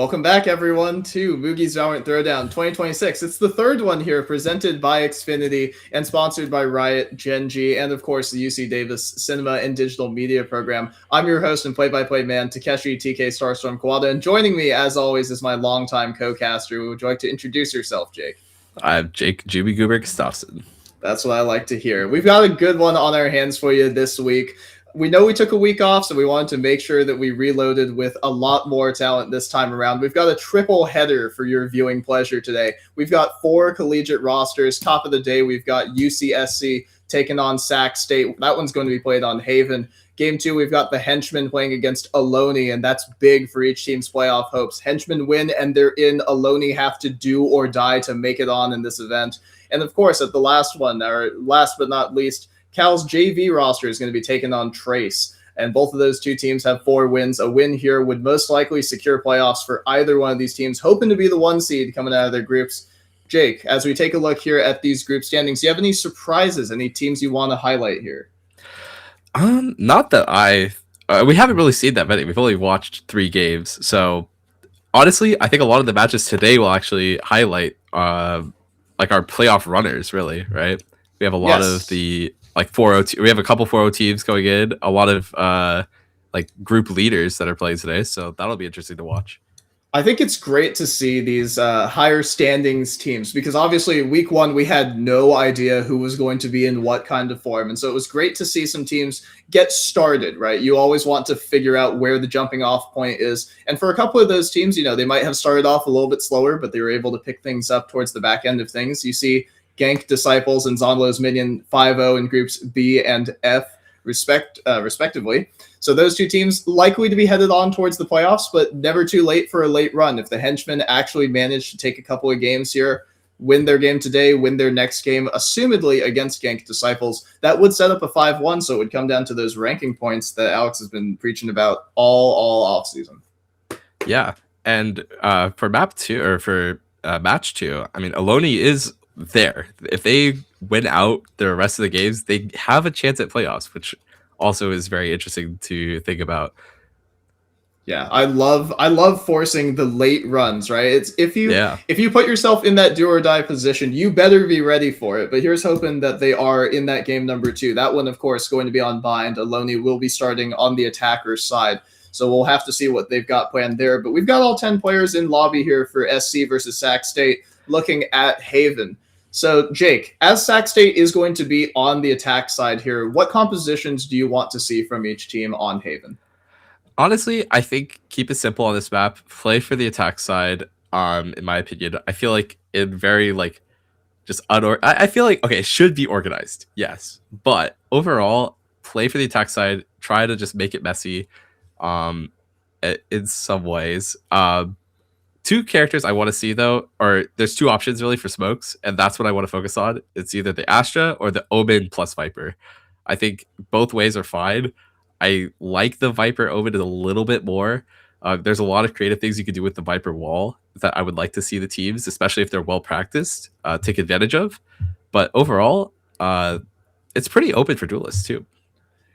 Welcome back, everyone, to Moogie's VALORANT Throwdown 2026. It's the third one here, presented by Xfinity and sponsored by Riot, Gen G, and of course the UC Davis Cinema and Digital Media Program. I'm your host and play-by-play man, Takeshi TK Starstorm Kawada, and joining me, as always, is my longtime co-caster. Would you like to introduce yourself, Jake? I'm Jake Juby Goober Gustafsson. That's what I like to hear. We've got a good one on our hands for you this week. We know we took a week off, so we wanted to make sure that we reloaded with a lot more talent this time around. We've got a triple header for your viewing pleasure today. We've got 4 collegiate rosters. Top of the day, we've got UCSC taking on Sac State. That one's going to be played on Haven. Game 2, we've got the Henchmen playing against Ohlone, and that's big for each team's playoff hopes. Henchmen win, and they're in. Ohlone have to do or die to make it on in this event. And of course, at the last one, or last but not least, Cal's JV roster is going to be taking on Trace, and both of those two teams have 4 wins. A win here would most likely secure playoffs for either one of these teams, hoping to be the 1 seed coming out of their groups. Jake, as we take a look here at these group standings, do you have any surprises, any teams you want to highlight here? Not that we haven't really seen that many. We've only watched 3 games, so honestly, I think a lot of the matches today will actually highlight like our playoff runners, really, right? We have a lot of the like 4-0. We have a couple 4-0 teams going in. A lot of like group leaders that are playing today, so that'll be interesting to watch. I think it's great to see these higher standings teams because obviously week 1 we had no idea who was going to be in what kind of form, and so it was great to see some teams get started, right? You always want to figure out where the jumping off point is, and for a couple of those teams, you know, they might have started off a little bit slower, but they were able to pick things up towards the back end of things. You see Gank Disciples and Zonlo's Minion 5-0 in groups B and F respectively. So those two teams likely to be headed on towards the playoffs, but never too late for a late run. If the Henchmen actually manage to take a couple of games here, win their game today, win their next game, assumedly against Gank Disciples, that would set up a 5-1, so it would come down to those ranking points that Alex has been preaching about all offseason. Yeah, and for map 2, or for match 2, I mean, Ohlone is there. If they win out the rest of the games, they have a chance at playoffs, which also is very interesting to think about. Yeah, I love forcing the late runs, right? It's if you put yourself in that do or die position, you better be ready for it. But here's hoping that they are in that game number 2. That one, of course, going to be on bind. Ohlone will be starting on the attacker's side. So we'll have to see what they've got planned there. But we've got all 10 players in lobby here for SC versus Sac State, looking at Haven. So, Jake, as Sac State is going to be on the attack side here, what compositions do you want to see from each team on Haven? Honestly, I think keep it simple on this map. Play for the attack side, in my opinion. I feel like in very, like, just I feel like, okay, it should be organized, yes. But overall, play for the attack side. Try to just make it messy in some ways. 2 characters I want to see, though, or there's 2 options really for smokes, and that's what I want to focus on. It's either the Astra or the Omen plus Viper. I think both ways are fine. I like the Viper Omen a little bit more. There's a lot of creative things you could do with the Viper wall that I would like to see the teams, especially if they're well practiced, take advantage of. But overall, it's pretty open for duelists too.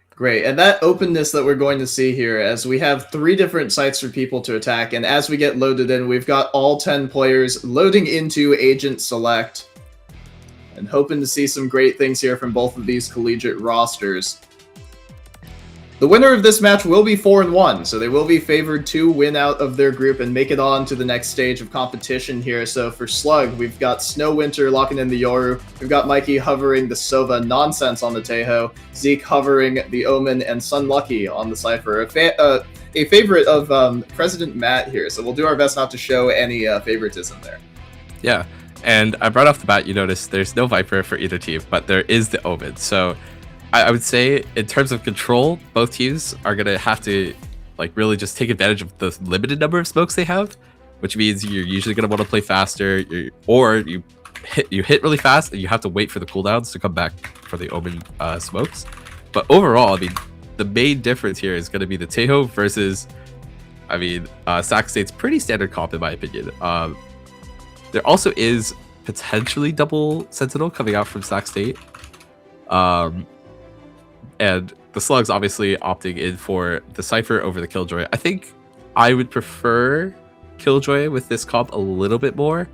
Great. And that openness that we're going to see here, as we have 3 different sites for people to attack, and as we get loaded in, we've got all 10 players loading into Agent Select, and hoping to see some great things here from both of these collegiate rosters. The winner of this match will be 4-1, so they will be favored to win out of their group and make it on to the next stage of competition here. So for Slug, we've got Snow Winter locking in the Yoru. We've got Mikey hovering the Sova Nonsense on the Tejo. Zeke hovering the Omen, and Sun Lucky on the Cypher. A favorite of President Matt here, so we'll do our best not to show any favoritism there. Yeah, and I brought off the bat, you notice there's no Viper for either team, but there is the Omen. So I would say in terms of control, both teams are going to have to like really just take advantage of the limited number of smokes they have, which means you're usually going to want to play faster, or you hit really fast and you have to wait for the cooldowns to come back for the Omen smokes. But overall, I mean, the main difference here is going to be the Tejo versus, I mean, Sac State's pretty standard comp in my opinion. There also is potentially double Sentinel coming out from Sac State. And the Slugs obviously opting in for the Cypher over the Killjoy. I think I would prefer Killjoy with this comp a little bit more,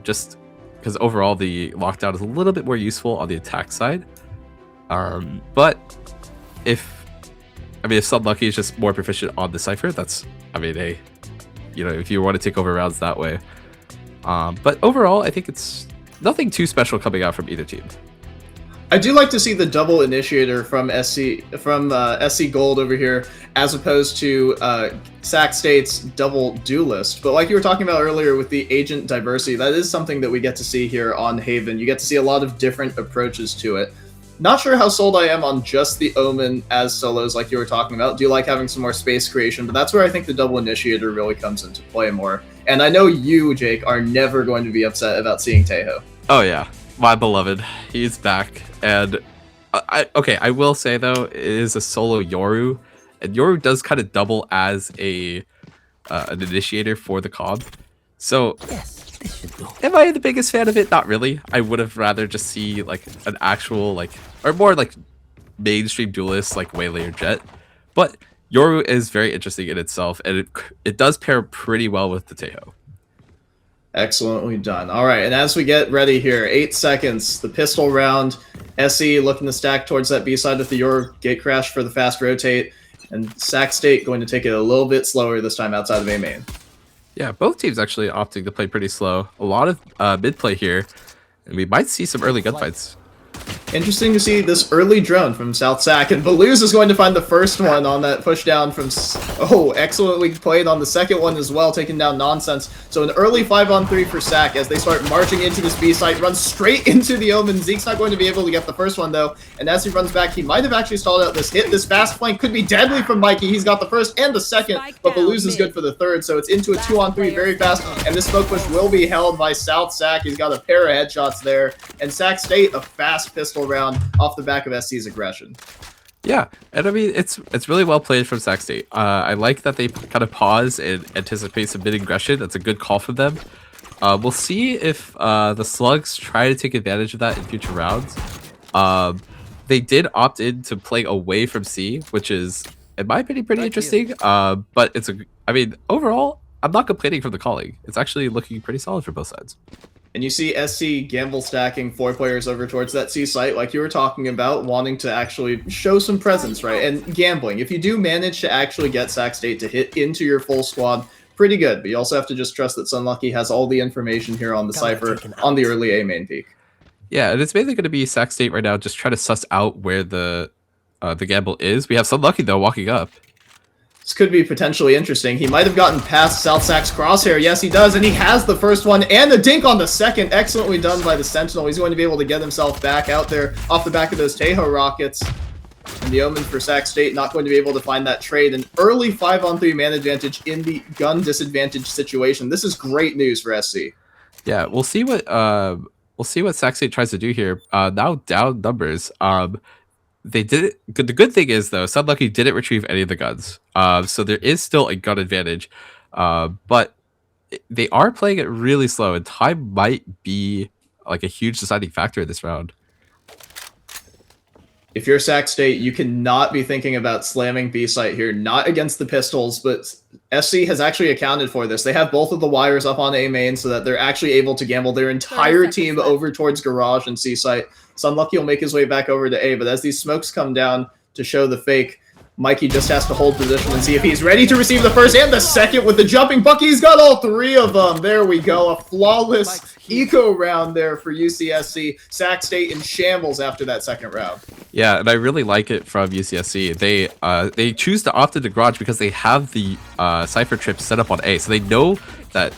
just because overall the lockdown is a little bit more useful on the attack side. But if Sunlucky is just more proficient on the Cypher, that's, if you want to take over rounds that way. But overall, I think it's nothing too special coming out from either team. I do like to see the double initiator from SC Gold over here, as opposed to Sac State's double duelist. But like you were talking about earlier with the agent diversity, that is something that we get to see here on Haven. You get to see a lot of different approaches to it. Not sure how sold I am on just the Omen as solos like you were talking about. Do like having some more space creation, but that's where I think the double initiator really comes into play more. And I know you, Jake, are never going to be upset about seeing Tejo. Oh yeah, my beloved. He's back. And I will say though, it is a solo Yoru, and Yoru does kind of double as an initiator for the comp. So am I the biggest fan of it? Not really. I would have rather just see like an actual or more like mainstream duelist like Waylay or Jet. But Yoru is very interesting in itself, and it does pair pretty well with the Tejo. Excellently done. All right, and as we get ready here, 8 seconds, the pistol round. SE looking to stack towards that B side with the Yoru gate crash for the fast rotate, and Sac State going to take it a little bit slower this time outside of A main. Yeah, both teams actually opting to play pretty slow. A lot of mid play here, and we might see some early gunfights. Interesting to see this early drone from South Sac, and Balooz is going to find the first one on that push down from... Oh, excellently played on the second one as well, taking down Nonsense. So an early 5-on-3 for Sac as they start marching into this B site, runs straight into the Omen. Zeke's not going to be able to get the first one though, and as he runs back, he might have actually stalled out this hit. This fast flank could be deadly from Mikey. He's got the first and the second, but Balooz is good for the third, so it's into a 2-on-3 very fast, and this smoke push will be held by South Sac. He's got a pair of headshots there, and Sac State a fast pistol round off the back of SC's aggression. Yeah, and I mean, it's really well played from Sac State. I like that they kind of pause and anticipate some mid-aggression. That's a good call from them. We'll see if the Slugs try to take advantage of that in future rounds. They did opt in to play away from C, which is, in my opinion, pretty interesting. But overall, I'm not complaining from the calling. It's actually looking pretty solid for both sides. And you see SC gamble stacking 4 players over towards that C site, like you were talking about, wanting to actually show some presence, right? And gambling. If you do manage to actually get Sac State to hit into your full squad, pretty good. But you also have to just trust that Sunlucky has all the information here on the Cypher on the early A main peak. Yeah, and it's mainly going to be Sac State right now, just trying to suss out where the gamble is. We have Sunlucky, though, walking up. This could be potentially interesting. He might have gotten past South Sac's crosshair. Yes, he does, and he has the first one and the dink on the second. Excellently done by the Sentinel. He's going to be able to get himself back out there off the back of those Tejo rockets. And the Omen for Sac State not going to be able to find that trade. An early 5-on-3 man advantage in the gun disadvantage situation. This is great news for SC. Yeah, we'll see what Sac State tries to do here. Now down numbers. They did it. The good thing is though, Sunlucky didn't retrieve any of the guns. So there is still a gun advantage. But they are playing it really slow, and time might be like a huge deciding factor in this round. If you're Sac State, you cannot be thinking about slamming B site here, not against the pistols, but SC has actually accounted for this. They have both of the wires up on A main so that they're actually able to gamble their entire team over towards Garage and C site. Sunlucky will make his way back over to A, but as these smokes come down to show the fake, Mikey just has to hold position and see if he's ready to receive the first and the second with the jumping buck. He's got all 3 of them. There we go. A flawless eco round there for UCSC. Sac State in shambles after that second round. Yeah, and I really like it from UCSC. They choose to opt into Garage because they have the Cypher trip set up on A, so they know that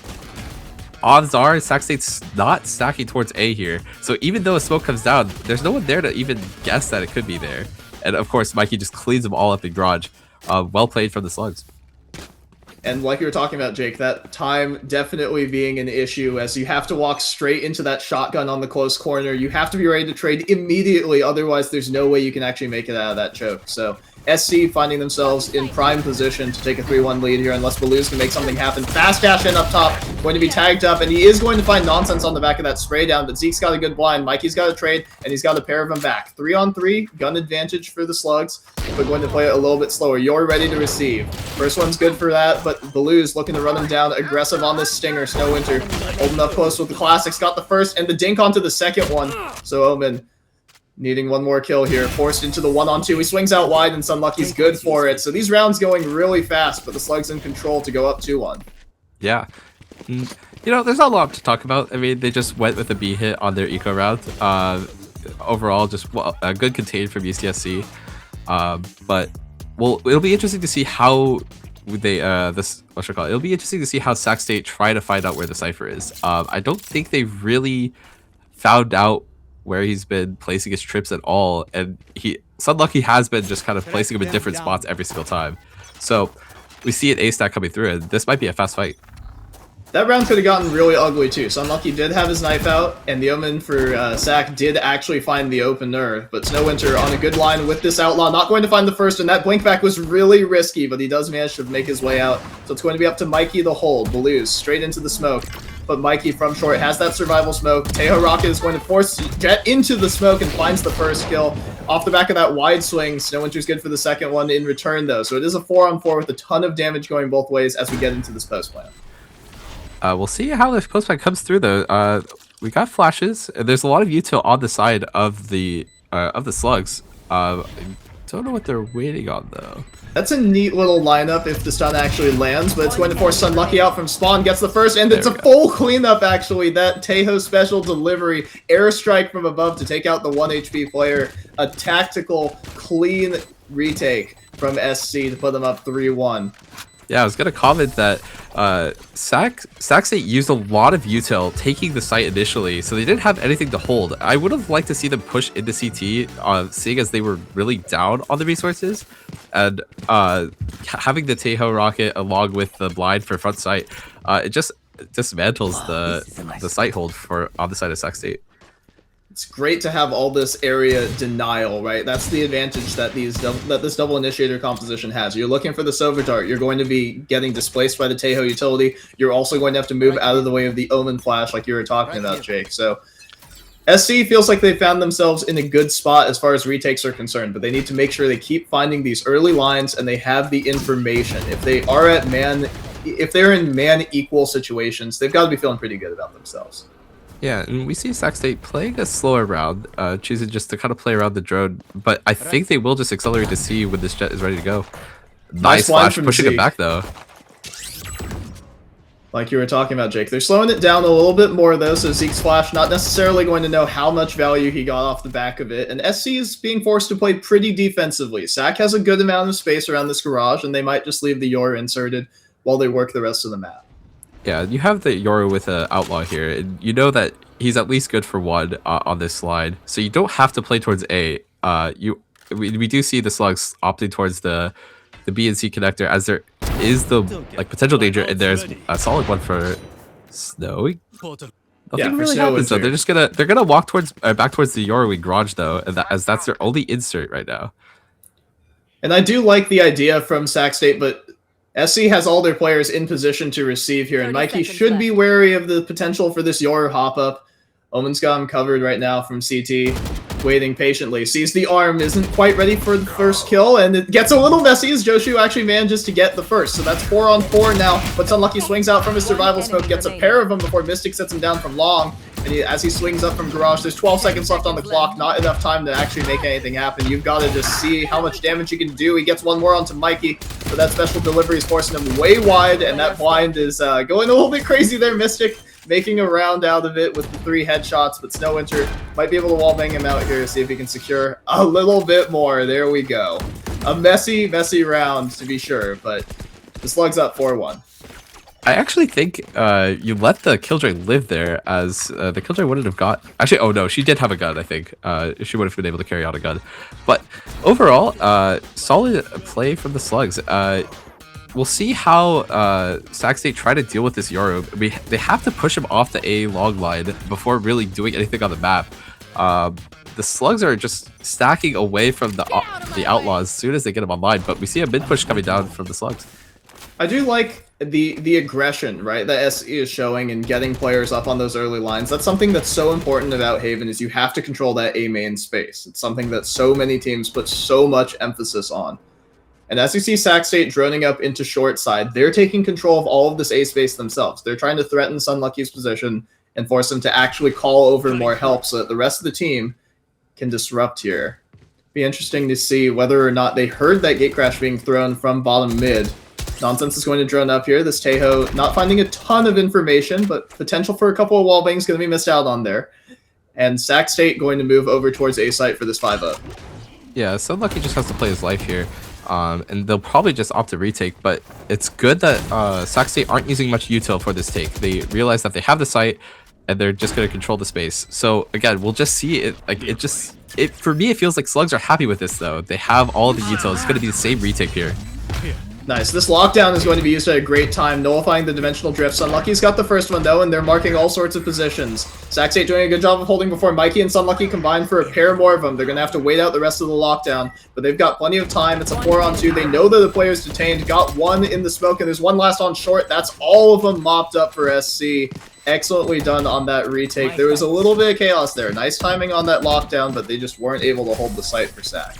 odds are Sac State's not stacking towards A here. So even though a smoke comes down, there's no one there to even guess that it could be there. And of course, Mikey just cleans them all up in Garage. Well played from the Slugs. And like you were talking about, Jake, that time definitely being an issue as you have to walk straight into that shotgun on the close corner. You have to be ready to trade immediately, otherwise there's no way you can actually make it out of that choke. So SC finding themselves in prime position to take a 3-1 lead here unless Baloo's can make something happen. Fast dash in up top, going to be tagged up, and he is going to find nonsense on the back of that spray down, but Zeke's got a good blind. Mikey's got a trade, and he's got a pair of them back. 3-on-3, gun advantage for the Slugs, but going to play it a little bit slower. You're ready to receive. First one's good for that, but Baloo's looking to run him down, aggressive on this Stinger. Snowwinter holding up close with the classics, got the first, and the dink onto the second one. So Omen needing one more kill here, forced into the 1-on-2. He swings out wide, and Sunlucky's good for it. So these rounds going really fast, but the Slugs in control to go up 2-1. Yeah. You know, there's not a lot to talk about. I mean, they just went with a B hit on their eco round. Overall, just a good contain from UCSC. But it'll be interesting to see how they it'll be interesting to see how Sac State try to find out where the Cypher is. I don't think they've really found out where he's been placing his trips at all, and Sunlucky has been just kind of placing him in different spots every single time. So we see an A stack coming through, and this might be a fast fight. That round could have gotten really ugly too. Sunlucky did have his knife out, and the Omen for Sac did actually find the opener, but Snowwinter on a good line with this Outlaw, not going to find the first, and that blink back was really risky, but he does manage to make his way out. So it's going to be up to Mikey the hold. Baloo's straight into the smoke, but Mikey from short has that survival smoke. Tejo Rocket is going to force Jet into the smoke and finds the first kill. Off the back of that wide swing, Snowwinter's good for the second one in return though, so it is a 4-on-4 with a ton of damage going both ways as we get into this post plan. We'll see how this post fight comes through though. We got flashes. There's a lot of util on the side of the Slugs. I don't know what they're waiting on though. That's a neat little lineup if the stun actually lands, but it's going to force Sunlucky out from spawn, gets the first, and it's a full cleanup actually. That Tejo special delivery, airstrike from above to take out the 1 HP player. A tactical, clean retake from SC to put them up 3-1. Yeah, I was gonna comment that Sac State used a lot of util taking the site initially, so they didn't have anything to hold. I would have liked to see them push into CT, seeing as they were really down on the resources, and having the Tejo rocket along with the blind for front site, it just dismantles the site hold on the side of Sac State. It's great to have all this area denial, right? That's the advantage that this double initiator composition has. You're looking for the Sova Dart. You're going to be getting displaced by the Tejo utility. You're also going to have to move out of the way of the Omen flash like you were talking about, Jake. So SC feels like they found themselves in a good spot as far as retakes are concerned, but they need to make sure they keep finding these early lines and they have the information. If they're in man equal situations, they've got to be feeling pretty good about themselves. Yeah, and we see Sac State playing a slower round, choosing just to kind of play around the drone, but I think they will just accelerate to see when this jet is ready to go. Nice flash, pushing it back though. Like you were talking about, Jake. They're slowing it down a little bit more though, so Zeke's flash not necessarily going to know how much value he got off the back of it, and SC is being forced to play pretty defensively. Sac has a good amount of space around this garage, and they might just leave the Yor inserted while they work the rest of the map. Yeah, you have the Yoru with an Outlaw here, and you know that he's at least good for one on this slide, so you don't have to play towards A. We do see the Slugs opting towards the B and C connector, as there is the potential danger, and there's a solid one for Snowy. Nothing really happens though. They're gonna walk towards back towards the Yoru garage though, and as that's their only insert right now. And I do like the idea from Sac State, but SC has all their players in position to receive here, and Mikey should be wary of the potential for this Yor hop-up. Omen's got him covered right now from CT, waiting patiently. Sees the arm, isn't quite ready for the first kill, and it gets a little messy as Joshu actually manages to get the first. So that's 4-on-4 now, but Unlucky swings out from his survival smoke, gets a pair of them before Mystic sets him down from long. And as he swings up from garage, there's 12 seconds left on the clock, not enough time to actually make anything happen. You've got to just see how much damage he can do. He gets one more onto Mikey, but that special delivery is forcing him way wide, and that blind is going a little bit crazy there. Mystic making a round out of it with the 3 headshots, but Snowwinter might be able to wallbang him out here to see if he can secure a little bit more. There we go. A messy, messy round to be sure, but the Slug's up 4-1. I actually think you let the Killjoy live there, as the Killjoy wouldn't have got... Actually, oh no, she did have a gun, I think. She would have been able to carry out a gun. But overall, solid play from the Slugs. We'll see how Sac State try to deal with this Yoru. They have to push him off the A long line before really doing anything on the map. the Slugs are just stacking away from the Outlaws as soon as they get them online. But we see a mid push coming down from the Slugs. I do like the aggression, right, that SE is showing and getting players up on those early lines. That's something that's so important about Haven is you have to control that A main space. It's something that so many teams put so much emphasis on. And as you see Sac State droning up into short side, they're taking control of all of this A space themselves. They're trying to threaten Sunlucky's position and force him to actually call over more help so that the rest of the team can disrupt here. Be interesting to see whether or not they heard that gate crash being thrown from bottom mid. Nonsense is going to drone up here. This Tejo not finding a ton of information, but potential for a couple of wall bangs going to be missed out on there. And Sac State going to move over towards A site for this 5-0. Yeah, Sunlucky just has to play his life here. And they'll probably just opt to retake, but it's good that Sac State aren't using much util for this take. They realize that they have the site, and they're just going to control the space. So again, we'll just see it. Like for me, it feels like Slugs are happy with this though. They have all the util. It's going to be the same retake here. Nice. This lockdown is going to be used at a great time, nullifying the dimensional drifts. Sunlucky's got the first one, though, and they're marking all sorts of positions. Sac State doing a good job of holding before Mikey and Sunlucky combine for a pair more of them. They're going to have to wait out the rest of the lockdown, but they've got plenty of time. It's a 4-on-2. They know that the player's detained. Got one in the smoke, and there's one last on short. That's all of them mopped up for SC. Excellently done on that retake. There was a little bit of chaos there. Nice timing on that lockdown, but they just weren't able to hold the site for Sac.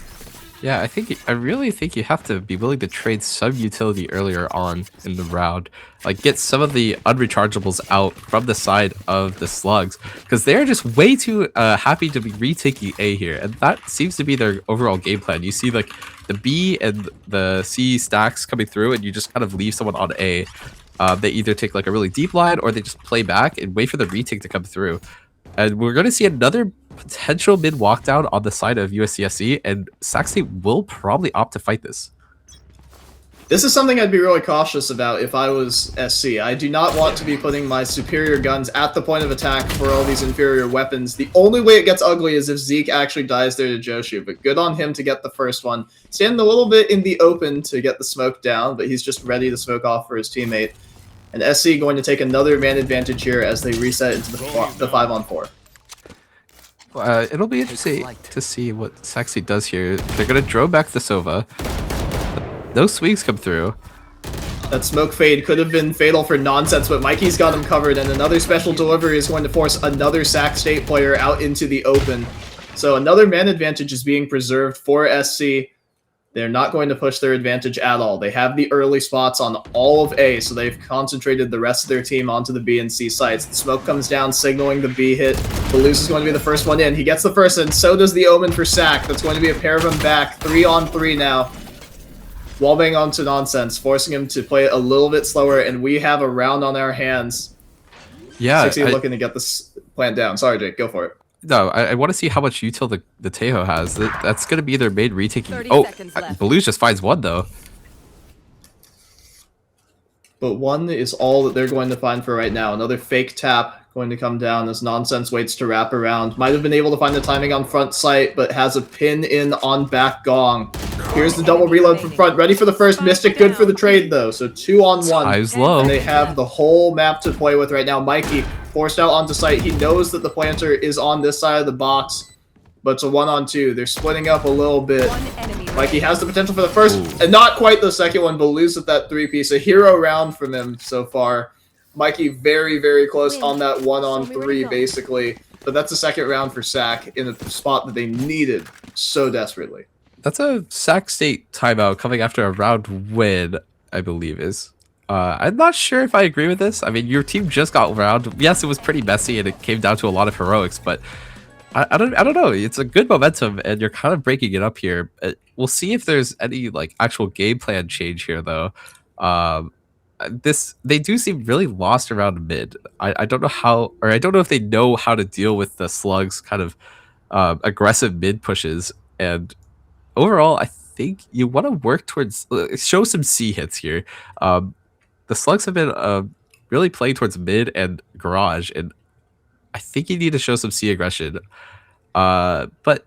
Yeah, I really think you have to be willing to trade some utility earlier on in the round. Like, get some of the unrechargeables out from the side of the Slugs, because they're just way too happy to be retaking A here, and that seems to be their overall game plan. You see, like, the B and the C stacks coming through, and you just kind of leave someone on A. They either take, like, a really deep line, or they just play back and wait for the retake to come through. And we're going to see another potential mid walkdown on the side of USCSC, and Sac State will probably opt to fight this. This is something I'd be really cautious about if I was SC. I do not want to be putting my superior guns at the point of attack for all these inferior weapons. The only way it gets ugly is if Zeke actually dies there to Joshu, but good on him to get the first one. Standing a little bit in the open to get the smoke down, but he's just ready to smoke off for his teammate. And SC going to take another man advantage here as they reset into the 5-on-4. It'll be interesting to see what Sac State does here. They're going to drone back the Sova. No swings come through. That smoke fade could have been fatal for Nonsense, but Mikey's got him covered, and another special delivery is going to force another Sac State player out into the open. So another man advantage is being preserved for SC. They're not going to push their advantage at all. They have the early spots on all of A, so they've concentrated the rest of their team onto the B and C sites. The smoke comes down, signaling the B hit. Baluz is going to be the first one in. He gets the first, and so does the Omen for Sac. That's going to be a pair of them back. 3-on-3 now. Wallbang onto Nonsense, forcing him to play it a little bit slower, and we have a round on our hands. Yeah, 60 looking to get this plant down. Sorry, Jake, go for it. No, I want to see how much util the Tejo has. That's going to be their main retaking. Oh, Baluz just finds one, though. But one is all that they're going to find for right now. Another fake tap going to come down as Nonsense waits to wrap around. Might have been able to find the timing on front sight, but has a pin in on back gong. Here's the double reload from front. Ready for the first. Mystic good for the trade, though. So 2-on-1. Ties low. And they have the whole map to play with right now. Mikey forced out onto site. He knows that the planter is on this side of the box, but it's a 1-on-2. They're splitting up a little bit. Mikey has the potential for the first, and not quite the second one, but loses that 3-piece. A hero round from him so far. Mikey very, very close on that 1-on-3, basically. But that's the second round for Sac in a spot that they needed so desperately. That's a Sac State timeout coming after a round win, I believe is. I'm not sure if I agree with this. I mean, your team just got round. Yes, it was pretty messy and it came down to a lot of heroics, but I don't know. It's a good momentum and you're kind of breaking it up here. We'll see if there's any like actual game plan change here though. They do seem really lost around mid. I don't know how, or I don't know if they know how to deal with the Slugs kind of aggressive mid pushes. And overall, I think you want to work towards show some C hits here. The Slugs have been really playing towards mid and garage, and I think you need to show some C aggression. But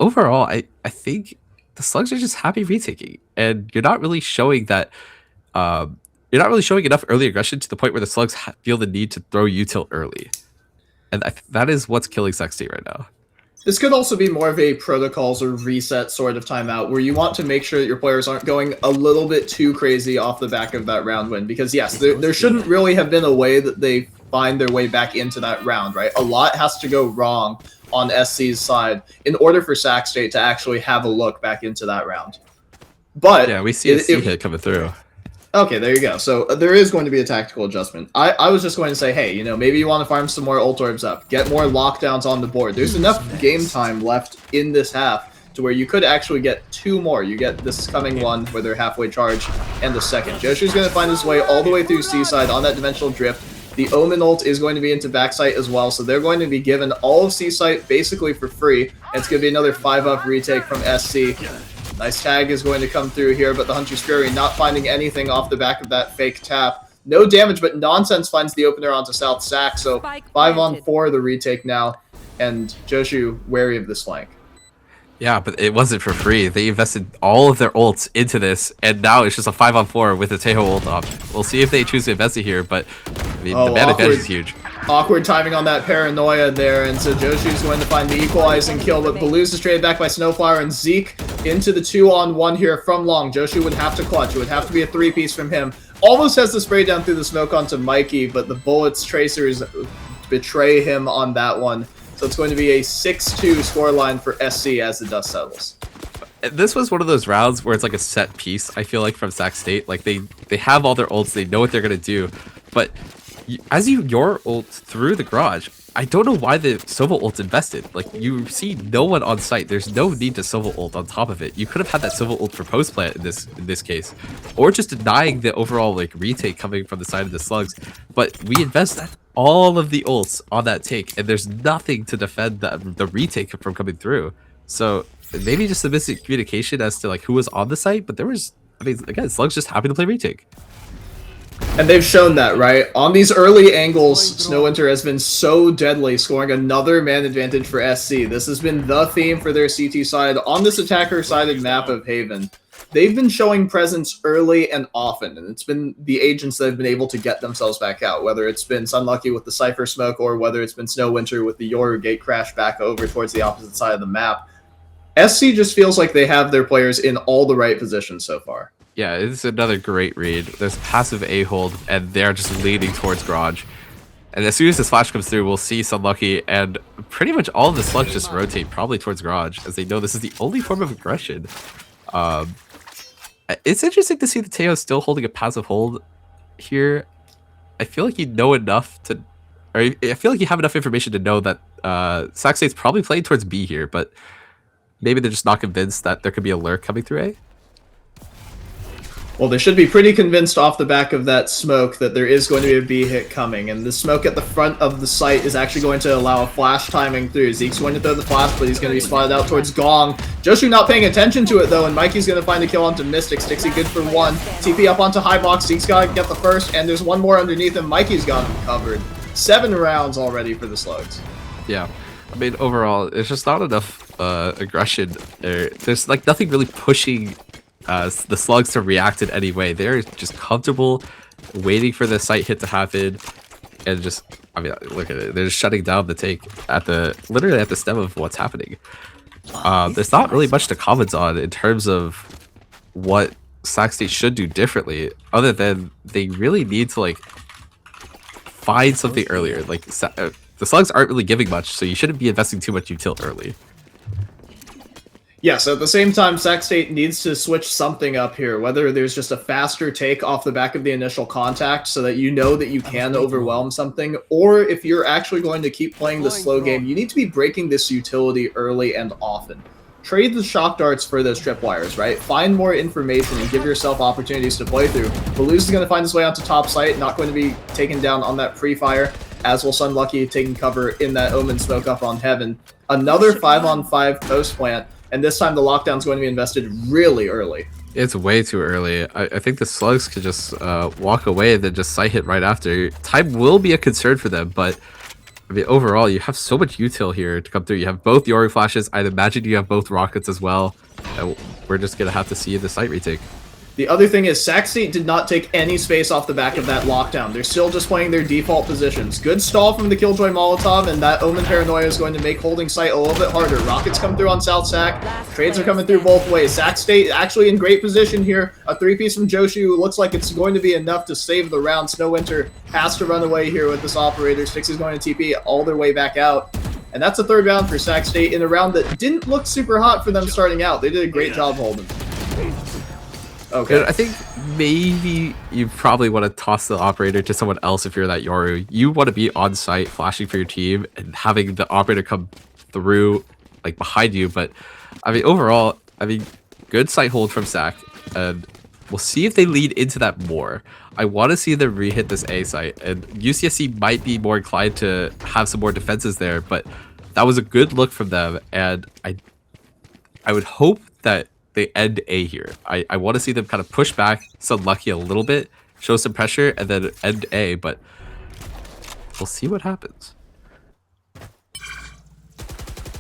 overall, I think the Slugs are just happy retaking, and you're not really showing that. You're not really showing enough early aggression to the point where the Slugs feel the need to throw util early, and that is what's killing Sac State right now. This could also be more of a protocols or reset sort of timeout where you want to make sure that your players aren't going a little bit too crazy off the back of that round win. Because yes, there shouldn't really have been a way that they find their way back into that round, right? A lot has to go wrong on SC's side in order for Sac State to actually have a look back into that round. But yeah, we see a C hit coming through. Okay, there you go. So there is going to be a tactical adjustment. I was just going to say, hey, you know, maybe you want to farm some more ult orbs up, get more lockdowns on the board. There's enough game time left in this half to where you could actually get 2 more. You get this coming one where they're halfway charged, and the second. Joshu's going to find his way all the way through Seaside on that dimensional drift. The Omen ult is going to be into backside as well, so they're going to be given all of Seaside basically for free. And it's going to be another 5-up retake from SC. Nice tag is going to come through here, but the Hunter's Fury not finding anything off the back of that fake tap. No damage, but Nonsense finds the opener onto South Sac, so 5-on-4 the retake now, and Joshu wary of this flank. Yeah, but it wasn't for free. They invested all of their ults into this, and now it's just a 5-on-4 with the Tejo ult up. We'll see if they choose to invest it here, but I mean, the man advantage is huge. Awkward timing on that paranoia there, and so Joshu's going to find the equalizing kill, but Balooz is traded back by Snowflower, and Zeke into the 2-on-1 here from Long. Joshu would have to clutch. It would have to be a 3-piece from him. Almost has the spray down through the smoke onto Mikey, but the bullets tracers betray him on that one. So it's going to be a 6-2 scoreline for SC as the dust settles. This was one of those rounds where it's like a set piece, I feel like, from Sac State. Like, they have all their ults, they know what they're going to do, but as your ult through the garage, I don't know why the Sova ult invested. Like, you see no one on site. There's no need to Sova ult on top of it. You could have had that Sova ult for post plant in this case, or just denying the overall like retake coming from the side of the slugs. But we invested all of the ults on that take, and there's nothing to defend the retake from coming through. So maybe just a missing communication as to like who was on the site, but there was, I mean, again, slugs just happy to play retake. And they've shown that, right? On these early angles, Snowwinter has been so deadly, scoring another man advantage for SC. This has been the theme for their CT side on this attacker-sided map of Haven. They've been showing presence early and often, and it's been the agents that have been able to get themselves back out, whether it's been Sunlucky with the Cypher Smoke or whether it's been Snowwinter with the Yoru Gate crash back over towards the opposite side of the map. SC just feels like they have their players in all the right positions so far. Yeah, it's another great read. There's passive A-hold, and they're just leaning towards garage. And as soon as this flash comes through, we'll see Sunlucky, and pretty much all of the slugs just rotate probably towards garage, as they know this is the only form of aggression. It's interesting to see the Tejo still holding a passive hold here. I feel like you know enough to... Or I feel like you have enough information to know that Sac State's probably playing towards B here, but maybe they're just not convinced that there could be a lurk coming through A. Well, they should be pretty convinced off the back of that smoke that there is going to be a B hit coming, and the smoke at the front of the site is actually going to allow a flash timing through. Zeke's going to throw the flash, but he's going to be spotted out towards Gong. Joshu not paying attention to it, though, and Mikey's going to find a kill onto Mystic. Stixie good for 1. TP up onto high box. Zeke's got to get the first, and there's one more underneath him. Mikey's got him covered. 7 rounds already for the slugs. Yeah. I mean, overall, there's just not enough aggression. There's like nothing really pushing the slugs to react in any way. They're just comfortable waiting for the site hit to happen, and just, I mean, look at it. They're just shutting down the take at literally at the stem of what's happening. There's not really much to comment on in terms of what Sac State should do differently, other than they really need to like find something earlier. Like the slugs aren't really giving much, so you shouldn't be investing too much util early. Yeah, so at the same time, Sac State needs to switch something up here, whether there's just a faster take off the back of the initial contact so that you know that you can overwhelm something, or if you're actually going to keep playing the slow game, you need to be breaking this utility early and often. Trade the shock darts for those tripwires, right? Find more information and give yourself opportunities to play through. Balooz is going to find his way onto top site, not going to be taken down on that pre-fire, as will Sunlucky taking cover in that Omen smoke up on Heaven. Another 5-on-5 post plant. And this time the lockdown's going to be invested really early. It's way too early. I think the slugs could just walk away and then just site hit right after. Time will be a concern for them, but I mean, overall, you have so much util here to come through. You have both Yoru flashes. I'd imagine you have both rockets as well. We're just going to have to see the site retake. The other thing is Sac State did not take any space off the back of that lockdown. They're still just playing their default positions. Good stall from the Killjoy Molotov, and that Omen Paranoia is going to make holding site a little bit harder. Rockets come through on South Sac. Trades are coming through both ways. Sac State actually in great position here. A 3-piece from Joshu looks like it's going to be enough to save the round. Snowwinter has to run away here with this operator. Six is going to TP all their way back out. And that's a third round for Sac State in a round that didn't look super hot for them starting out. They did a great job holding. Okay. I think maybe you probably want to toss the operator to someone else if you're that Yoru. You want to be on site flashing for your team and having the operator come through like behind you. But I mean, overall, I mean, good site hold from Sac, and we'll see if they lead into that more. I want to see them re-hit this A site, and UCSC might be more inclined to have some more defenses there, but that was a good look from them, and I would hope that they end A here. I want to see them kind of push back Sun Lucky a little bit, show some pressure, and then end A, but we'll see what happens.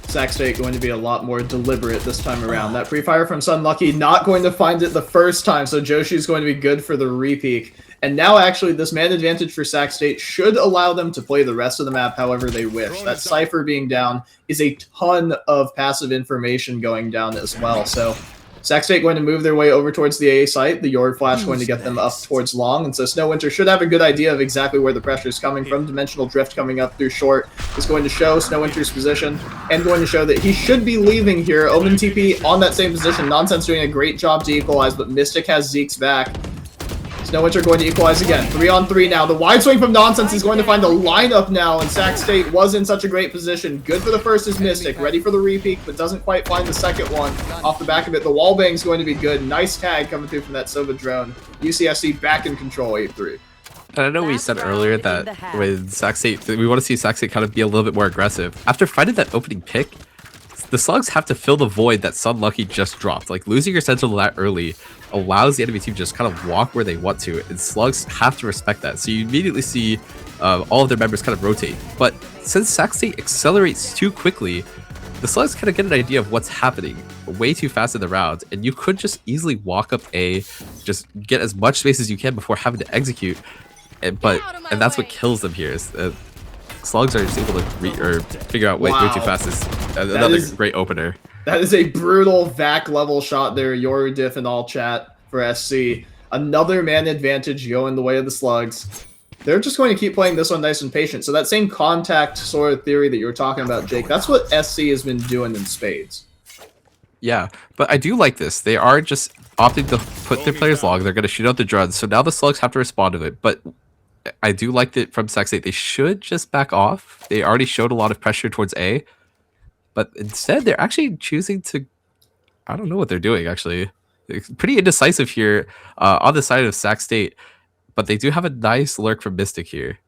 Sac State going to be a lot more deliberate this time around. That pre-fire from Sun Lucky not going to find it the first time, so Joshi is going to be good for the repeak. And now actually this man advantage for Sac State should allow them to play the rest of the map however they wish. That Cypher being down is a ton of passive information going down as well, so Sac State going to move their way over towards the A site. The Yord Flash going to get them up towards long. And so Snowwinter should have a good idea of exactly where the pressure is coming from. Dimensional Drift coming up through short is going to show Snowwinter's position and going to show that he should be leaving here. Omen TP on that same position. Nonsense doing a great job to equalize, but Mystic has Zeke's back. Snowwinter going to equalize again. 3-on-3 now. The wide swing from Nonsense is going to find a lineup now, and Sac State was in such a great position. Good for the first is Mystic. Ready for the repeat, but doesn't quite find the second one. Off the back of it, the wall bang's going to be good. Nice tag coming through from that Sova drone. UCSC back in control, 8-3. And I know we said earlier that with Sac State, we want to see Sac State kind of be a little bit more aggressive. After finding that opening pick, the Slugs have to fill the void that Sun Lucky just dropped. Like, losing your Sentinel that early allows the enemy team to just kind of walk where they want to, and Slugs have to respect that. So you immediately see all of their members kind of rotate. But since Sac State accelerates too quickly, the Slugs kind of get an idea of what's happening way too fast in the round, and you could just easily walk up A, just get as much space as you can before having to execute. And that's what kills them here. Is Slugs are just able to figure out way too fast. Is another great opener. That is a brutal VAC level shot there. Yoru Diff and all chat for SC. Another man advantage going the way of the Slugs. They're just going to keep playing this one nice and patient. So that same contact sort of theory that you were talking about, Jake, that's what SC has been doing in spades. Yeah, but I do like this. They are just opting to put their players long. They're going to shoot out the drones. So now the Slugs have to respond to it. But I do like that from Sac State. They should just back off. They already showed a lot of pressure towards A. But instead, they're actually choosing to... I don't know what they're doing, actually. It's pretty indecisive here on the side of Sac State. But they do have a nice lurk from Mystic here.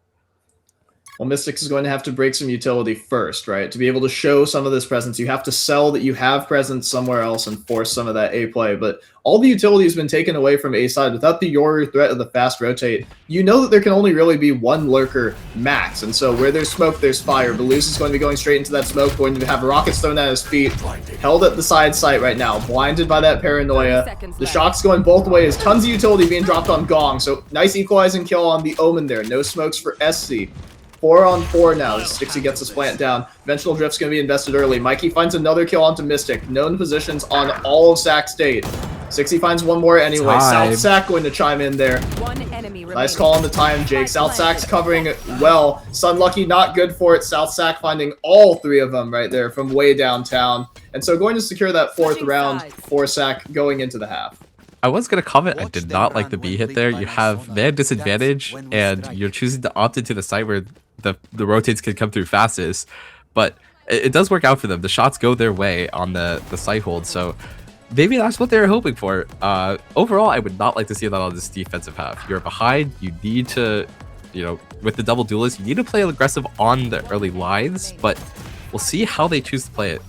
Well, Mystic is going to have to break some utility first, right? To be able to show some of this presence, you have to sell that you have presence somewhere else and force some of that A play. But all the utility has been taken away from A side. Without the Yoru threat of the fast rotate, you know that there can only really be one lurker max. And so where there's smoke, there's fire. Baluz is going to be going straight into that smoke, going to have rockets thrown at his feet. Held at the side site right now, blinded by that paranoia. The shock's going both ways. Tons of utility being dropped on Gong. So nice equalizing kill on the Omen there. No smokes for SC. 4-on-4 now. Stixie gets his plant down. Dimensional Drift's going to be invested early. Mikey finds another kill onto Mystic. Known positions on all of Sac State. Stixie finds one more anyway. South Sac going to chime in there. Nice call on the time, Jake. South Sac's covering well. Sun Lucky not good for it. South Sac finding all three of them right there from way downtown. And so going to secure that fourth round for Sac going into the half. I was going to comment, I did not like the B hit there. You have man disadvantage, and you're choosing to opt into the site where the rotates can come through fastest. But it does work out for them. The shots go their way on the site hold, so maybe that's what they were hoping for. Overall, I would not like to see that on this defensive half. You're behind, you need to, with the double duelist, you need to play aggressive on the early lines, but we'll see how they choose to play it.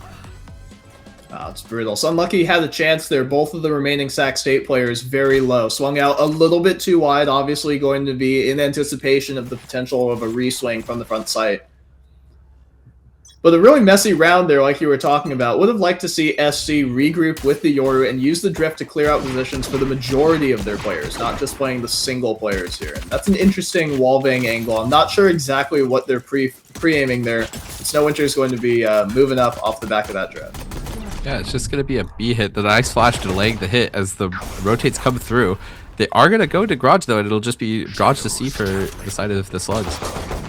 It's brutal. So Unlucky had a chance there. Both of the remaining Sac State players very low. Swung out a little bit too wide, obviously going to be in anticipation of the potential of a re-swing from the front site. But a really messy round there, like you were talking about. Would have liked to see SC regroup with the Yoru and use the drift to clear out positions for the majority of their players, not just playing the single players here. And that's an interesting wallbang angle. I'm not sure exactly what they're pre-aiming there. Snowwinter is going to be moving up off the back of that drift. Yeah, it's just going to be a B hit. The nice flash delaying the hit as the rotates come through. They are going to go to Garage, though, and it'll just be Garage to C for the side of the Slugs.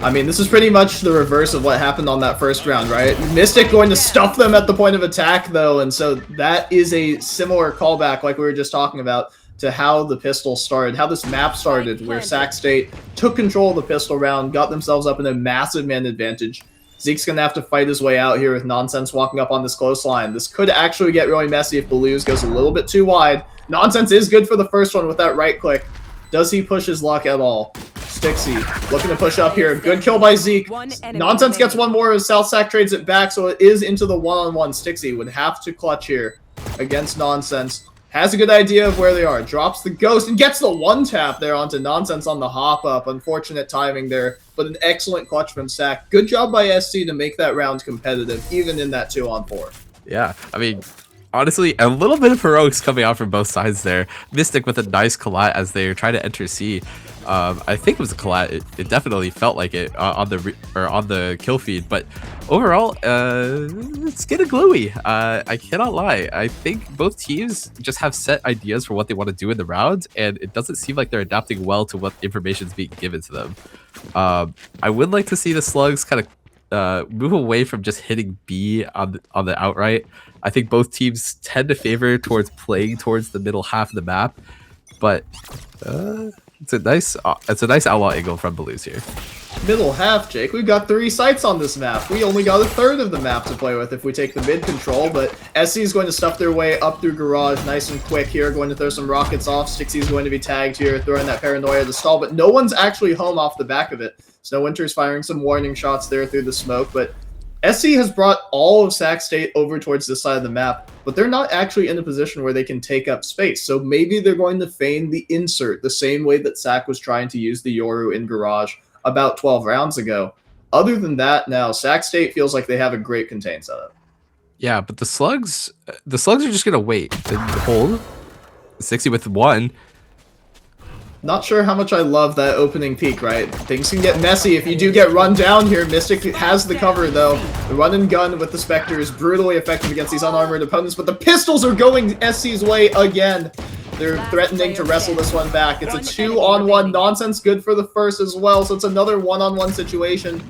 I mean, this is pretty much the reverse of what happened on that first round, right? Mystic going to stuff them at the point of attack, though, and so that is a similar callback, like we were just talking about, to how the pistol started, how this map started, where Sac State took control of the pistol round, got themselves up in a massive man advantage. Zeke's going to have to fight his way out here with Nonsense walking up on this close line. This could actually get really messy if Balooz goes a little bit too wide. Nonsense is good for the first one with that right click. Does he push his luck at all? Stixie looking to push up here. Good kill by Zeke. Nonsense gets one more as South Sac trades it back, so it is into the one-on-one. Stixie would have to clutch here against Nonsense. Has a good idea of where they are. Drops the ghost and gets the one tap there onto Nonsense on the hop up. Unfortunate timing there, but an excellent clutch from Sac. Good job by SC to make that round competitive, even in that 2-on-4. Yeah, I mean, honestly, a little bit of heroics coming out from both sides there. Mystic with a nice collat as they try to enter C. I think it was a collat. It definitely felt like it on the kill feed, but overall, it's getting gluey. I cannot lie. I think both teams just have set ideas for what they want to do in the round, and it doesn't seem like they're adapting well to what information is being given to them. I would like to see the Slugs kind of move away from just hitting B on the outright. I think both teams tend to favor towards playing towards the middle half of the map, but it's a nice outlaw angle from Balooz here. Middle half, Jake. We've got 3 sites on this map. We only got a third of the map to play with if we take the mid control, but SC is going to stuff their way up through Garage nice and quick here, going to throw some rockets off. Stixie is going to be tagged here, throwing that paranoia to stall, but no one's actually home off the back of it. Snowwinter's firing some warning shots there through the smoke, but SC has brought all of Sac State over towards this side of the map, but they're not actually in a position where they can take up space. So maybe they're going to feign the insert the same way that Sac was trying to use the Yoru in Garage about 12 rounds ago. Other than that, now Sac State feels like they have a great contain setup. Yeah, but the Slugs are just gonna wait and hold. 60 with 1. Not sure how much I love that opening peek, right? Things can get messy if you do get run down here. Mystic has the cover, though. The run and gun with the Spectre is brutally effective against these unarmored opponents, but the pistols are going SC's way again. They're threatening to wrestle this one back. It's a 2-on-1. Nonsense good for the first as well, so it's another 1-on-1 situation.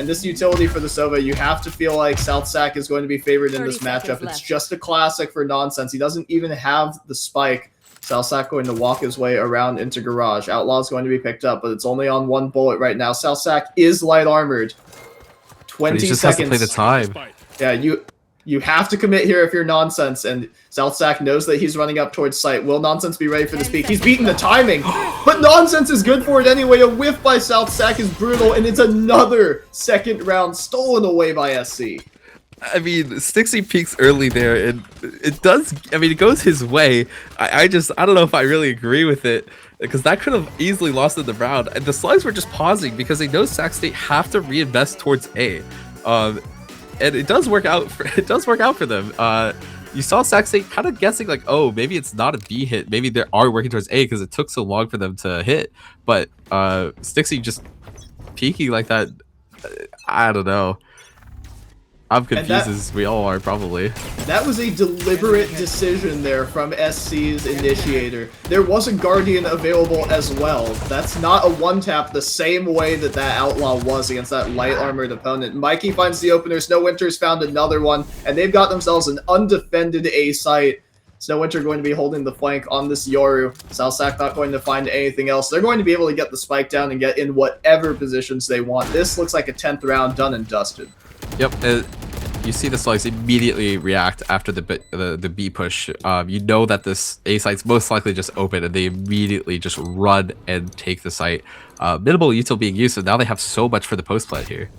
And this utility for the Sova, you have to feel like South Sac is going to be favored in this matchup. It's just a classic for Nonsense. He doesn't even have the spike. South Sac going to walk his way around into Garage. Outlaw's going to be picked up, but it's only on 1 bullet right now. South Sac is light armored. 20 just seconds. Has to play the time. Yeah, you have to commit here if you're Nonsense, and South Sac knows that he's running up towards site. Will Nonsense be ready for this peak? He's beaten the timing, but Nonsense is good for it anyway. A whiff by South Sac is brutal, and it's another second round stolen away by SC. I mean, Stixie peaks early there, and it does. I mean, it goes his way. I don't know if I really agree with it, because that could have easily lost in the round. And the Slugs were just pausing because they know Sac State have to reinvest towards A, and it does work out. For them. You saw Sac State kind of guessing like, oh, maybe it's not a B hit. Maybe they are working towards A because it took so long for them to hit. But Stixie just peeking like that. I don't know. I'm confused as we all are, probably. That was a deliberate decision there from SC's initiator. There was a Guardian available as well. That's not a one-tap the same way that that Outlaw was against that light armored opponent. Mikey finds the opener. Snowwinter's found another one, and they've got themselves an undefended A site. Snowwinter going to be holding the flank on this Yoru. South Sac not going to find anything else. They're going to be able to get the spike down and get in whatever positions they want. This looks like a 10th round done and dusted. Yep, you see the Slugs immediately react after the B push. You know that this A site's most likely just open, and they immediately just run and take the site. Minimal util being used, so now they have so much for the post play here.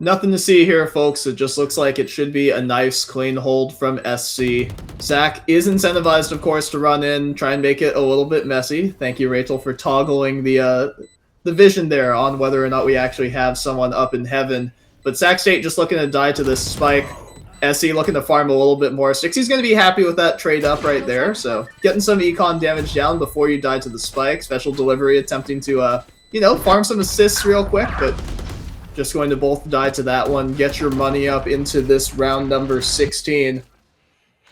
Nothing to see here, folks. It just looks like it should be a nice, clean hold from SC. Sac is incentivized, of course, to run in, try and make it a little bit messy. Thank you, Rachel, for toggling the the vision there on whether or not we actually have someone up in heaven. But Sac State just looking to die to this spike. SE looking to farm a little bit more. Stixie's going to be happy with that trade up right there. So getting some econ damage down before you die to the spike. Special delivery attempting to, farm some assists real quick, but just going to both die to that one. Get your money up into this round number 16.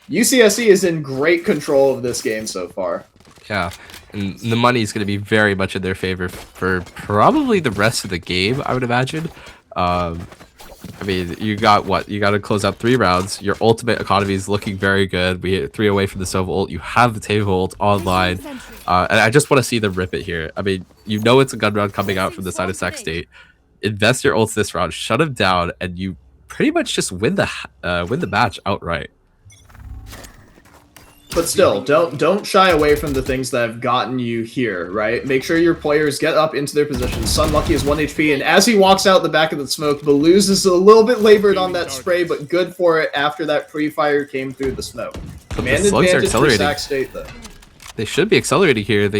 UCSC is in great control of this game so far. Yeah, and the money is going to be very much in their favor for probably the rest of the game, I would imagine. I mean, you got what? You got to close out 3 rounds. Your ultimate economy is looking very good. We hit 3 away from the Sova ult. You have the Tave ult online. And I just want to see them rip it here. I mean, you know it's a gun round coming out from the side of Sac State. Invest your ults this round, shut him down, and you pretty much just win the match outright. But still, don't shy away from the things that have gotten you here, right? Make sure your players get up into their positions. Sun Lucky is 1 HP, and as he walks out the back of the smoke, Balooz is a little bit labored on that spray, but good for it after that pre-fire came through the smoke. Command advantage for Sac State, though. They should be accelerating here.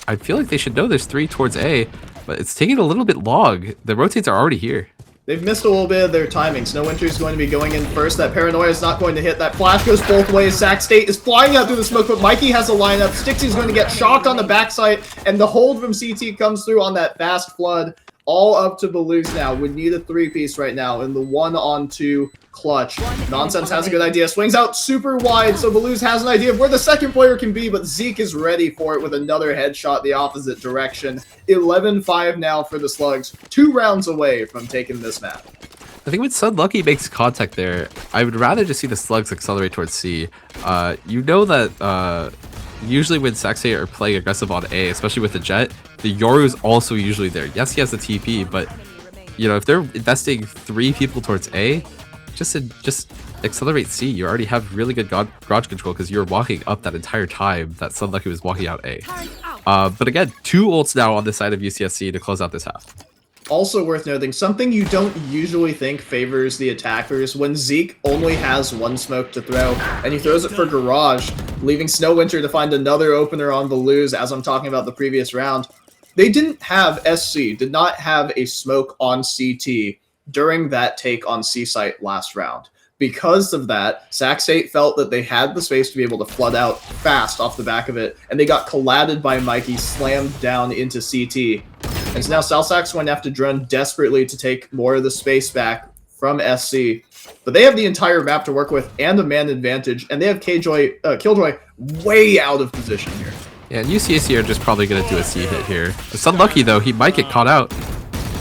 I feel like they should know there's 3 towards A, but it's taking a little bit long. The rotates are already here. They've missed a little bit of their timing. Snowwinter is going to be going in first. That Paranoia is not going to hit. That flash goes both ways. Sac State is flying out through the smoke, but Mikey has a lineup. Stixie is going to get shocked on the backside, and the hold from CT comes through on that fast flood. All up to Balooz now. Would need a 3-piece right now in the 1-on-2 clutch. Nonsense has a good idea. Swings out super wide, so Balooz has an idea of where the second player can be, but Zeke is ready for it with another headshot the opposite direction. 11-5 now for the Slugs. 2 rounds away from taking this map. I think when Sun Lucky makes contact there, I would rather just see the Slugs accelerate towards C. You know that usually when Sac State are playing aggressive on A, especially with the Jet, the Yoru is also usually there. Yes, he has the TP, but if they're investing 3 people towards A, just accelerate C. You already have really good garage control because you're walking up that entire time that Sun Lucky was walking out A. But again, 2 ults now on the side of UCSC to close out this half. Also worth noting, something you don't usually think favors the attackers, when Zeke only has 1 smoke to throw, and he throws it for Garage, leaving Snowwinter to find another opener on Balooz, as I'm talking about the previous round. They did not have a smoke on CT during that take on C-Site last round. Because of that, Sac State felt that they had the space to be able to flood out fast off the back of it, and they got colladed by Mikey, slammed down into CT. And so now South Sac's going to have to drone desperately to take more of the space back from SC. But they have the entire map to work with and a man advantage, and they have Killjoy way out of position here. Yeah, and UCSC are just probably going to do a C hit here. It's unlucky, though. He might get caught out.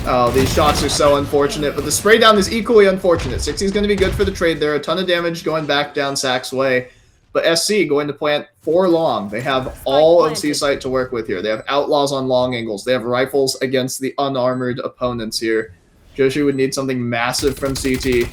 Oh, these shots are so unfortunate, but the spray down is equally unfortunate. 60's going to be good for the trade there. A ton of damage going back down Sac's way. But SC going to plant for long. They have all of C-Site to work with here. They have Outlaws on long angles. They have rifles against the unarmored opponents here. Joshi would need something massive from CT.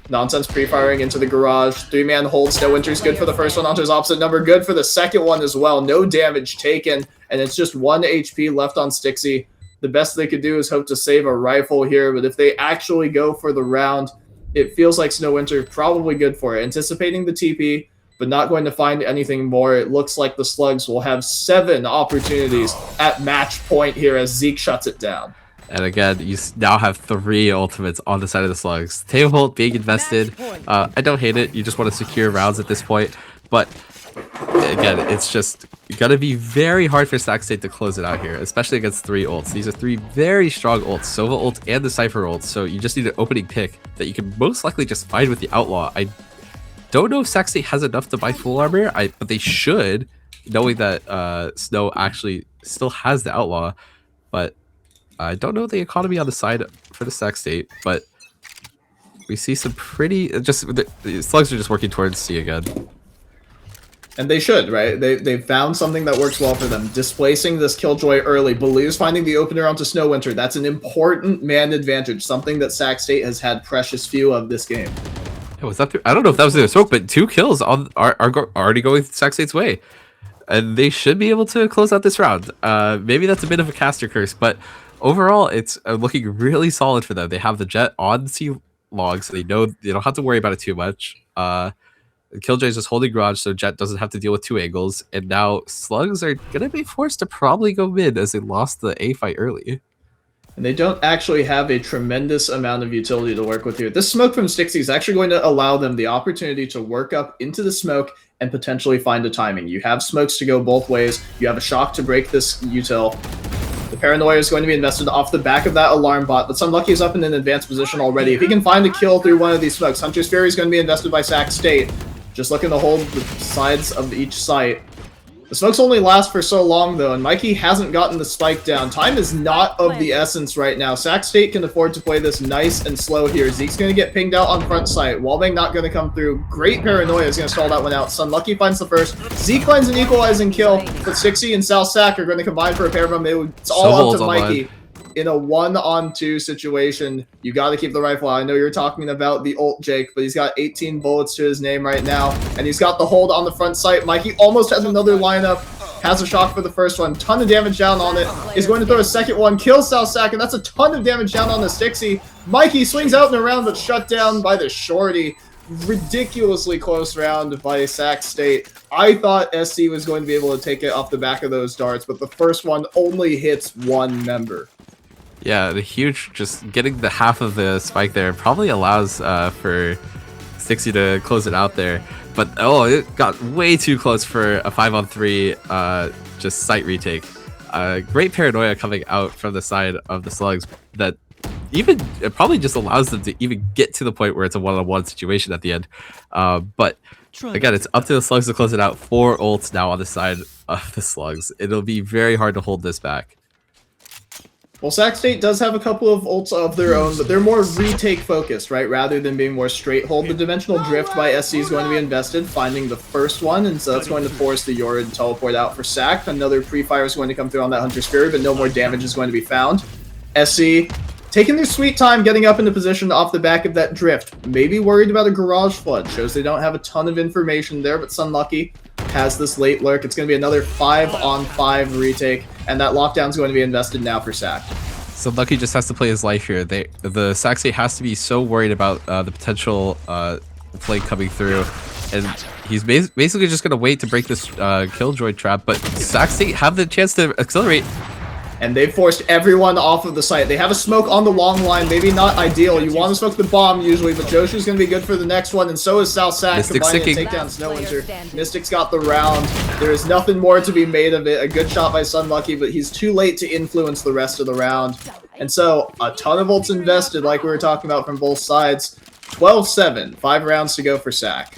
Nonsense pre-firing into the garage. 3-man hold. Snowwinter's good for the first one onto his opposite number. Good for the second one as well. No damage taken. And it's just 1 HP left on Stixie. The best they could do is hope to save a rifle here. But if they actually go for the round, it feels like Snowwinter probably good for it. Anticipating the TP, but not going to find anything more. It looks like the Slugs will have 7 opportunities at match point here as Zeke shuts it down. And again, you now have 3 ultimates on the side of the Slugs. Table hold being invested. I don't hate it. You just want to secure rounds at this point. But again, it's just going to be very hard for Sac State to close it out here, especially against 3 ults. These are 3 very strong ults, Sova ult and the Cypher ult. So you just need an opening pick that you can most likely just find with the Outlaw. I don't know if Sac State has enough to buy full armor, but they should, knowing that Snow actually still has the Outlaw. But I don't know the economy on the side for the Sac State, but we see some pretty... the Slugs are just working towards C again. And they should, right? They found something that works well for them. Displacing this Killjoy early. Baloo's finding the opener onto Snowwinter. That's an important man advantage, something that Sac State has had precious few of this game. Yeah, was that I don't know if that was the smoke, but 2 kills are already going Sac State's way. And they should be able to close out this round. Maybe that's a bit of a caster curse, but overall, it's looking really solid for them. They have the Jet on C log, so they know they don't have to worry about it too much. Killjoy is just holding garage, so Jet doesn't have to deal with 2 angles. And now Slugs are going to be forced to probably go mid as they lost the A fight early. And they don't actually have a tremendous amount of utility to work with here. This smoke from Stixie is actually going to allow them the opportunity to work up into the smoke and potentially find a timing. You have smokes to go both ways. You have a shock to break this util. The Paranoia is going to be invested off the back of that alarm bot, but Sunlucky is up in an advanced position already. If he can find a kill through one of these smokes, Hunter's Fury is going to be invested by Sac State. Just looking to hold the sides of each site. The smokes only last for so long, though, and Mikey hasn't gotten the spike down. Time is not of the essence right now. Sac State can afford to play this nice and slow here. Zeke's going to get pinged out on front site. Wallbang not going to come through. Great Paranoia is going to stall that one out. Sunlucky finds the first. Zeke finds an equalizing kill, but Stixie and South Sac are going to combine for a pair of them. It's all up to Mikey. In a 1-on-2 situation, you got to keep the rifle out. I know you're talking about the ult Jake, but he's got 18 bullets to his name right now, and he's got the hold on the front sight. Mikey almost has another lineup, has a shock for the first one, ton of damage down on it, is going to throw a second one, kills South Sac, and that's a ton of damage down on the Stixie. Mikey swings out and around, but shut down by the Shorty. Ridiculously close round by Sac State. I thought SC was going to be able to take it off the back of those darts, but the first one only hits one member. Yeah, the huge, just getting the half of the spike there probably allows for Stixie to close it out there. But, oh, it got way too close for a 5-on-3 just site retake. Great Paranoia coming out from the side of the Slugs that even, it probably just allows them to even get to the point where it's a 1-on-1 situation at the end. But, again, it's up to the Slugs to close it out. 4 ults now on the side of the Slugs. It'll be very hard to hold this back. Well, Sac State does have a couple of ults of their own, but they're more retake focused, right? Rather than being more straight hold. The Dimensional Drift by SC is going to be invested, finding the first one, and so that's going to force the Yorid to teleport out for Sac. Another pre-fire is going to come through on that Hunter's Fury, but no more damage is going to be found. SC taking their sweet time getting up into position off the back of that drift. Maybe worried about a Garage Flood. Shows they don't have a ton of information there, but Sunlucky has this late lurk. It's going to be another 5-on-5 retake, and that lockdown is going to be invested now for Sac. So Lucky just has to play his life here. The Sac State has to be so worried about the potential play coming through, and he's basically just going to wait to break this Killjoy trap, but Sac State have the chance to accelerate. And they've forced everyone off of the site. They have a smoke on the long line, maybe not ideal. You want to smoke the bomb usually, but Joshu's going to be good for the next one, and so is South Sac combining to take down Snowwinter. Mystic's got the round. There is nothing more to be made of it. A good shot by Sunlucky, but he's too late to influence the rest of the round. And so, a ton of ults invested, like we were talking about from both sides. 12-7, 5 rounds to go for Sac.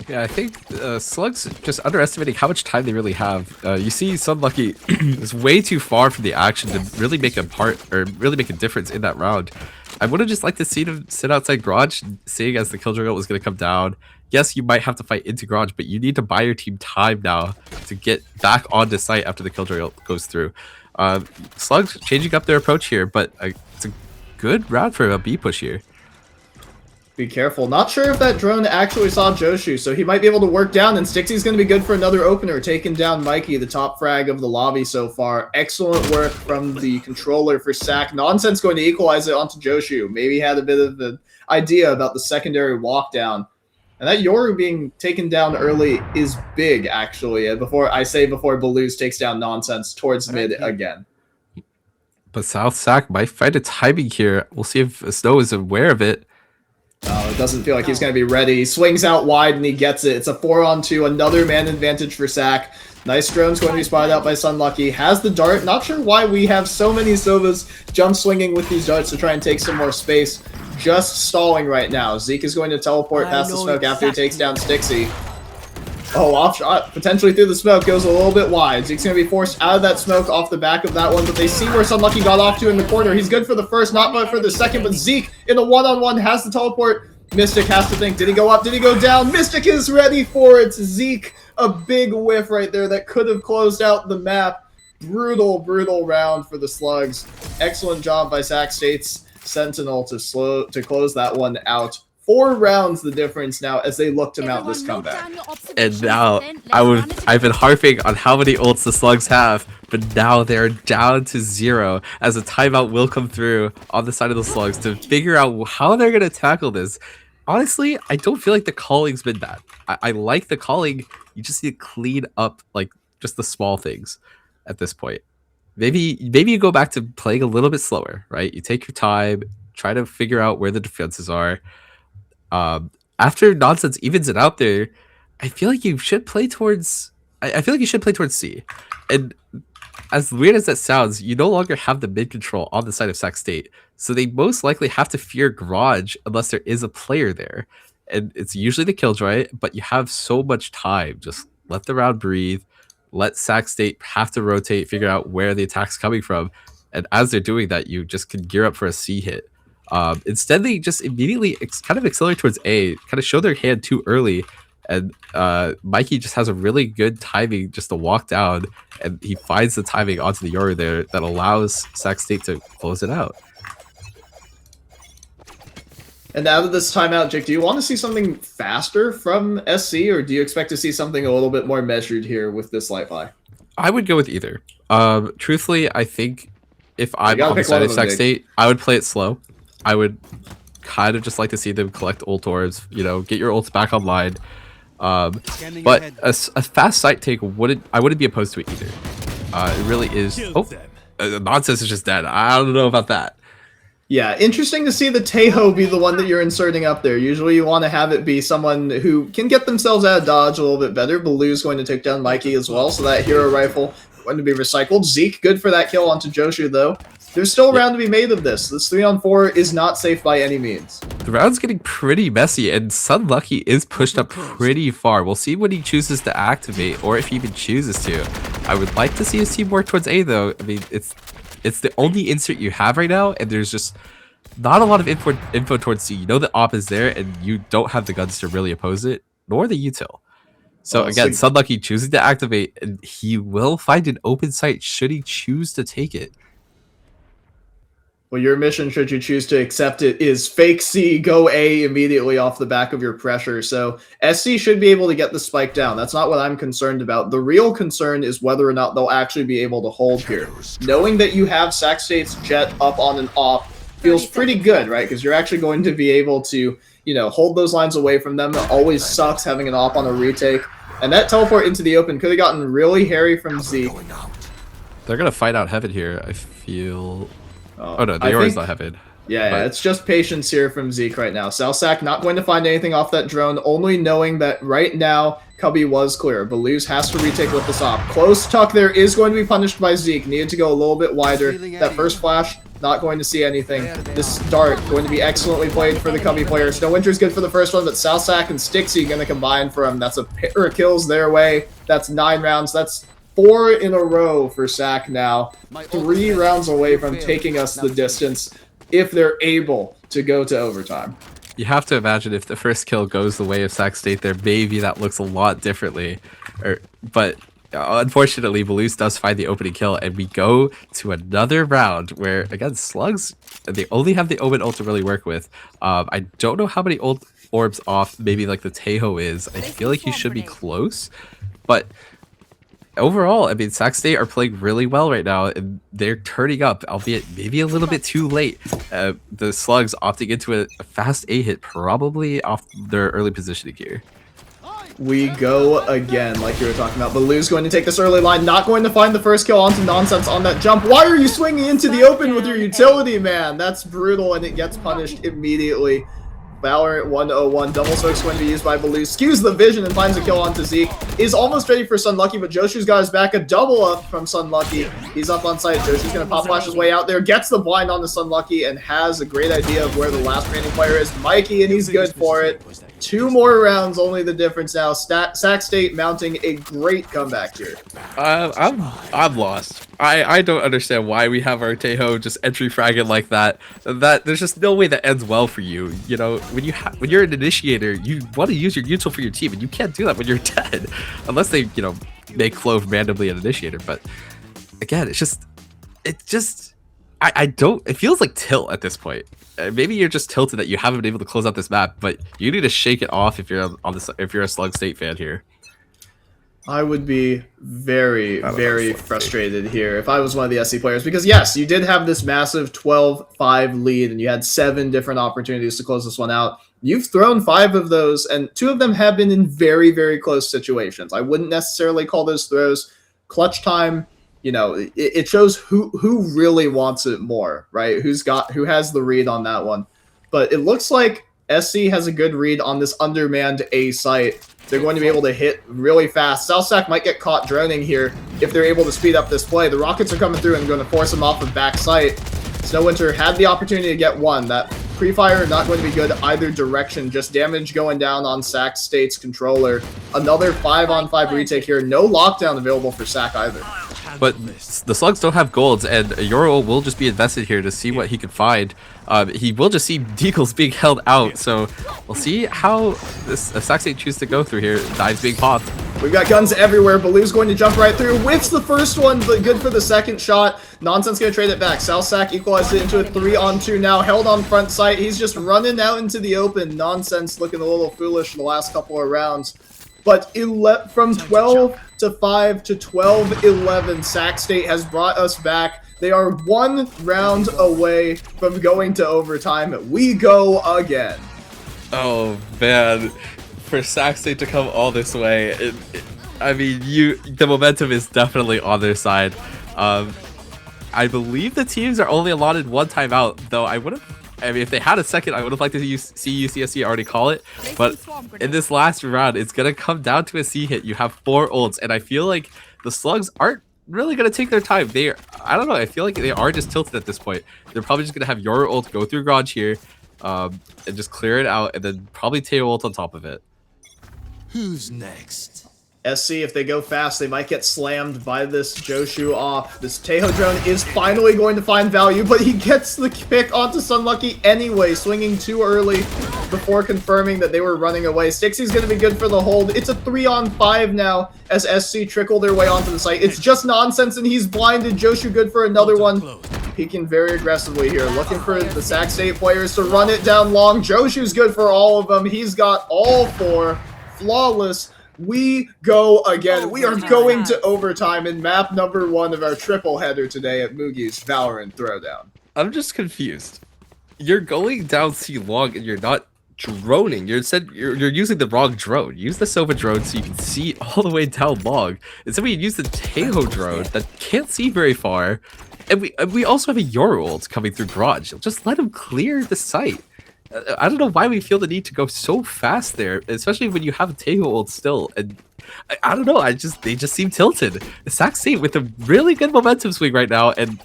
Yeah, I think Slugs just underestimating how much time they really have. You see Sunlucky is way too far from the action to really make a part or really make a difference in that round. I would have just liked to see them sit outside Garage, seeing as the Killjoy was going to come down. Yes, you might have to fight into Garage, but you need to buy your team time now to get back onto site after the Killjoy goes through. Slugs changing up their approach here, but it's a good round for a B push here. Be careful. Not sure if that drone actually saw Joshu, so he might be able to work down, and Stixie's going to be good for another opener, taking down Mikey, the top frag of the lobby so far. Excellent work from the controller for Sac. Nonsense going to equalize it onto Joshu. Maybe had a bit of an idea about the secondary walk down. And that Yoru being taken down early is big, actually. Before Balooz takes down Nonsense towards mid again. But South Sac might find a timing here. We'll see if Snow is aware of it. It doesn't feel like he's going to be ready. He swings out wide and he gets it. It's a 4-on-2, another man advantage for Sac. Nice drone's going to be spotted out by Sunlucky. Has the dart. Not sure why we have so many Sovas jump swinging with these darts to try and take some more space. Just stalling right now. Zeke is going to teleport past the smoke after he takes down Stixie. Oh, off shot, potentially through the smoke, goes a little bit wide. Zeke's going to be forced out of that smoke off the back of that one, but they see where Sunlucky got off to in the corner. He's good for the first, not for the second, but Zeke in a 1-on-1 has the teleport. Mystic has to think, did he go up, did he go down? Mystic is ready for it. Zeke, a big whiff right there that could have closed out the map. Brutal, brutal round for the Slugs. Excellent job by Sac State's Sentinel to close that one out. 4 rounds the difference now as they look to mount this comeback. And now I've been harping on how many ults the Slugs have, but now they're down to 0 as a timeout will come through on the side of the Slugs to figure out how they're gonna tackle this. Honestly, I don't feel like the calling's been bad. I like the calling. You just need to clean up like just the small things at this point. maybe you go back to playing a little bit slower, right? You take your time, try to figure out where the defenses are. After nonsense evens it out there, I feel like you should play towards. I feel like you should play towards C, and as weird as that sounds, you no longer have the mid control on the side of Sac State, so they most likely have to fear Garage unless there is a player there, and it's usually the Killjoy. But you have so much time. Just let the round breathe. Let Sac State have to rotate, figure out where the attack's coming from, and as they're doing that, you just can gear up for a C hit. Instead, they just immediately kind of accelerate towards A, kind of show their hand too early, and Mikey just has a really good timing just to walk down, and he finds the timing onto the Yoru there that allows Sac State to close it out. And out of this timeout, Jake, do you want to see something faster from SC, or do you expect to see something a little bit more measured here with this light buy? I would go with either. Truthfully, I think if I'm on the side of Sac State, I would play it slow. I would kind of just like to see them collect ult orbs, get your ults back online. But a fast site take I wouldn't be opposed to it either. It really is. Nonsense is just dead. I don't know about that. Yeah, interesting to see the Tejo be the one that you're inserting up there. Usually you want to have it be someone who can get themselves out of dodge a little bit better. Baloo's going to take down Mikey as well, so that hero rifle going to be recycled. Zeke, good for that kill onto Joshu, though. There's still a round to be made of this. This 3-on-4 is not safe by any means. The round's getting pretty messy, and Sun Lucky is pushed up pretty far. We'll see when he chooses to activate, or if he even chooses to. I would like to see his team work towards A, though. I mean, it's the only insert you have right now, and there's just not a lot of info towards C. You know the op is there, and you don't have the guns to really oppose it, nor the util. So again, Sun Lucky choosing to activate, and he will find an open site should he choose to take it. Well, your mission, should you choose to accept it, is fake C, go A immediately off the back of your pressure. So SC should be able to get the spike down. That's not what I'm concerned about. The real concern is whether or not they'll actually be able to hold here. Knowing that you have Sac State's Jet up on an op feels pretty good, right? Because you're actually going to be able to, hold those lines away from them. It always sucks having an op on a retake. And that teleport into the open could have gotten really hairy from Zeke. They're going to fight out Heaven here, I feel. Oh no, the Yoru's not Heaven. Yeah, it's just patience here from Zeke right now. Salsac not going to find anything off that drone, only knowing that right now Cubby was clear. Baluz has to retake with this op. Close tuck there is going to be punished by Zeke. Needed to go a little bit wider. That first flash, not going to see anything. This dart going to be excellently played for the Cubby players. No Winter's good for the first one, but Salsac and Stixie going to combine for him. That's a pair of kills their way. That's 9 rounds. That's 4 in a row for Sac now. 3 rounds away from taking us the distance if they're able to go to overtime. You have to imagine if the first kill goes the way of Sac State there, maybe that looks a lot differently. But unfortunately, Baluz does find the opening kill, and we go to another round where, again, Slugs, they only have the Omen ult to really work with. I don't know how many ult orbs off maybe like the Tejo is. I feel like he should be close, but overall, I mean, Sac State are playing really well right now, and they're turning up, albeit maybe a little bit too late. The Slugs opting into a fast A hit, probably off their early positioning here. We go again, like you were talking about. Baloo's going to take this early line, not going to find the first kill onto Nonsense on that jump. Why are you swinging into the open with your utility, man? That's brutal, and it gets punished immediately. VALORANT 101, double smoke's going to be used by Baloo. Skews the vision and finds a kill onto Zeke. Is almost ready for Sunlucky, but Joshu's got his back. A double up from Sunlucky. He's up on site. Joshu's going to pop flash his way out there, gets the blind on the Sunlucky, and has a great idea of where the last remaining player is, Mikey, and he's good for it. 2 more rounds, only the difference now. Sac State mounting a great comeback here. I'm lost. I don't understand why we have our Tejo just entry fragging like that. There's just no way that ends well for you. When you're an initiator, you want to use your util for your team, and you can't do that when you're dead, unless they make Clove randomly an initiator. But again, it feels like tilt at this point. Maybe you're just tilted that you haven't been able to close out this map, but you need to shake it off if you're if you're a Slug State fan here. I would be very, very frustrated here if I was one of the SC players, because yes, you did have this massive 12-5 lead, and you had 7 different opportunities to close this one out. You've thrown 5 of those, and 2 of them have been in very, very close situations. I wouldn't necessarily call those throws clutch time, you know, it shows who really wants it more, right? Who has the read on that one. But it looks like SC has a good read on this undermanned A site. They're going to be able to hit really fast. SouthStack might get caught droning here if they're able to speed up this play. The Rockets are coming through and going to force them off of back site. Snowwinter had the opportunity to get one. That pre-fire not going to be good either direction. Just damage going down on Sac State's controller. Another 5-on-5 retake here. No lockdown available for Sac either. But the Slugs don't have golds, and Euro will just be invested here to see what he can find. He will just see deagles being held out, so we'll see how this Sac State chooses to go through here. Dives being popped. We've got guns everywhere. Baloo's going to jump right through. Whiffs the first one, but good for the second shot. Nonsense going to trade it back. South Sac equalized it into a 3-on-2 now. Held on front site. He's just running out into the open. Nonsense looking a little foolish the last couple of rounds. But from 12 to 5 to 12-11, Sac State has brought us back. They are 1 round away from going to overtime. We go again. Oh man, for Sac State to come all this way, I mean, the momentum is definitely on their side. I believe the teams are only allotted 1 timeout, though I mean, if they had a second, I would have liked to see UCSC already call it. But in this last round, it's going to come down to a C hit. You have 4 ults, and I feel like the Slugs aren't really going to take their time. I don't know, I feel like they are just tilted at this point. They're probably just going to have your ult go through Garage here and just clear it out, and then probably Teo ult on top of it. Who's next? SC, if they go fast, they might get slammed by this Joshu off. This Teho drone is finally going to find value, but he gets the pick onto Sunlucky anyway, swinging too early before confirming that they were running away. Stixie's going to be good for the hold. It's a 3-on-5 now as SC trickle their way onto the site. It's just nonsense, and he's blinded. Joshu good for another one. Peeking very aggressively here, looking for the Sac State players to run it down long. Joshu's good for all of them. He's got all 4. Flawless. We go again. We are going to overtime in map number 1 of our triple header today at Moogie's VALORANT Throwdown. I'm just confused. You're going down C long and you're not droning. You're using the wrong drone. Use the Sova drone so you can see all the way down long. Instead we use the Teho drone that can't see very far. And we also have a Euro ult coming through Garage. Just let him clear the site. I don't know why we feel the need to go so fast there, especially when you have a Teho ult still. And I don't know, they just seem tilted. Sac State with a really good momentum swing right now, and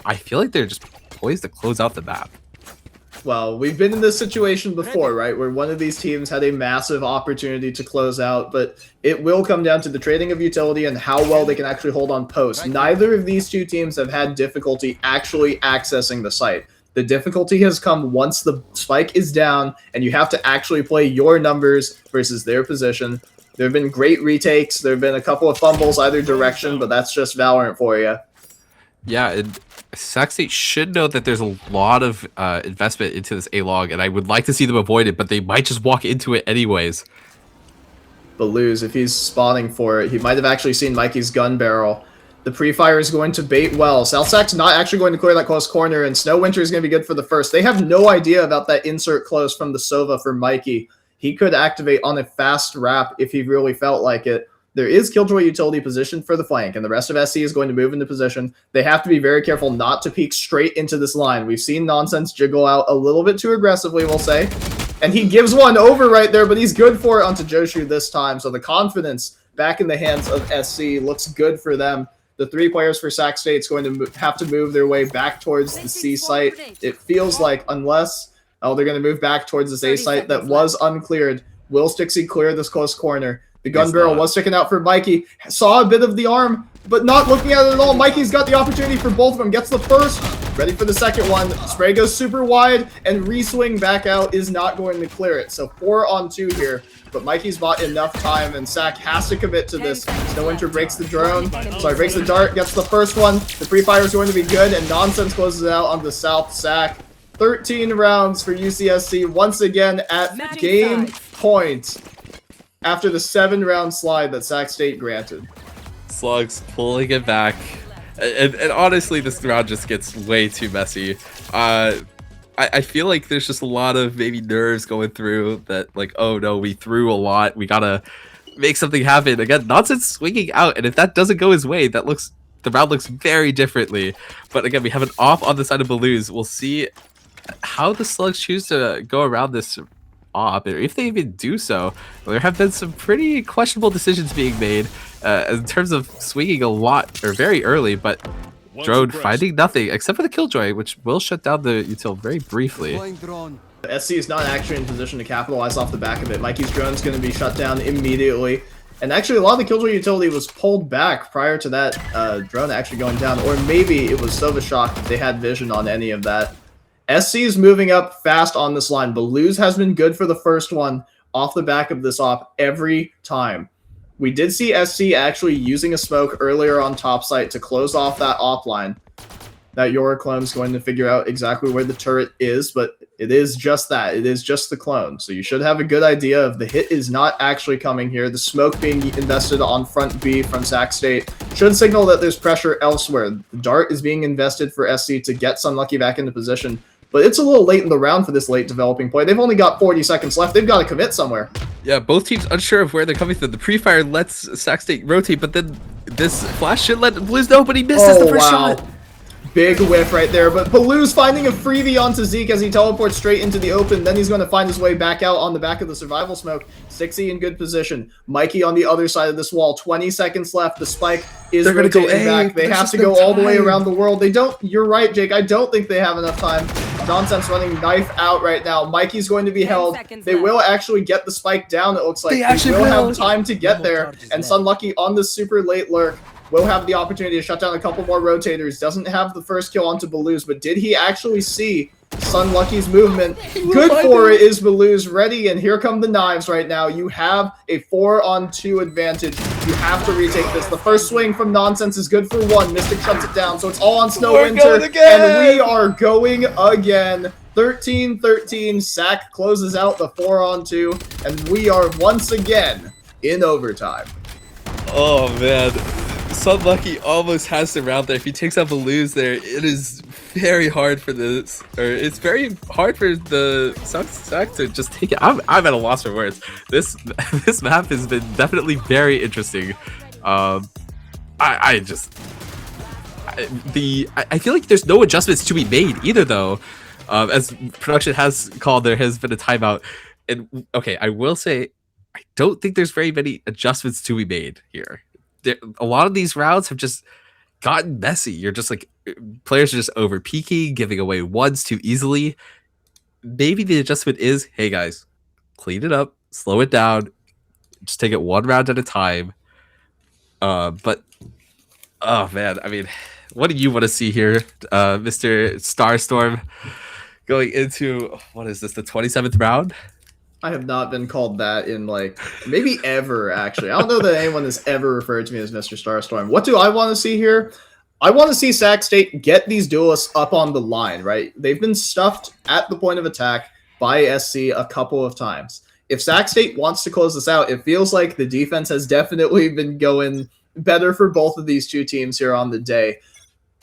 I feel like they're just poised to close out the map. Well, we've been in this situation before, right? Where one of these teams had a massive opportunity to close out, but it will come down to the trading of utility and how well they can actually hold on post. Neither of these 2 teams have had difficulty actually accessing the site. The difficulty has come once the spike is down and you have to actually play your numbers versus their position. There have been great retakes. There have been a couple of fumbles either direction, but that's just VALORANT for you. Yeah, and Sac State should know that there's a lot of investment into this A-log, and I would like to see them avoid it, but they might just walk into it anyways. Baloo's, if he's spotting for it, he might have actually seen Mikey's gun barrel. The pre-fire is going to bait well. Southsac's not actually going to clear that close corner, and Snowwinter is going to be good for the first. They have no idea about that insert close from the Sova for Mikey. He could activate on a fast wrap if he really felt like it. There is Killjoy utility position for the flank, and the rest of SC is going to move into position. They have to be very careful not to peek straight into this line. We've seen Nonsense jiggle out a little bit too aggressively, we'll say. And he gives one over right there, but he's good for it onto Joshu this time. So the confidence back in the hands of SC looks good for them. The 3 players for Sac State's going to have to move their way back towards the C site. It feels like unless... Oh, they're going to move back towards this A site that was uncleared. Will Stixie clear this close corner? The gun barrel was sticking out for Mikey. Saw a bit of the arm, but not looking at it at all. Mikey's got the opportunity for both of them. Gets the first. Ready for the second one. Spray goes super wide, and re-swing back out is not going to clear it. So 4-on-2 here. But Mikey's bought enough time, and Sac has to commit to this. Snowwinter breaks the drone. Sorry, breaks the dart, gets the first one. The pre-fire is going to be good, and Nonsense closes it out on the South Sac. 13 rounds for UCSC once again at game point after the 7-round slide that Sac State granted. Slugs pulling it back. And honestly, this round just gets way too messy. I feel like there's just a lot of maybe nerves going through that, like, oh no, we threw a lot. We gotta make something happen. Again, Nonsense swinging out, and if that doesn't go his way, that looks the round looks very differently. But again, we have an off on the side of Baloo's. We'll see how the Slugs choose to go around this op, or if they even do so. There have been some pretty questionable decisions being made in terms of swinging a lot, or very early, but Drone finding nothing except for the Killjoy, which will shut down the util very briefly. SC is not actually in position to capitalize off the back of it. Mikey's drone's going to be shut down immediately. And actually, a lot of the Killjoy utility was pulled back prior to that drone actually going down. Or maybe it was Sova Shock if they had vision on any of that. SC is moving up fast on this line. Baloo's has been good for the first one off the back of this op every time. We did see SC actually using a smoke earlier on top site to close off that op line. That Yoru clone is going to figure out exactly where the turret is, but it is just that. It is just the clone. So you should have a good idea of the hit is not actually coming here. The smoke being invested on front B from Sac State should signal that there's pressure elsewhere. The dart is being invested for SC to get Sunlucky back into position. But it's a little late in the round for this late developing play. They've only got 40 seconds left. They've got to commit somewhere. Yeah, both teams unsure of where they're coming from. The pre-fire lets Sac State rotate, but then this flash should let Blues know, but he misses the first shot. Big whiff right there, but Baloo's finding a freebie onto Zeke as he teleports straight into the open. Then he's going to find his way back out on the back of the survival smoke. 60 in good position. Mikey on the other side of this wall. 20 seconds left. The spike is rotating back. They have to go all the way around the world. They don't. You're right, Jake. I don't think they have enough time. Nonsense running knife out right now. Mikey's going to be held. They will actually get the spike down, it looks like. They will have time to get there. And Sunlucky on the super late lurk will have the opportunity to shut down a couple more rotators. Doesn't have the first kill onto Baloo's, but did he actually see Sunlucky's movement? Good for it is Baloo's ready, and here come the knives right now. You have a 4-on-2 advantage. You have to retake this. The first swing from Nonsense is good for one. Mystic shuts it down, so it's all on Snow Winter, and we are going again. 13-13, Sac closes out the 4-on-2, and we are once again in overtime. Oh, man. Sunlucky almost has the round there. If he takes out Baloo's there, it is very hard for this, or it's very hard for the Sac to just take it. I'm at a loss for words. This map has been definitely very interesting. I feel like there's no adjustments to be made either, though. As production has called, there has been a timeout, and okay, I will say I don't think there's very many adjustments to be made here. A lot of these rounds have just gotten messy. You're just like, players are just over peaking, giving away ones too easily. Maybe the adjustment is, hey guys, clean it up, slow it down, just take it one round at a time. But oh man, I mean, what do you want to see here, Mr. Starstorm, going into, what is this, the 27th round? I have not been called that in, like, maybe ever, actually. I don't know that anyone has ever referred to me as Mr. Starstorm. What do I want to see here? I want to see Sac State get these duelists up on the line, right? They've been stuffed at the point of attack by SC a couple of times. If Sac State wants to close this out, it feels like the defense has definitely been going better for both of these two teams here on the day.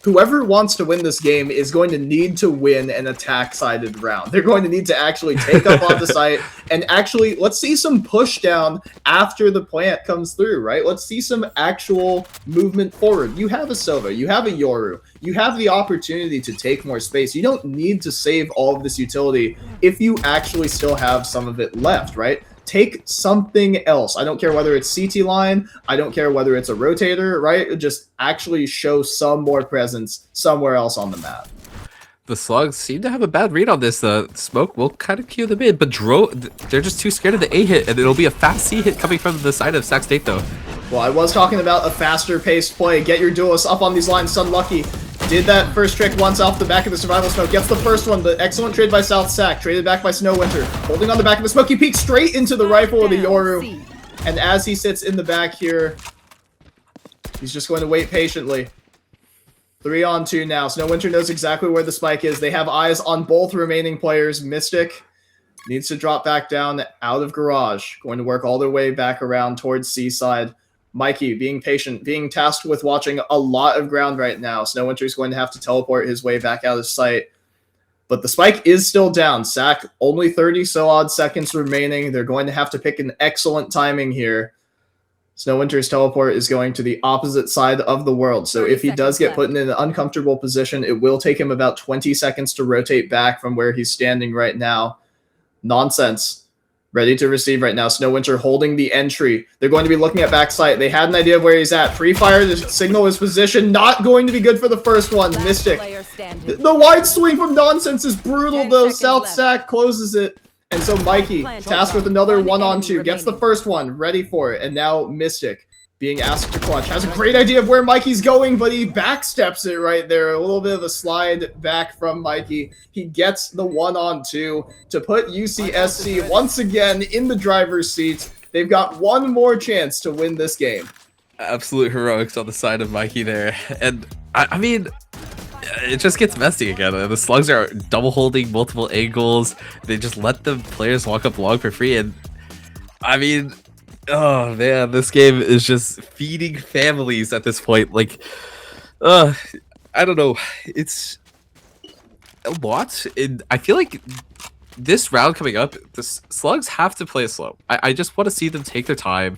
Whoever wants to win this game is going to need to win an attack-sided round. They're going to need to actually take up on the site and actually, let's see some push down after the plant comes through, right? Let's see some actual movement forward. You have a Sova, you have a Yoru, you have the opportunity to take more space. You don't need to save all of this utility if you actually still have some of it left, right? Take something else. I don't care whether it's CT line. I don't care whether it's a rotator, right? Just actually show some more presence somewhere else on the map. The Slugs seem to have a bad read on this. Smoke will kind of cue them in, but they're just too scared of the A hit, and it'll be a fast C hit coming from the side of Sac State, though. Well, I was talking about a faster paced play. Get your duelists up on these lines. Sunlucky did that first trick once off the back of the survival smoke. Gets the first one. The excellent trade by South Sac. Traded back by Snow Winter. Holding on the back of the smoke. He peeks straight into the rifle of the Yoru. And as he sits in the back here, he's just going to wait patiently. 3-on-2 now. Snow Winter knows exactly where the spike is. They have eyes on both remaining players. Mystic needs to drop back down out of garage. Going to work all their way back around towards Seaside. Mikey being patient, being tasked with watching a lot of ground right now. Snow Winter is going to have to teleport his way back out of sight. But the spike is still down. Sac, only 30 so odd seconds remaining. They're going to have to pick an excellent timing here. Snowwinter's teleport is going to the opposite side of the world. So if he does get put in an uncomfortable position, it will take him about 20 seconds to rotate back from where he's standing right now. Nonsense. Ready to receive right now. Snowwinter holding the entry. They're going to be looking at backside. They had an idea of where he's at. Free fire to signal his position. Not going to be good for the first one. Mystic. The wide swing from Nonsense is brutal though. South Stack closes it. And so Mikey, tasked with another 1-on-2, gets the first one, ready for it. And now Mystic, being asked to clutch, has a great idea of where Mikey's going, but he backsteps it right there. A little bit of a slide back from Mikey. He gets the 1-on-2 to put UCSC once again in the driver's seat. They've got one more chance to win this game. Absolute heroics on the side of Mikey there. And I mean, it just gets messy again. The slugs are double holding multiple angles. They just let the players walk up long for free. And I mean, oh man, this game is just feeding families at this point. Like, I don't know. It's a lot. And I feel like this round coming up, the slugs have to play it slow. I just want to see them take their time.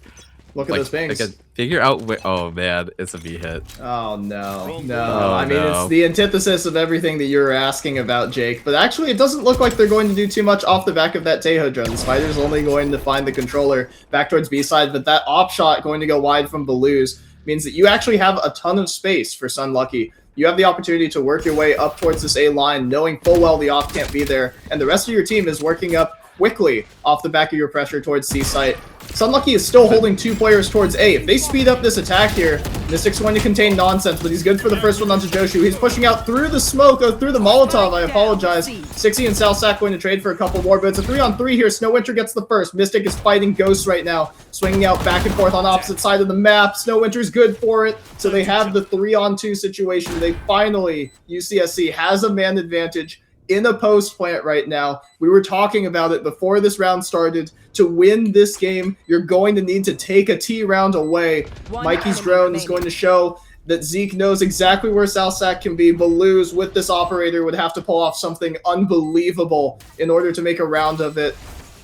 Look at those bangs. Again, figure out where. Oh man, it's a V hit. Oh no, no. I mean, it's the antithesis of everything that you were asking about, Jake. But actually, it doesn't look like they're going to do too much off the back of that Tejo drone. Spider's only going to find the controller back towards B side, but that op shot going to go wide from Baloo's means that you actually have a ton of space for Sunlucky. You have the opportunity to work your way up towards this A line, knowing full well the op can't be there, and the rest of your team is working up quickly off the back of your pressure towards C site. Sunlucky is still holding 2 players towards A. If they speed up this attack here, Mystic's going to contain Nonsense, but he's good for the first one onto Joshu. He's pushing out through the smoke, through the Molotov, I apologize. 60 and South Sack going to trade for a couple more, but it's a 3-on-3 here. Snowwinter gets the first. Mystic is fighting Ghosts right now, swinging out back and forth on opposite side of the map. Snowwinter's good for it, so they have the 3-on-2 situation. They finally, UCSC has a man advantage in a post plant right now. We were talking about it before this round started. To win this game, you're going to need to take a T round away. Mikey's drone is going to show that Zeke knows exactly where Southsack can be. Baloo's with this operator would have to pull off something unbelievable in order to make a round of it.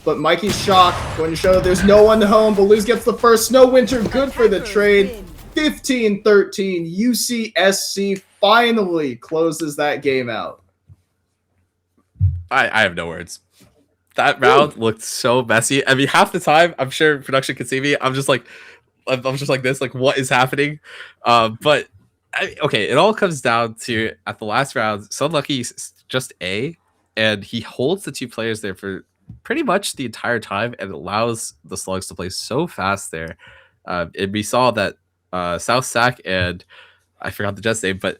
But Mikey's shock going to show that there's no one home. Baloo's gets the first. Snowwinter good for the trade. 15-13. UCSC finally closes that game out. I have no words. That round looked so messy. I mean, half the time, I'm sure production can see me. I'm just like this, like, what is happening? But okay, it all comes down to at the last round, Sunlucky's just A, and he holds the 2 players there for pretty much the entire time, and allows the slugs to play so fast there. And we saw that South Sack and I forgot the Jet's name, but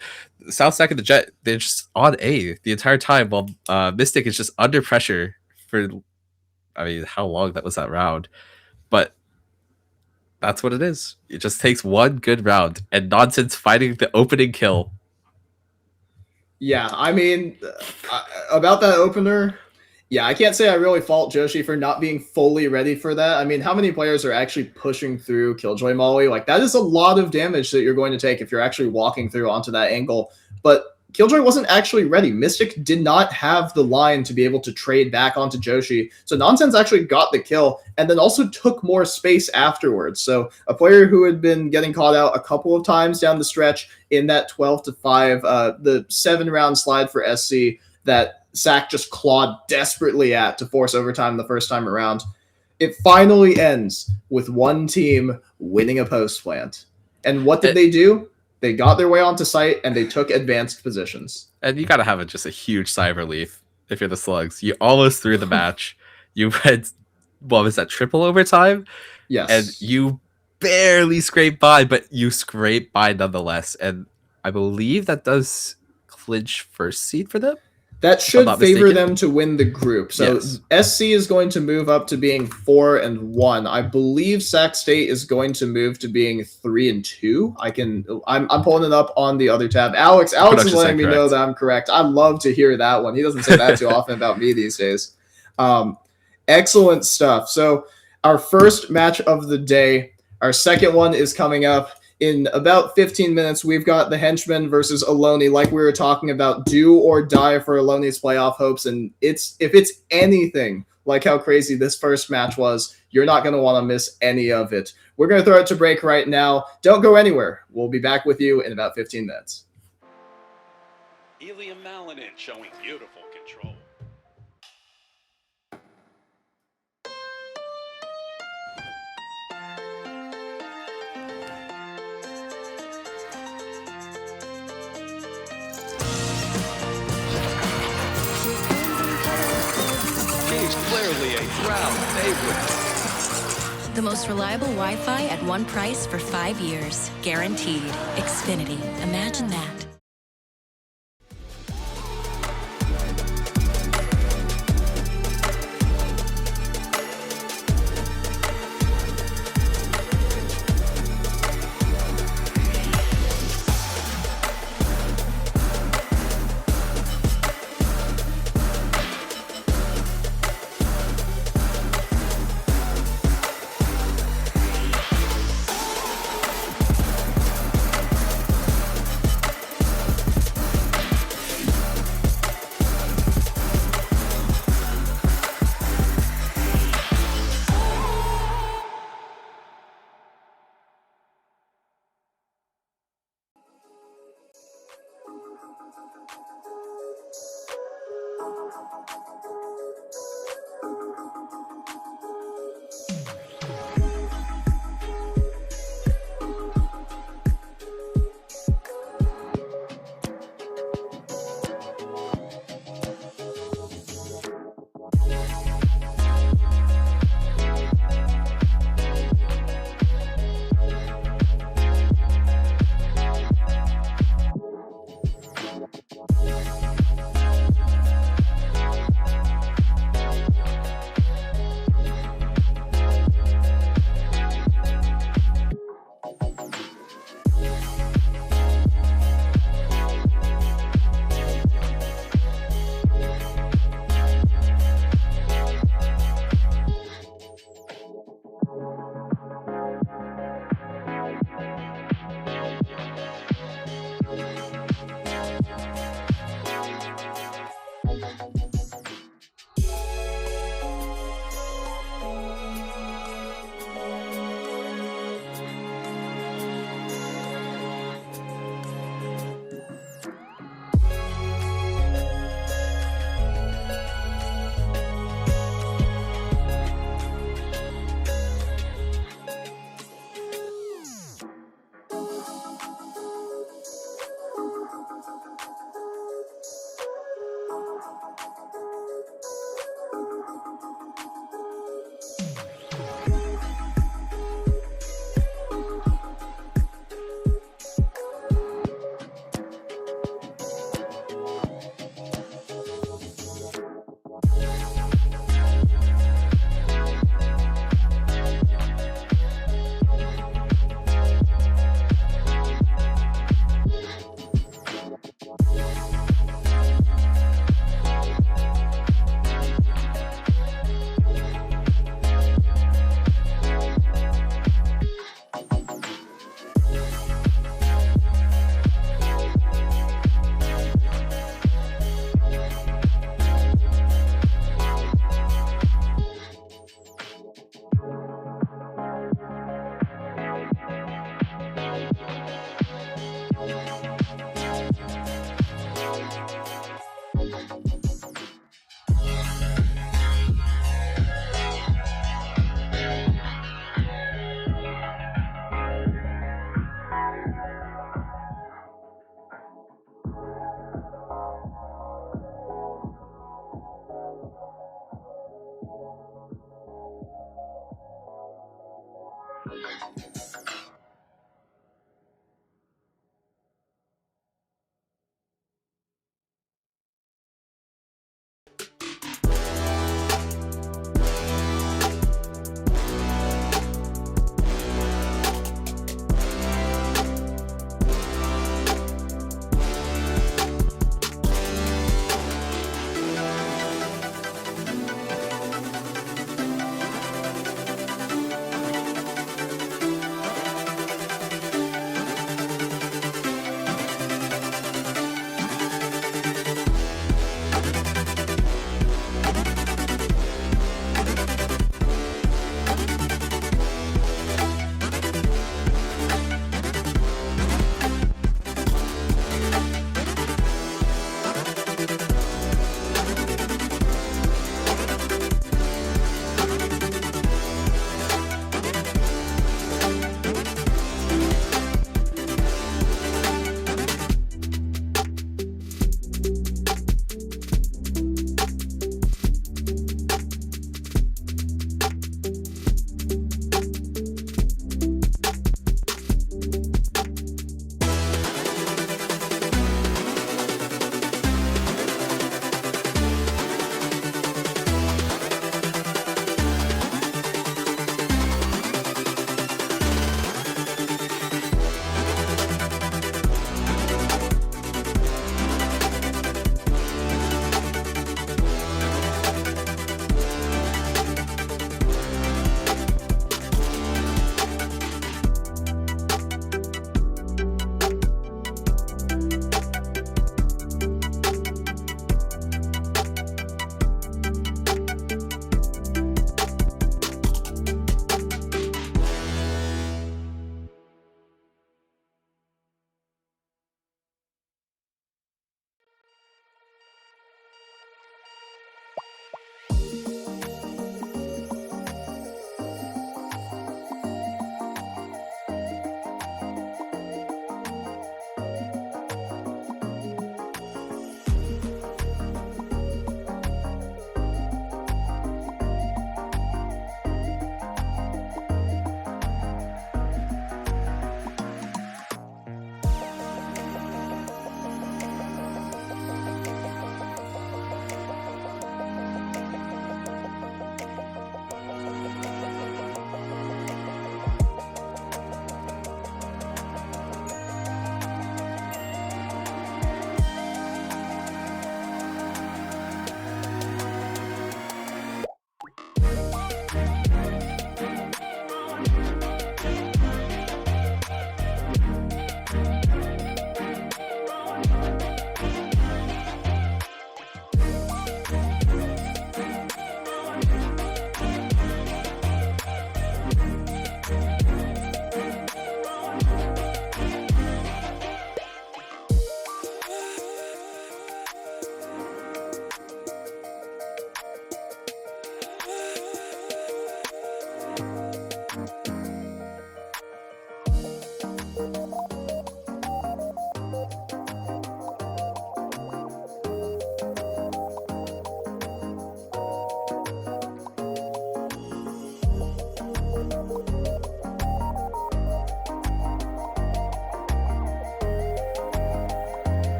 South Stack and the Jet, they're just on A the entire time, while Mystic is just under pressure for, I mean, how long that was that round. But that's what it is. It just takes one good round, and Nonsense fighting the opening kill. Yeah, I mean, about that opener, yeah, I can't say I really fault Joshi for not being fully ready for that. I mean, how many players are actually pushing through Killjoy Molly? Like, that is a lot of damage that you're going to take if you're actually walking through onto that angle. But Killjoy wasn't actually ready. Mystic did not have the line to be able to trade back onto Joshi. So Nonsense actually got the kill and then also took more space afterwards. So a player who had been getting caught out a couple of times down the stretch in that 12-5, the 7-round slide for SC that Sack just clawed desperately at to force overtime the first time around. It finally ends with one team winning a post plant. And what did they do? They got their way onto site and they took advanced positions. And you got to have just a huge sigh of relief if you're the slugs. You almost threw the match. You went, what was that, triple overtime? Yes. And you barely scraped by, but you scraped by nonetheless. And I believe that does clinch first seed for them. That should favor them to win the group. So yes. SC is going to move up to being 4-1. I believe Sac State is going to move to being 3-2. I'm pulling it up on the other tab. Alex is letting me know that I'm correct. I love to hear that one. He doesn't say that too often about me these days. Excellent stuff. So our first match of the day, our second one is coming up in about 15 minutes. We've got the Henchmen versus Ohlone, like we were talking about, do or die for Ohlone's playoff hopes. And if it's anything like how crazy this first match was. You're not going to want to miss any of it. We're going to throw it to break right now. Don't go anywhere. We'll be back with you in about 15 minutes. Helium Melanin showing beautiful control. She's clearly a crowd favorite. The most reliable Wi-Fi at one price for 5 years. Guaranteed. Xfinity. Imagine that.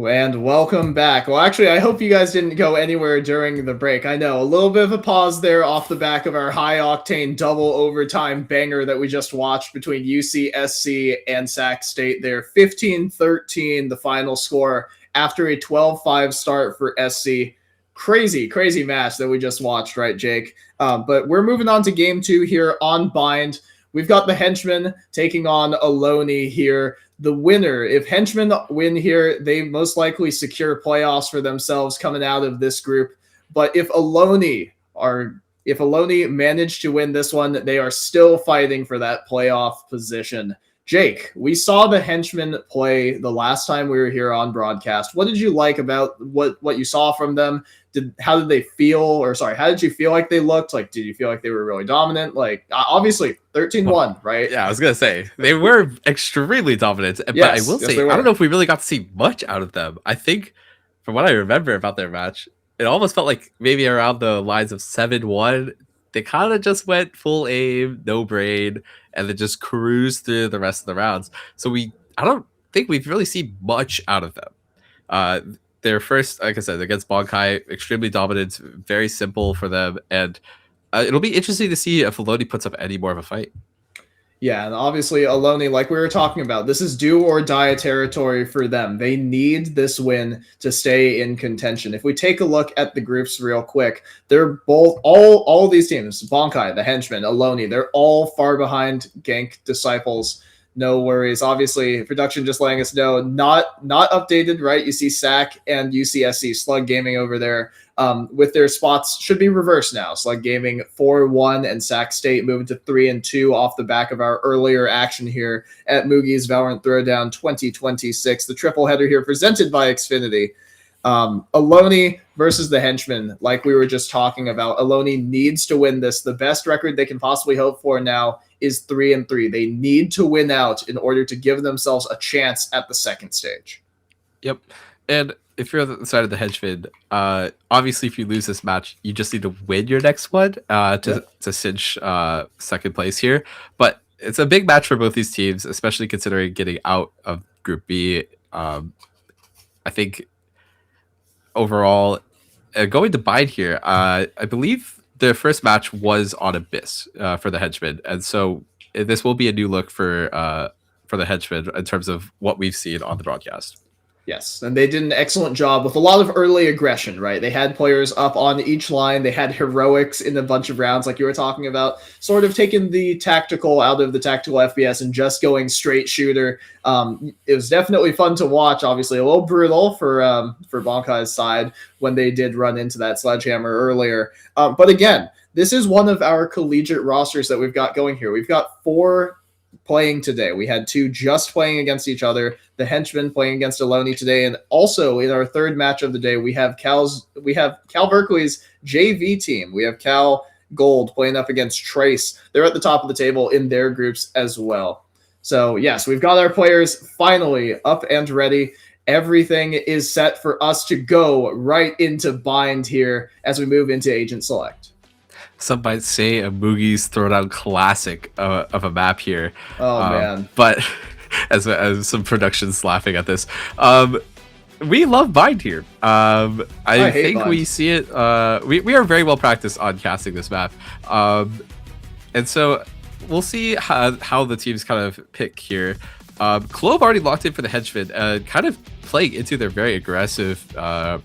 And welcome back. Well, actually, I hope you guys didn't go anywhere during the break. I know, a little bit of a pause there off the back of our high-octane double overtime banger that we just watched between UCSC and Sac State there. 15-13, the final score after a 12-5 start for SC. Crazy, crazy match that we just watched, right, Jake? But we're moving on to game 2 here on Bind. We've got the Henchmen taking on Ohlone here. The winner, if Henchmen win here, they most likely secure playoffs for themselves coming out of this group. But if Ohlone manage to win this one, they are still fighting for that playoff position. Jake, we saw the Henchmen play the last time we were here on broadcast. What did you like about what you saw from them? How did they feel? How did you feel like they looked? Like, did you feel like they were really dominant? Like, obviously 13-1, right? Yeah, I was gonna say they were extremely dominant, but I will say I don't know if we really got to see much out of them. I think from what I remember about their match, it almost felt like maybe around the lines of 7-1. They kind of just went full aim, no brain, and then just cruised through the rest of the rounds. So I don't think we've really seen much out of them. Their first, like I said, against Bonkai, extremely dominant, very simple for them, and it'll be interesting to see if Ohlone puts up any more of a fight. Yeah, and obviously Ohlone, like we were talking about, this is do or die territory for them. They need this win to stay in contention. If we take a look at the groups real quick, they're both all these teams, Bonkai, the Henchmen, Ohlone, they're all far behind Gank Disciples. No worries. Obviously, production just letting us know, not updated, right? You see SAC and UCSC, Slug Gaming over there, with their spots should be reversed now. Slug Gaming 4-1 and Sac State moving to 3-2 off the back of our earlier action here at Moogie's VALORANT Throwdown 2026. The triple header here presented by Xfinity. Ohlone versus the Henchmen, like we were just talking about. Ohlone needs to win this. The best record they can possibly hope for now is 3-3. They need to win out in order to give themselves a chance at the second stage. Yep. And if you're on the side of the Henchmen, obviously if you lose this match, you just need to win your next one to cinch second place here. But it's a big match for both these teams, especially considering getting out of Group B. I think overall, going to Bind here, I believe the first match was on Abyss for the Henchmen, and so this will be a new look for the Henchmen in terms of what we've seen on the broadcast. Yes, and they did an excellent job with a lot of early aggression, right? They had players up on each line. They had heroics in a bunch of rounds, like you were talking about, sort of taking the tactical out of the tactical FPS and just going straight shooter. It was definitely fun to watch, obviously. A little brutal for Bonkai's side when they did run into that sledgehammer earlier. But again, this is one of our collegiate rosters that we've got going here. We've got 4 playing today. We had 2 just playing against each other. The Henchmen playing against Ohlone today, and also in our third match of the day, we have Cal Berkeley's JV team. We have Cal Gold playing up against Trace. They're at the top of the table in their groups as well. So yes, we've got our players finally up and ready. Everything is set for us to go right into Bind here as we move into Agent Select. Some might say a Moogie's Throwdown classic of a map here. Oh, man. But as some production's laughing at this, we love Bind here. I think Bind. We see it. We are very well practiced on casting this map. And so we'll see how the teams kind of pick here. Clove already locked in for the Henchmen, kind of playing into their very aggressive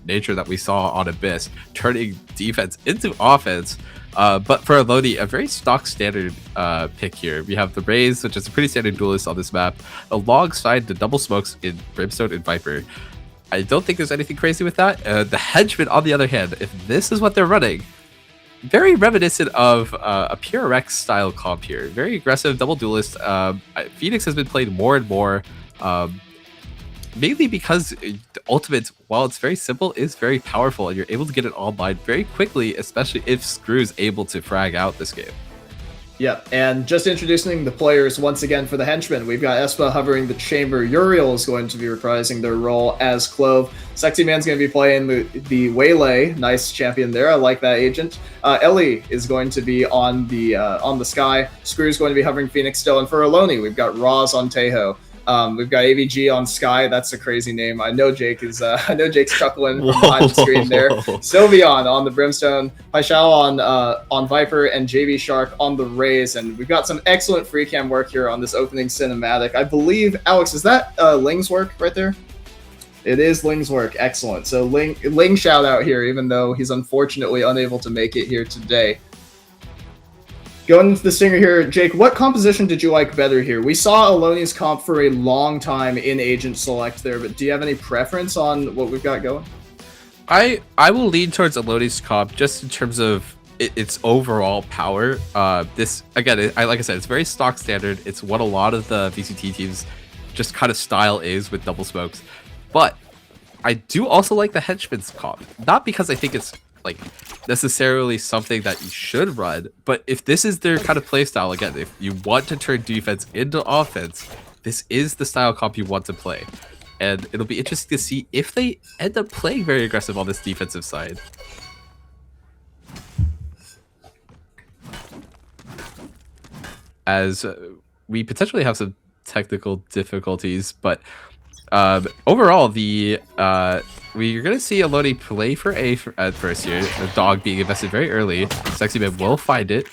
nature that we saw on Abyss, turning defense into offense. But for Ohlone, a very stock standard pick here. We have the Raze, which is a pretty standard duelist on this map, alongside the double smokes in Brimstone and Viper. I don't think there's anything crazy with that. The Henchmen, on the other hand, if this is what they're running, very reminiscent of a Pure Rex style comp here. Very aggressive double duelist. Phoenix has been played more and more, mainly because the ultimate, while it's very simple, is very powerful, and you're able to get it online very quickly, especially if Screw's able to frag out this game. Yep, and just introducing the players once again for the Henchmen. We've got Espa hovering the chamber. Uriel is going to be reprising their role as Clove. Sexy Man's going to be playing the Waylay. Nice champion there. I like that agent. Ellie is going to be on the Sky. Screw's going to be hovering Phoenix still. And for Ohlone, we've got Roz on Tejo. We've got AVG on Sky. That's a crazy name. I know Jake is. I know Jake's chuckling from behind the screen there. Sylveon on the Brimstone, Paishao on Viper, and JV Shark on the Rays. And we've got some excellent free cam work here on this opening cinematic. I believe, Alex, is that Ling's work right there? It is Ling's work. Excellent. So Ling shout out here, even though he's unfortunately unable to make it here today. Going into the stinger here, Jake, what composition did you like better here? We saw Ohlone's comp for a long time in Agent Select there, but do you have any preference on what we've got going? I will lean towards Ohllone's comp just in terms of its overall power. This, again, like I said, it's very stock standard. It's what a lot of the VCT teams just kind of style is with double smokes. But I do also like the Henchman's comp. Not because I think it's like necessarily something that you should run, but if this is their kind of play style, again, if you want to turn defense into offense, this is the style comp you want to play. And it'll be interesting to see if they end up playing very aggressive on this defensive side. As we potentially have some technical difficulties, but overall, we're gonna see Ohlone play for A at first here. The dog being invested very early. Sexy Man will find it.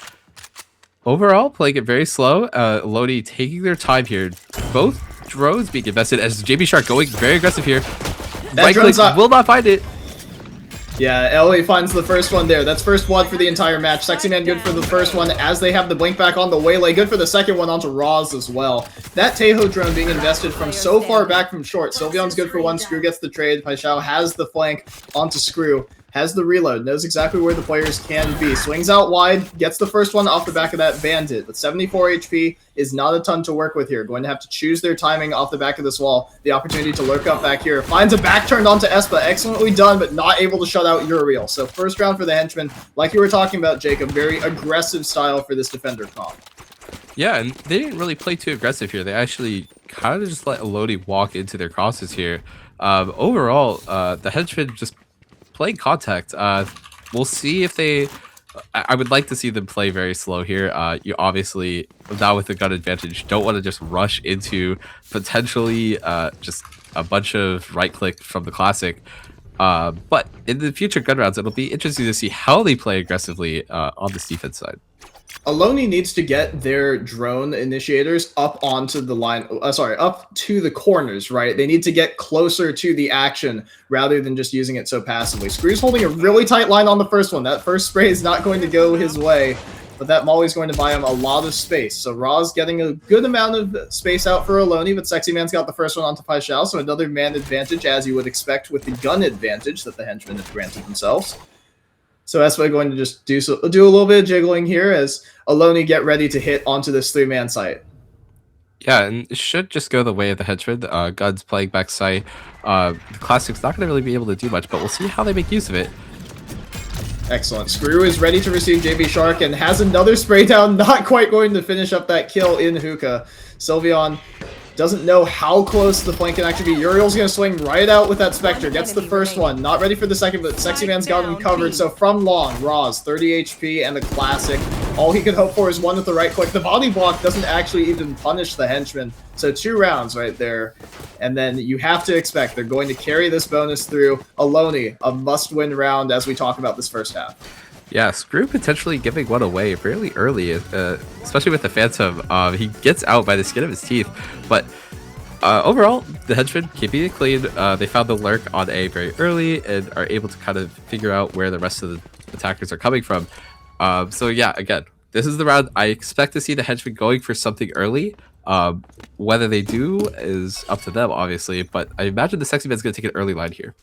Overall, playing it very slow. Ohlone taking their time here. Both drones being invested as JB Shark going very aggressive here. Right click will not find it. Yeah, Ellie finds the first one there. That's first one for the entire match. Sexy Man good for the first one as they have the blink back on the Waylay. Good for the second one onto Roz as well. That Teho drone being invested from so far back from short. Sylveon's good for one. Screw gets the trade. Paishao has the flank onto Screw. Has the reload. Knows exactly where the players can be. Swings out wide. Gets the first one off the back of that Bandit. But 74 HP is not a ton to work with here. Going to have to choose their timing off the back of this wall. The opportunity to lurk up back here. Finds a back turned onto Espa. Excellently done, but not able to shut out Uriel. So first round for the Henchmen. Like you were talking about, Jacob, very aggressive style for this defender comp. Yeah, and they didn't really play too aggressive here. They actually kind of just let Ohlone walk into their crosses here. Overall, the Henchmen just playing contact. We'll see if they... I would like to see them play very slow here. You obviously, now with the gun advantage, don't want to just rush into potentially just a bunch of right click from the classic. But in the future gun rounds, it'll be interesting to see how they play aggressively on this defense side. Ohlone needs to get their drone initiators up onto the line, up to the corners, right? They need to get closer to the action rather than just using it so passively. Screw's holding a really tight line on the first one. That first spray is not going to go his way, but that Molly's going to buy him a lot of space. So Ra's getting a good amount of space out for Ohlone, but Sexy Man's got the first one onto Paishao, so another man advantage, as you would expect with the gun advantage that the Henchmen have granted themselves. So Espa going to just do a little bit of jiggling here as Ohlone get ready to hit onto this three-man site. Yeah, and it should just go the way of the Henchmen. Guns playing back site. The Classic's not going to really be able to do much, but we'll see how they make use of it. Excellent. Screw is ready to receive JB Shark and has another spray down. Not quite going to finish up that kill in Hookah. Sylveon doesn't know how close the flank can actually be. Uriel's going to swing right out with that Spectre. Gets the first one. Not ready for the second, but Sexy Man's got him covered. So from long, Roz, 30 HP and the Classic. All he could hope for is one with the right click. The body block doesn't actually even punish the Henchman. So 2 rounds right there. And then you have to expect they're going to carry this bonus through. Ohlone, a must-win round as we talk about this first half. Yeah, Screw potentially giving one away fairly early, especially with the Phantom. He gets out by the skin of his teeth, but overall, the Henchmen keeping it clean. They found the lurk on A very early and are able to kind of figure out where the rest of the attackers are coming from. So yeah, again, this is the round. I expect to see the Henchmen going for something early. Whether they do is up to them, obviously, but I imagine the Sexy Man's going to take an early line here.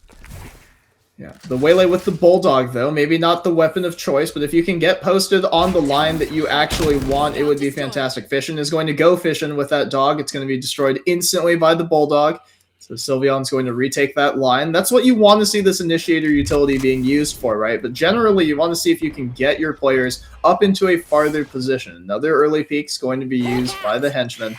Yeah, the Waylay with the Bulldog, though, maybe not the weapon of choice, but if you can get posted on the line that you actually want, it would be fantastic. Fission is going to go Fission with that dog. It's going to be destroyed instantly by the Bulldog. So Sylveon's going to retake that line. That's what you want to see this initiator utility being used for, right? But generally, you want to see if you can get your players up into a farther position. Another early peak's going to be used by the Henchmen.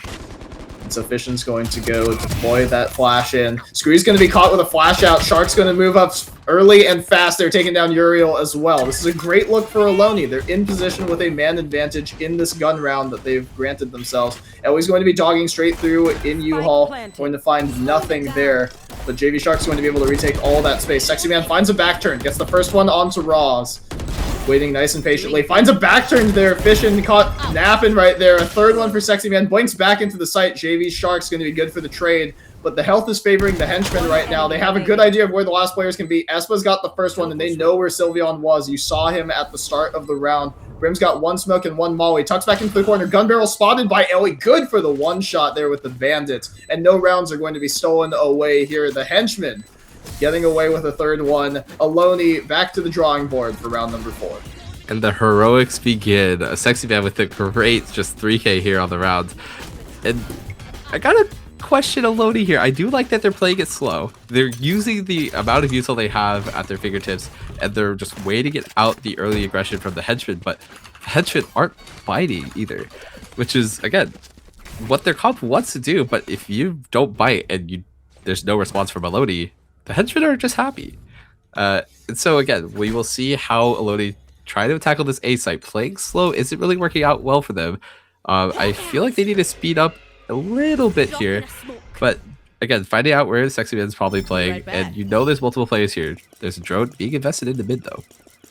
And so Fission's going to go deploy that flash in. Screw's going to be caught with a flash out. Shark's going to move up early and fast. They're taking down Uriel as well. This is a great look for Ohlone. They're in position with a man advantage in this gun round that they've granted themselves. Ellie's going to be dogging straight through in U-Haul. Going to find nothing there. But JV Shark's going to be able to retake all that space. Sexy Man finds a back turn. Gets the first one onto Roz. Waiting nice and patiently. Finds a back turn there. Fission caught napping right there. A third one for Sexy Man. Blinks back into the site. JV Shark's going to be good for the trade. But the health is favoring the Henchmen right now. They have a good idea of where the last players can be. Espa's got the first one, and they know where Sylveon was. You saw him at the start of the round. Brim's got one smoke and one molly. Tucks back into the corner. Gun barrel spotted by Ellie. Good for the one shot there with the bandits. And no rounds are going to be stolen away here. The Henchmen getting away with a third one. Ohlone back to the drawing board for round number 4. And the heroics begin. A Sexy Man with a great just 3k here on the round. And I gotta question Ohlone here. I do like that they're playing it slow. They're using the amount of util they have at their fingertips, and they're just waiting it out the early aggression from the Henchmen, but the Henchmen aren't biting either, which is, again, what their comp wants to do, but if you don't bite and there's no response from Ohlone, the Henchmen are just happy. And so, again, we will see how Ohlone try to tackle this A site. Playing slow isn't really working out well for them. I feel like they need to speed up a little bit here, but again, finding out where the Sexy Man's probably playing, and you know there's multiple players here. There's a drone being invested in the mid though.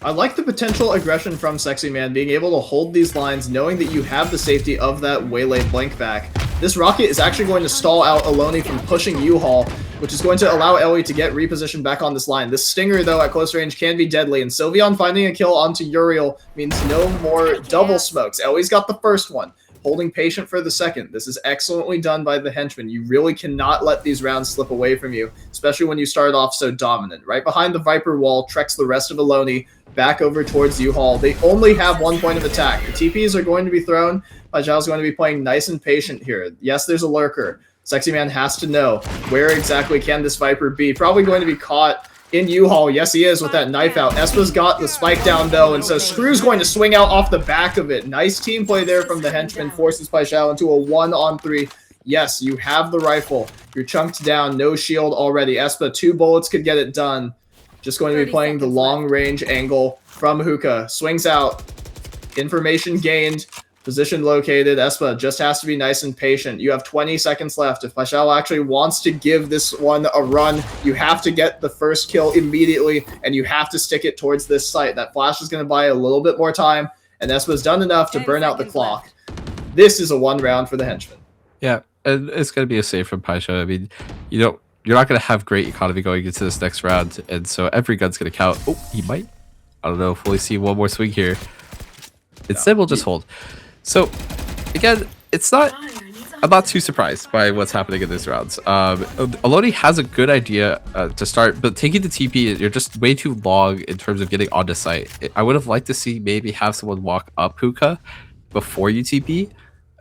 I like the potential aggression from Sexy Man, being able to hold these lines, knowing that you have the safety of that waylay blink back. This rocket is actually going to stall out Ohlone from pushing U-Haul, which is going to allow Ellie to get repositioned back on this line. This stinger, though, at close range can be deadly, and Sylveon finding a kill onto Uriel means no more double smokes. Ellie's got the first one, holding patient for the second. This is excellently done by the Henchmen. You really cannot let these rounds slip away from you, especially when you start off so dominant. Right behind the Viper wall, treks the rest of Ohlone back over towards U-Haul. They only have one point of attack. The TPs are going to be thrown. Bajiao's going to be playing nice and patient here. Yes, there's a lurker. Sexy Man has to know where exactly can this Viper be. Probably going to be caught in U-Haul. Yes, he is with that knife out. Espa's got the spike down, though, and so Screw's going to swing out off the back of it. Nice team play there from the Henchmen. Forces Bajiao into a 1-on-3. Yes, you have the rifle. You're chunked down. No shield already. Espa, 2 bullets could get it done. Just going to be playing the long-range angle from Hookah. Swings out. Information gained. Position located. Espa just has to be nice and patient. You have 20 seconds left. If Bajiao actually wants to give this one a run, you have to get the first kill immediately, and you have to stick it towards this site. That flash is going to buy a little bit more time, and Espa's done enough to burn out the clock. This is a 1 round for the Henchmen. Yeah, and it's going to be a save from Bajiao. I mean, you're not going to have great economy going into this next round, and so every gun's going to count. Oh, he might. I don't know if we'll see one more swing here. Instead, we'll just hold. So, again, I'm not too surprised by what's happening in this round. Ohlone has a good idea to start, but taking the TP, you're just way too long in terms of getting onto site. I would have liked to see maybe have someone walk up Hookah before you TP.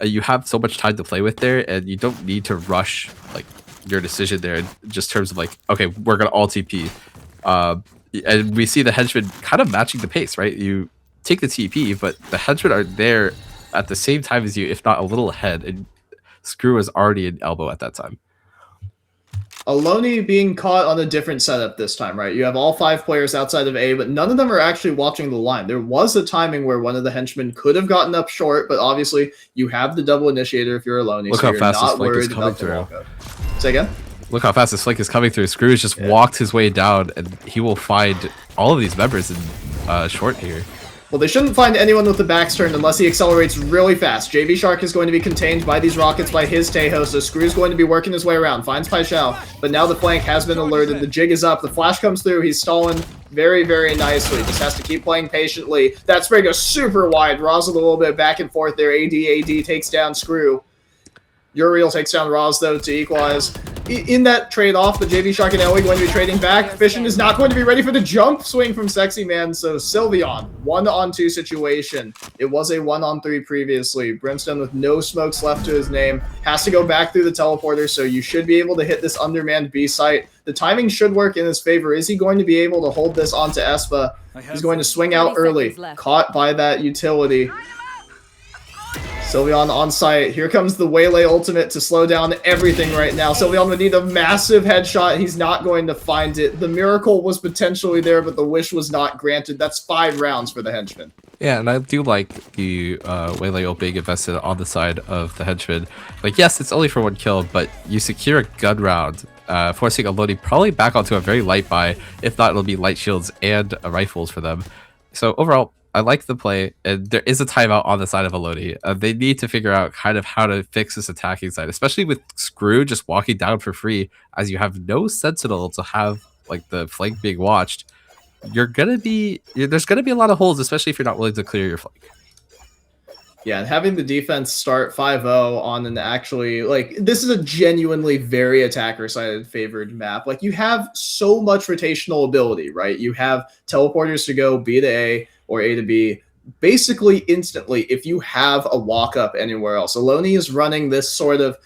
You have so much time to play with there, and you don't need to rush like your decision there in just terms of like, okay, we're going to all TP. And we see the Henchmen kind of matching the pace, right? You take the TP, but the Henchmen are there at the same time as you, if not a little ahead, and Screw is already in elbow at that time. Ohlone being caught on a different setup this time, right? You have all 5 players outside of A, but none of them are actually watching the line. There was a timing where one of the Henchmen could have gotten up short, but obviously you have the double initiator if you're Ohlone, Look so how you're fast this not flank is worried coming about the through. walk-up. Say again? Look how fast this flank is coming through. Screw has just walked his way down, and he will find all of these members in short here. Well, they shouldn't find anyone with the backs turned unless he accelerates really fast. JV Shark is going to be contained by these rockets by his Tejo, so Screw's going to be working his way around. Finds Paishao, but now the flank has been alerted. The jig is up. The flash comes through. He's stalling very, very nicely. Just has to keep playing patiently. That spray goes super wide. Roz a little bit back and forth there. AD takes down Screw. Uriel takes down Roz, though, to equalize. In that trade-off, the JV Shark and Ellie going to be trading back. Fission is not going to be ready for the jump swing from Sexy Man, so Sylveon, 1-on-2 situation. It was a 1-on-3 previously. Brimstone with no smokes left to his name. Has to go back through the teleporter, so you should be able to hit this undermanned B site. The timing should work in his favor. Is he going to be able to hold this onto Espa? He's going to swing out early. Caught by that utility. Sylveon on site. Here comes the Waylay ultimate to slow down everything right now. Sylveon would need a massive headshot. He's not going to find it. The miracle was potentially there, but the wish was not granted. That's 5 rounds for the Henchman. Yeah, and I do like the Waylay ult being invested on the side of the Henchman. Like, yes, it's only for 1 kill, but you secure a gun round, forcing Ohlone probably back onto a very light buy. If not, it'll be light shields and rifles for them. So overall, I like the play, and there is a timeout on the side of Ohlone. They need to figure out kind of how to fix this attacking side, especially with Screw just walking down for free, as you have no Sentinel to have like the flank being watched. There's gonna be a lot of holes, especially if you're not willing to clear your flank. Yeah, and having the defense start 5-0 on an actually, like, this is a genuinely very attacker-sided favored map. Like, you have so much rotational ability, right? You have teleporters to go B to A or A to B basically instantly if you have a walk-up anywhere else. Ohlone is running this sort of...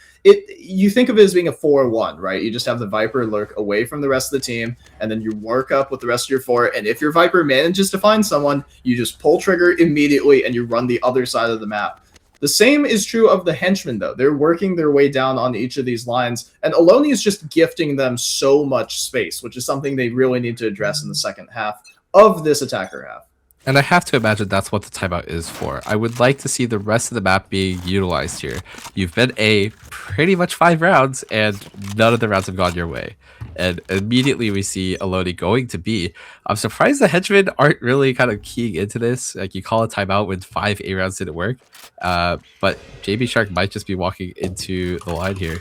You think of it as being a 4-1, right? You just have the Viper lurk away from the rest of the team, and then you work up with the rest of your 4, and if your Viper manages to find someone, you just pull trigger immediately, and you run the other side of the map. The same is true of the Henchmen, though. They're working their way down on each of these lines, and Ohlone is just gifting them so much space, which is something they really need to address in the second half of this attacker half. And I have to imagine that's what the timeout is for. I would like to see the rest of the map being utilized here. You've been A pretty much 5 rounds, and none of the rounds have gone your way. And immediately we see Ohlone going to B. I'm surprised the Henchmen aren't really kind of keying into this. Like, you call a timeout when 5 A rounds didn't work. But JB Shark might just be walking into the line here.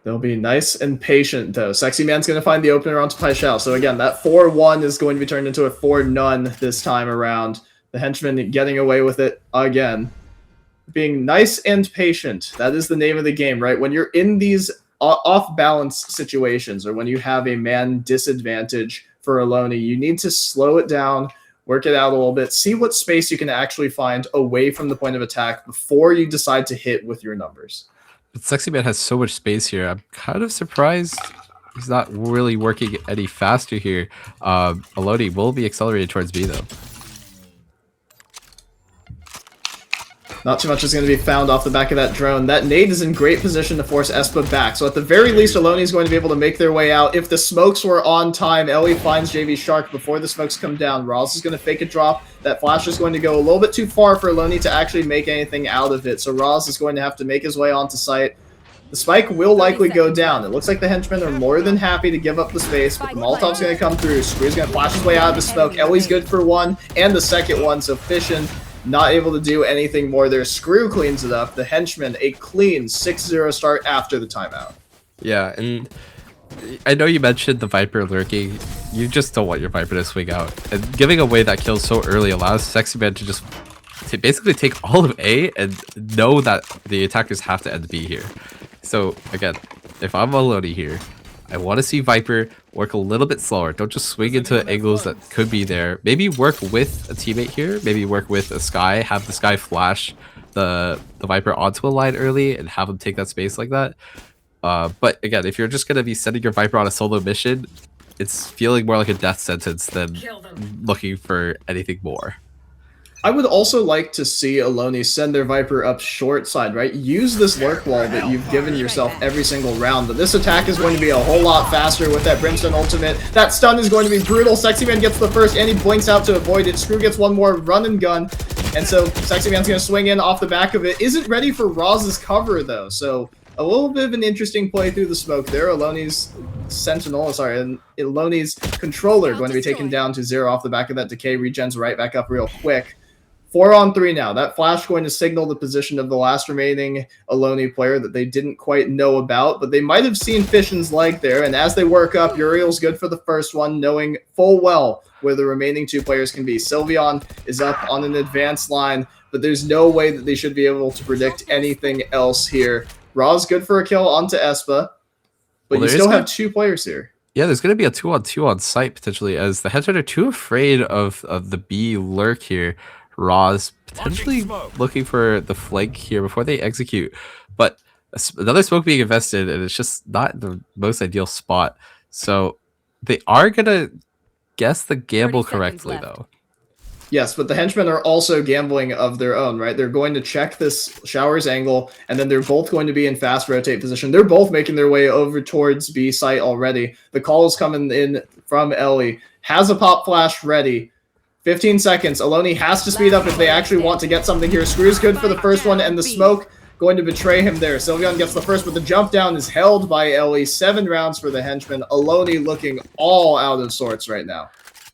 They'll be nice and patient, though. Sexy Man's going to find the opener onto Paishao. So again, that 4-1 is going to be turned into a 4-0 this time around. The Henchman getting away with it again. Being nice and patient. That is the name of the game, right? When you're in these off-balance situations, or when you have a man disadvantage for Ohlone, you need to slow it down, work it out a little bit, see what space you can actually find away from the point of attack before you decide to hit with your numbers. But Sexy Man has so much space here. I'm kind of surprised he's not really working any faster here. Ohlone will be accelerated towards B, though. Not too much is going to be found off the back of that drone. That nade is in great position to force Espa back. So at the very least, Ohlone is going to be able to make their way out. If the smokes were on time, Ellie finds JV Shark before the smokes come down. Roz is going to fake a drop. That flash is going to go a little bit too far for Ohlone to actually make anything out of it. So Roz is going to have to make his way onto site. The spike will likely go down. It looks like the Henchmen are more than happy to give up the space, but the Molotov's going to come through. Screw's going to flash his way out of the smoke. Ellie's good for 1 and the second one, so Fishin not able to do anything more there. Screw cleans it up. The Henchmen, a clean 6-0 start after the timeout. Yeah, and I know you mentioned the Viper lurking. You just don't want your Viper to swing out. And giving away that kill so early allows Sexy Man to just basically take all of A and know that the attackers have to end B here. So, again, if I'm Ohlone here, I want to see Viper work a little bit slower. Don't just swing into angles that could be there. Maybe work with a teammate here. Maybe work with a Sky. Have the Sky flash the Viper onto a line early and have him take that space like that. But again, if you're just going to be sending your Viper on a solo mission, it's feeling more like a death sentence than looking for anything more. I would also like to see Ohlone send their Viper up short side, right? Use this lurk wall that you've given yourself every single round. But this attack is going to be a whole lot faster with that Brimstone ultimate. That stun is going to be brutal. Sexy Man gets the first, and he blinks out to avoid it. Screw gets one more run and gun. And so Sexy Man's going to swing in off the back of it. Isn't ready for Roz's cover, though. So a little bit of an interesting play through the smoke there. Ohloni's Ohloni's controller going to be taken down to 0 off the back of that decay. Regens right back up real quick. 4-on-3 now. That flash going to signal the position of the last remaining Ohlone player that they didn't quite know about, but they might have seen Fishin's leg there, and as they work up, Uriel's good for the first one, knowing full well where the remaining 2 players can be. Sylveon is up on an advanced line, but there's no way that they should be able to predict anything else here. Ra's good for a kill onto Espa, but you still have 2 players here. Yeah, there's going to be a 2-on-2 on site, potentially, as the Henchmen are too afraid of the B lurk here. Ra's potentially looking for the flank here before they execute, but another smoke being invested, and it's just not the most ideal spot. So they are gonna guess the gamble correctly, though. Yes, but the henchmen are also gambling of their own, right? They're going to check this Shower's angle, and then they're both going to be in fast rotate position. They're both making their way over towards B site already. The call is coming in from Ellie. Has a pop flash ready. 15 seconds. Ohlone has to speed up if they actually want to get something here. Screw's good for the first one, and the smoke going to betray him there. Sylveon gets the first, but the jump down is held by Ellie. 7 rounds for the henchmen. Ohlone looking all out of sorts right now.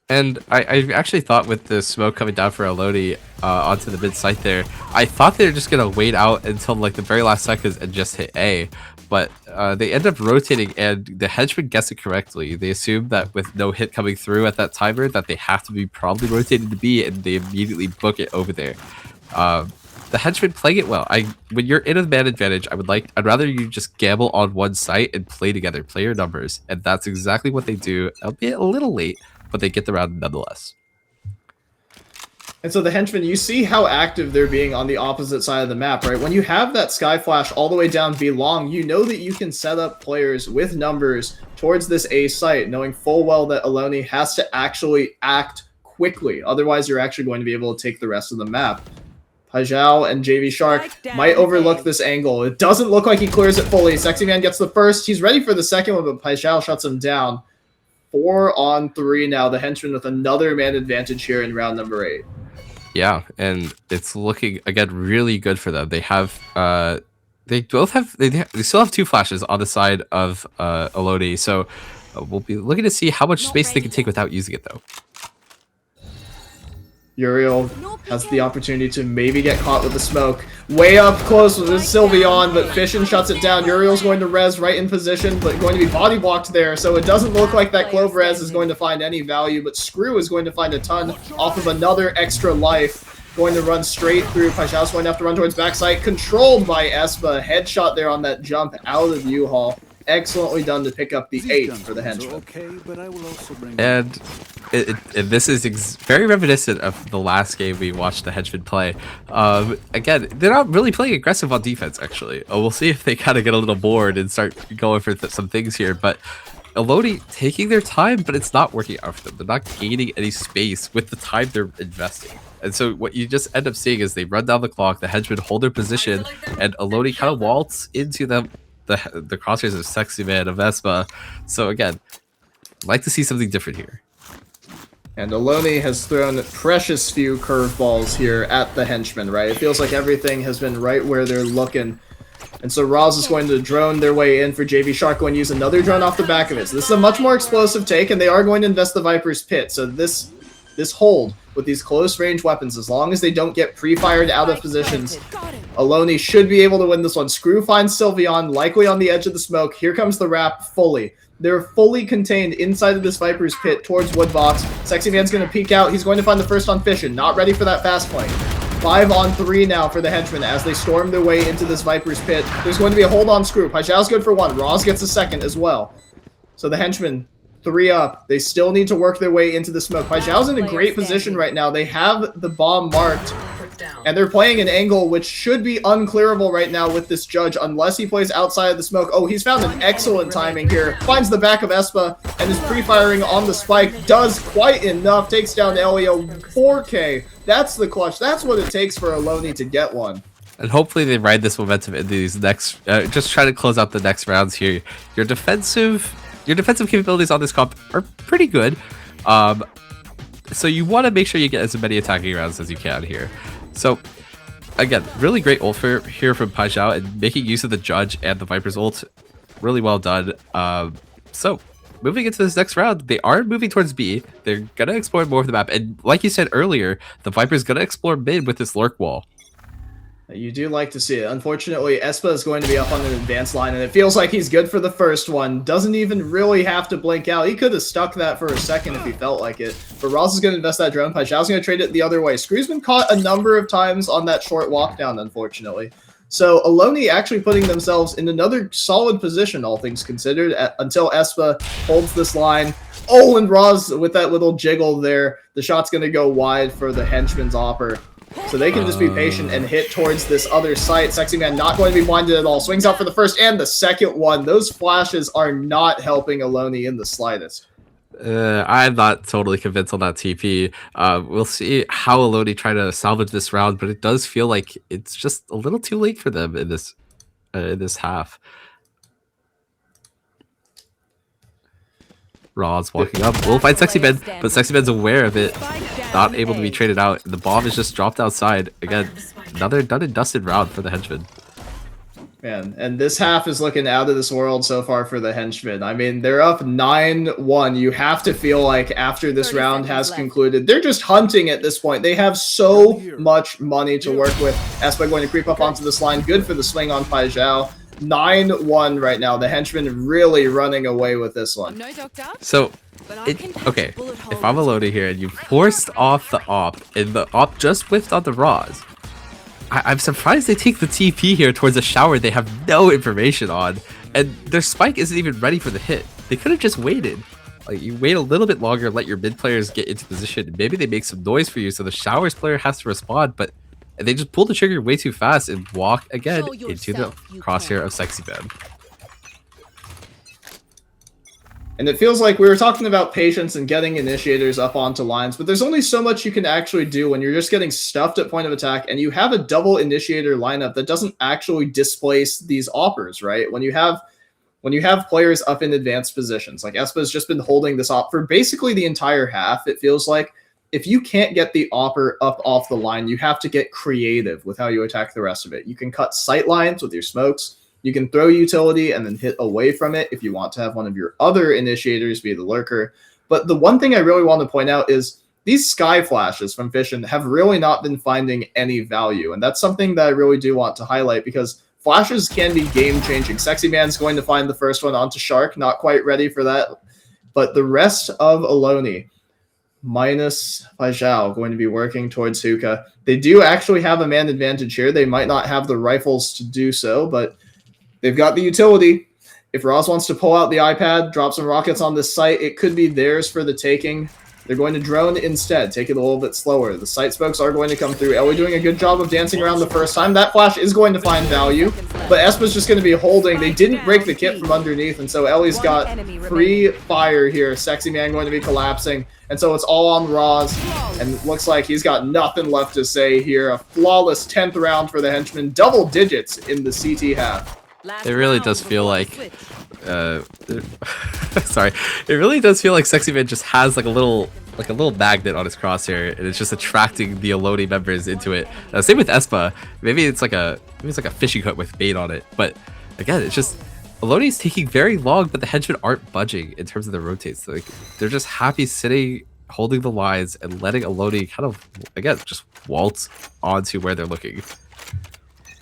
And I actually thought with the smoke coming down for Ohlone onto the mid site there, I thought they were just gonna wait out until like the very last seconds and just hit A, but they end up rotating, and the henchman gets it correctly. They assume that with no hit coming through at that timer, that they have to be probably rotated to B, and they immediately book it over there. The henchman playing it well. When you're in a man advantage, I'd rather you just gamble on one site and play together, play your numbers, and that's exactly what they do. Albeit a little late, but they get the round nonetheless. And so the henchmen, you see how active they're being on the opposite side of the map, right? When you have that sky flash all the way down B long, you know that you can set up players with numbers towards this A site, knowing full well that Ohlone has to actually act quickly. Otherwise, you're actually going to be able to take the rest of the map. Pajao and JV Shark might overlook this angle. It doesn't look like he clears it fully. Sexy Man gets the first. He's ready for the second one, but Pajao shuts him down. 4 on 3 now. The henchmen with another man advantage here in round number 8. Yeah, and it's looking again really good for them. They have they still have 2 flashes on the side of Ohlone, so we'll be looking to see how much space they can take without using it though. Uriel has the opportunity to maybe get caught with the smoke. Way up close with Sylveon, but Fission shuts it down. Uriel's going to res right in position, but going to be body blocked there, so it doesn't look like that Clove res is going to find any value, but Screw is going to find a ton off of another extra life. Going to run straight through. Pajao's going to have to run towards backside. Controlled by Espa. Headshot there on that jump out of U-Haul. Excellently done to pick up the 8 for the henchmen. And this is very reminiscent of the last game we watched the henchmen play. Again, they're not really playing aggressive on defense, actually. We'll see if they kind of get a little bored and start going for some things here. But Ohlone taking their time, but it's not working out for them. They're not gaining any space with the time they're investing. And so what you just end up seeing is they run down the clock, the henchmen hold their position, and Ohlone kind of waltz into them. The crosshairs of Sexy Man, of Vespa. So again, like to see something different here. And Ohlone has thrown precious few curveballs here at the henchmen, right? It feels like everything has been right where they're looking. And so Roz is going to drone their way in for JV Shark, going to use another drone off the back of it. So this is a much more explosive take, and they are going to invest the Viper's Pit. So this hold with these close range weapons, as long as they don't get pre-fired out of positions, Ohlone should be able to win this one. Screw finds Sylveon, likely on the edge of the smoke. Here comes the wrap fully. They're fully contained inside of this Viper's Pit towards Woodbox. Sexy Man's going to peek out. He's going to find the first on Fission. Not ready for that fast flank. 5 on 3 now for the henchmen as they storm their way into this Viper's Pit. There's going to be a hold on Screw. Pajao's good for 1. Roz gets a second as well. So the henchmen 3 up. They still need to work their way into the smoke. Pajao's in a great position right now. They have the bomb marked, and they're playing an angle which should be unclearable right now with this judge unless he plays outside of the smoke. Oh, he's found an excellent timing here. Finds the back of Espa and is pre-firing on the spike. Does quite enough. Takes down Elio. 4K. That's the clutch. That's what it takes for Ohlone to get one. And hopefully they ride this momentum into these next, just try to close out the next rounds here. Your defensive capabilities on this comp are pretty good. So you want to make sure you get as many attacking rounds as you can here. So again, really great ult here from Pajao, and making use of the Judge and the Viper's ult. Really well done. So moving into this next round, they are moving towards B. They're going to explore more of the map. And like you said earlier, the Viper's going to explore mid with this lurk wall. You do like to see it. Unfortunately, Espa is going to be up on an advanced line, and it feels like he's good for the first one. Doesn't even really have to blink out. He could have stuck that for a second if he felt like it. But Ross is going to invest that drone. Pajao's going to trade it the other way. Screw's been caught a number of times on that short walk down, unfortunately. So Ohlone actually putting themselves in another solid position, all things considered, until Espa holds this line. Oh, and Roz with that little jiggle there. The shot's going to go wide for the henchman's opper. So they can just be patient and hit towards this other site. Sexy Man not going to be blinded at all. Swings out for the first and the second one. Those flashes are not helping Ohlone in the slightest. I'm not totally convinced on that TP. We'll see how Ohlone try to salvage this round, but it does feel like it's just a little too late for them in this half. Raw's walking up. We'll find Sexymen, but Sexymen's aware of it. Not able to be traded out. The bomb is just dropped outside. Again, another done and dusted round for the Henchmen. Man, and this half is looking out of this world so far for the Henchmen. I mean, they're up 9-1. You have to feel like after this round has concluded, they're just hunting at this point. They have so much money to work with. Espa going to creep up onto this line. Good for the swing on Pai Zhao. 9-1 right now. The Henchmen really running away with this one. So, okay, if I'm Ohlone here and you forced off the op, and the op just whiffed on the Raws, I'm surprised they take the TP here towards a shower they have no information on, and their spike isn't even ready for the hit. They could have just waited. Like, you wait a little bit longer, let your mid players get into position, and maybe they make some noise for you, so the showers player has to respond, but they just pull the trigger way too fast and walk again into the crosshair of Sexymen. And it feels like we were talking about patience and getting initiators up onto lines, but there's only so much you can actually do when you're just getting stuffed at point of attack and you have a double initiator lineup that doesn't actually displace these oppers, right? When you have players up in advanced positions, like Espa's just been holding this op for basically the entire half, it feels like. If you can't get the opper up off the line, you have to get creative with how you attack the rest of it. You can cut sight lines with your smokes. You can throw utility and then hit away from it if you want to have one of your other initiators be the lurker. But the one thing I really want to point out is these sky flashes from Fission have really not been finding any value. And that's something that I really do want to highlight because flashes can be game-changing. Sexyman's going to find the first one onto Shark, not quite ready for that. But the rest of Ohlone, minus Pai Zhao, going to be working towards Hookah. They do actually have a man advantage here. They might not have the rifles to do so, but they've got the utility. If Roz wants to pull out the iPad, drop some rockets on this site, it could be theirs for the taking. They're going to drone instead, take it a little bit slower. The sight spokes are going to come through. Ellie doing a good job of dancing around the first time. That flash is going to find value, but Espa's just going to be holding. They didn't break the kit from underneath, and so Ellie's got free fire here. Sexy Man going to be collapsing, and so it's all on Roz, and looks like he's got nothing left to say here. A flawless 10th round for the Henchmen, double digits in the CT half. It really does feel like sorry, it really does feel like Sexyman just has like a little magnet on his crosshair, and it's just attracting the Ohlone members into it. Same with Espa. Maybe it's like a fishing hook with bait on it. But again, it's just Ohlone is taking very long, but the Henchmen aren't budging in terms of the rotates. Like, they're just happy sitting, holding the lines, and letting Ohlone kind of again just waltz onto where they're looking.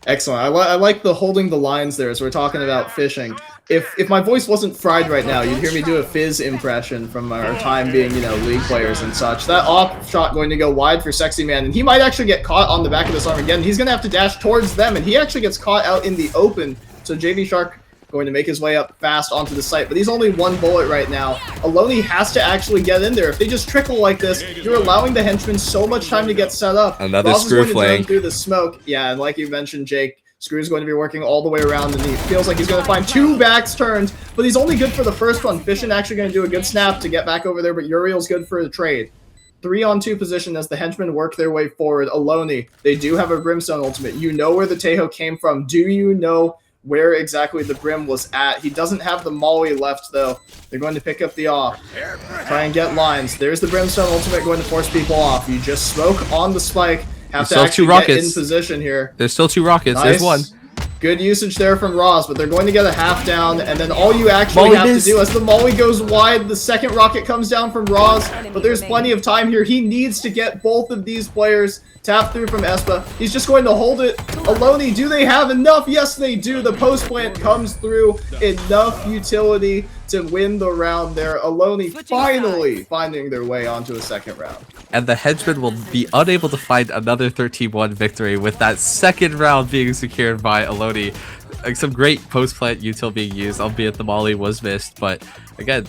Excellent. I like the holding the lines there as we're talking about fishing. If my voice wasn't fried right now, you'd hear me do a Fizz impression from our time being, league players and such. That off shot going to go wide for Sexy Man, and he might actually get caught on the back of this arm again. He's going to have to dash towards them, and he actually gets caught out in the open. So JV Shark going to make his way up fast onto the site, but he's only one bullet right now. Ohlone has to actually get in there. If they just trickle like this, you're allowing the Henchmen so much time to get set up. Another Ross screw is going to flank through the smoke. Yeah, and like you mentioned, Jake, Screw's going to be working all the way around, and he feels like he's going to find two backs turned, but he's only good for the first one. Fission actually going to do a good snap to get back over there, but Uriel's good for the trade. 3-on-2 position as the Henchmen work their way forward. Ohlone, they do have a Brimstone ultimate. You know where the Tejo came from. Do you know where exactly the Brim was at? He doesn't have the Molly left, though. They're going to pick up the off. Try and get lines. There's the Brimstone ultimate going to force people off. You just smoke on the spike. Have to actually get in position here. There's still 2 rockets. Nice. There's one. Good usage there from Ross, but they're going to get a half down, and then all you actually have to do as the Molly goes wide, the second rocket comes down from Ross, but there's plenty of time here. He needs to get both of these players. Tap through from Espa. He's just going to hold it. Ohlone, do they have enough? Yes, they do. The post plant comes through. Enough utility to win the round there. Ohlone finally finding their way onto a second round. And the Henchmen will be unable to find another 13-1 victory with that second round being secured by Ohlone. Like, some great post-plant util being used, albeit the Molly was missed. But again,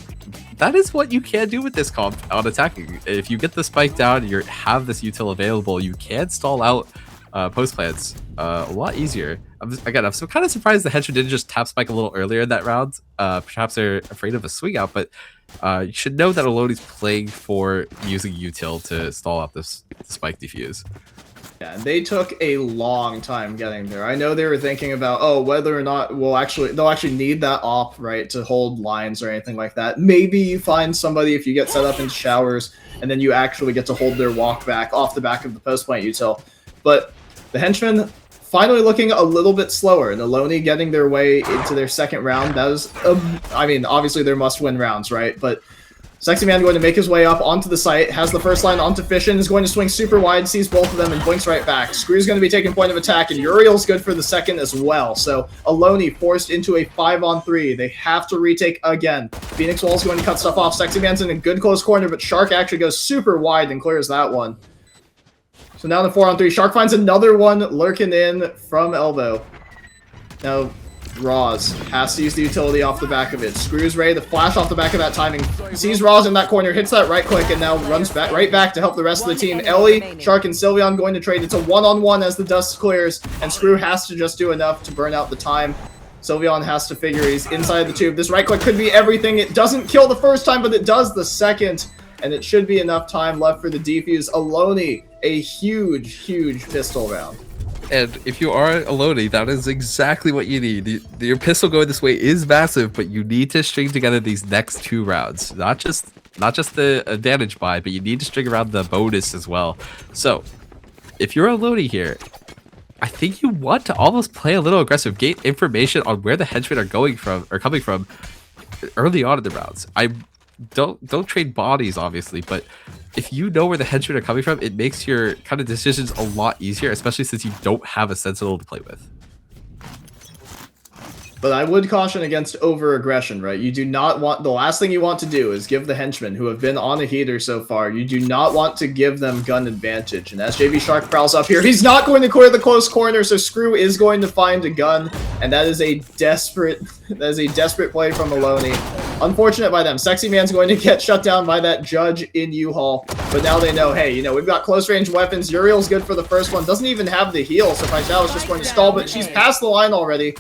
that is what you can do with this comp on attacking. If you get the spike down, you have this util available, you can stall out post-plants a lot easier. I'm kind of surprised the Henchmen didn't just tap spike a little earlier in that round. Perhaps they're afraid of a swing out, but you should know that Ohlone playing for using util to stall out this spike defuse. Yeah, and they took a long time getting there. I know they were thinking about, whether or not they'll actually need that op, right, to hold lines or anything like that. Maybe you find somebody if you get set up into showers, and then you actually get to hold their walk back off the back of the post plant util. But the Henchmen finally looking a little bit slower, and Ohlone getting their way into their second round. That was, I mean, obviously they're must-win rounds, right? But Sexy Man going to make his way up onto the site, has the first line onto Fission, is going to swing super wide, sees both of them, and blinks right back. Screw's going to be taking point of attack, and Uriel's good for the second as well. So Ohlone forced into a 5-on-3. They have to retake again. Phoenix Wall's going to cut stuff off. Sexy Man's in a good close corner, but Shark actually goes super wide and clears that one. So now in the 4-on-3, Shark finds another one lurking in from elbow. Now, Roz has to use the utility off the back of it. Screws ready to flash off the back of that timing. Sees Roz in that corner, hits that right click, and now runs back right back to help the rest of the team. Ellie, Shark, and Sylveon going to trade. It's a 1-on-1 as the dust clears, and Screw has to just do enough to burn out the time. Sylveon has to figure he's inside the tube. This right click could be everything. It doesn't kill the first time, but it does the second, and it should be enough time left for the defuse. Ohlone, a huge pistol round. And if you are Ohlone, that is exactly what you need. Your pistol going this way is massive, but you need to string together these next 2 rounds. Not just the advantage buy, but you need to string around the bonus as well. So, if you're Ohlone here, I think you want to almost play a little aggressive, get information on where the Henchmen are coming from early on in the rounds. I don't trade bodies, obviously, but if you know where the Henchmen are coming from, it makes your kind of decisions a lot easier, especially since you don't have a Sentinel to play with. But I would caution against over-aggression, right? You do not want... The last thing you want to do is give the Henchmen, who have been on a heater so far, you do not want to give them gun advantage. And as JV Shark prowls up here, he's not going to clear the close corner, so Screw is going to find a gun. And that is a desperate play from Ohlone. Unfortunate by them. Sexy Man's going to get shut down by that judge in U-Haul. But now they know, hey, we've got close-range weapons. Uriel's good for the first one. Doesn't even have the heal, so Paixão is just going to stall, but she's past the line already.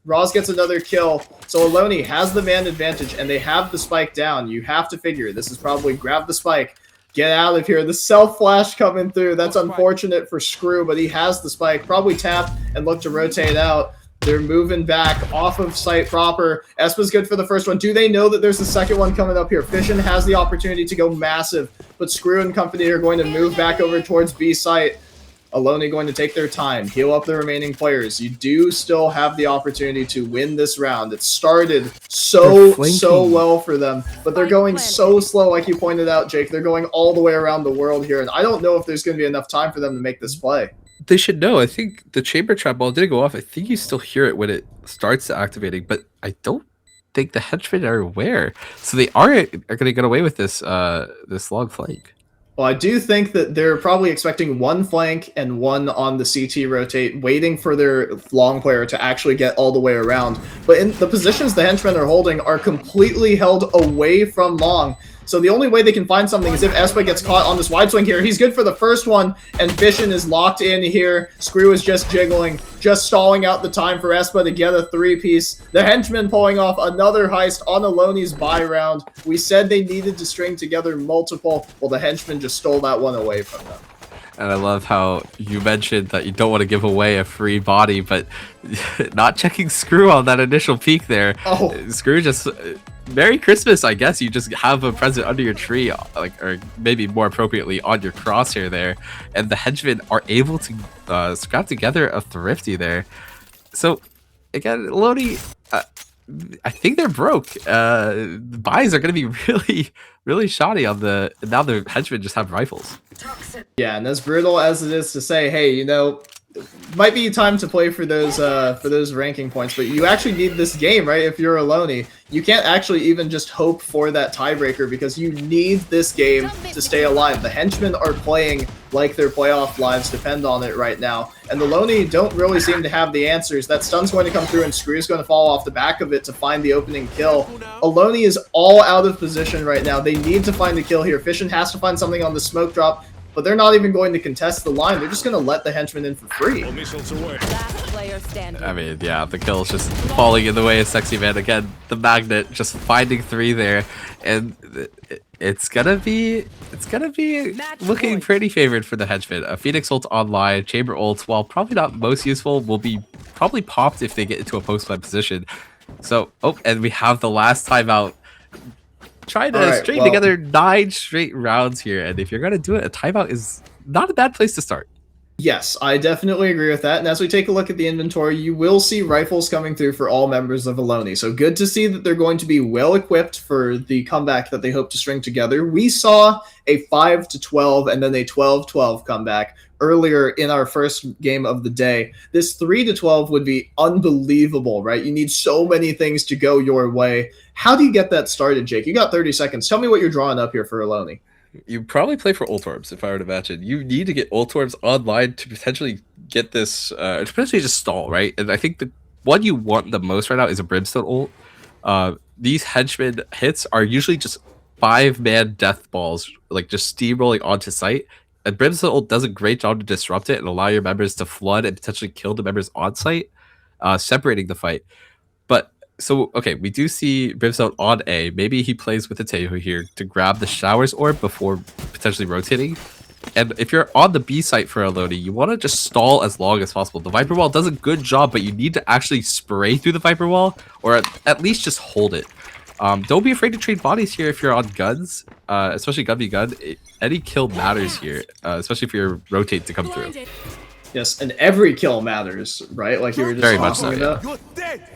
Roz gets another kill, so Ohlone has the man advantage, and they have the spike down. You have to figure this is probably grab the spike, get out of here. The self-flash coming through. That's unfortunate for Screw, but he has the spike. Probably tap and look to rotate out. They're moving back off of site proper. Espa's good for the first one. Do they know that there's a second one coming up here? Fission has the opportunity to go massive, but Screw and company are going to move back over towards B site. Ohlone going to take their time, heal up the remaining players. You do still have the opportunity to win this round. It started so well for them, but they're going so slow, like you pointed out, Jake. They're going all the way around the world here, and I don't know if there's going to be enough time for them to make this play. They should know. I think the chamber trap ball did go off. I think you still hear it when it starts activating, but I don't think the Henchmen are aware. So they are going to get away with this this long flank. Well, I do think that they're probably expecting one flank and one on the CT rotate, waiting for their long player to actually get all the way around. But in the positions the Henchmen are holding are completely held away from long. So the only way they can find something is if Espa gets caught on this wide swing here. He's good for the first one, and Fission is locked in here. Screw is just jiggling, just stalling out the time for Espa to get a 3-piece. The Henchmen pulling off another heist on Alone's buy round. We said they needed to string together multiple. Well, the Henchmen just stole that one away from them. And I love how you mentioned that you don't want to give away a free body, but not checking Screw on that initial peek there. Oh. Screw just... Merry Christmas, I guess. You just have a present under your tree, or maybe more appropriately on your crosshair there, and the Henchmen are able to scrap together a thrifty there. So, again, Ohlone, I think they're broke. The buys are going to be really shoddy on the... Now the Henchmen just have rifles. Yeah, and as brutal as it is to say, hey, might be time to play for those ranking points, but you actually need this game, right? If you're Ohlone, you can't actually even just hope for that tiebreaker because you need this game to stay alive. The Henchmen are playing like their playoff lives depend on it right now, and the Ohlone don't really seem to have the answers. That stun's going to come through, and Screw's going to fall off the back of it to find the opening kill. Ohlone is all out of position right now. They need to find the kill here. Fission has to find something on the smoke drop. but they're not even going to contest the line. They're just going to let the Henchmen in for free. Last player standing. I mean, yeah, the kill's just falling in the way of Sexy Man. Again, the magnet just finding 3 there, and it's gonna be looking pretty favored for the Henchmen. Phoenix ult online, Chamber ults, while probably not most useful, will be probably popped if they get into a post-fight position. So, and we have the last timeout. Trying to string together 9 straight rounds here, and if you're gonna do it, a timeout is not a bad place to start. Yes, I definitely agree with that. And as we take a look at the inventory, you will see rifles coming through for all members of Ohlone. So good to see that they're going to be well equipped for the comeback that they hope to string together. We saw a 5-12 and then a 12-12 comeback earlier in our first game of the day. This 3-12 would be unbelievable, right? You need so many things to go your way. How do you get that started, Jake? You got 30 seconds. Tell me what you're drawing up here for Ohlone. You probably play for ult orbs, if I were to imagine. You need to get ult orbs online to potentially get this, to potentially just stall, right? And I think the one you want the most right now is a Brimstone ult. These Henchmen hits are usually just 5-man death balls, like just steamrolling onto site. And Brimstone ult does a great job to disrupt it and allow your members to flood and potentially kill the members on site, separating the fight. But so, okay, we do see Brimstone on A. Maybe he plays with Ateo here to grab the Showers orb before potentially rotating. And if you're on the B site for Ohlone, you want to just stall as long as possible. The Viper Wall does a good job, but you need to actually spray through the Viper Wall, or at least just hold it. Don't be afraid to trade bodies here if you're on guns, especially gun v gun. Any kill matters here, especially if you're rotate to come through. Yes, and every kill matters, right? Like you were just Very much talking so, about.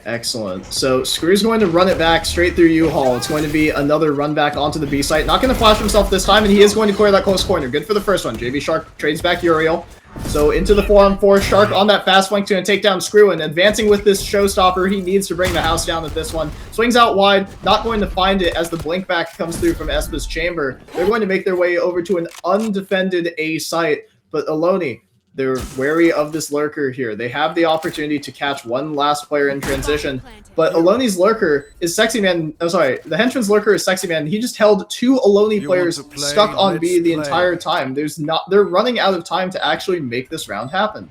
Excellent. So Screw's going to run it back straight through U-Haul. It's going to be another run back onto the B site. Not going to flash himself this time, and he is going to clear that close corner. Good for the first one. JB Shark trades back Uriel. So into the 4-on-4, Shark on that fast flank to take down Screw, and advancing with this showstopper, he needs to bring the house down with this one. Swings out wide, not going to find it as the blink back comes through from Espa's chamber. They're going to make their way over to an undefended A site, but Ohlone, they're wary of this lurker here. They have the opportunity to catch one last player in transition, but Alone's lurker is Sexy Man. Oh, sorry, the Henchman's lurker is Sexy Man. He just held 2 Ohlone players stuck on B the entire time. They're running out of time to actually make this round happen.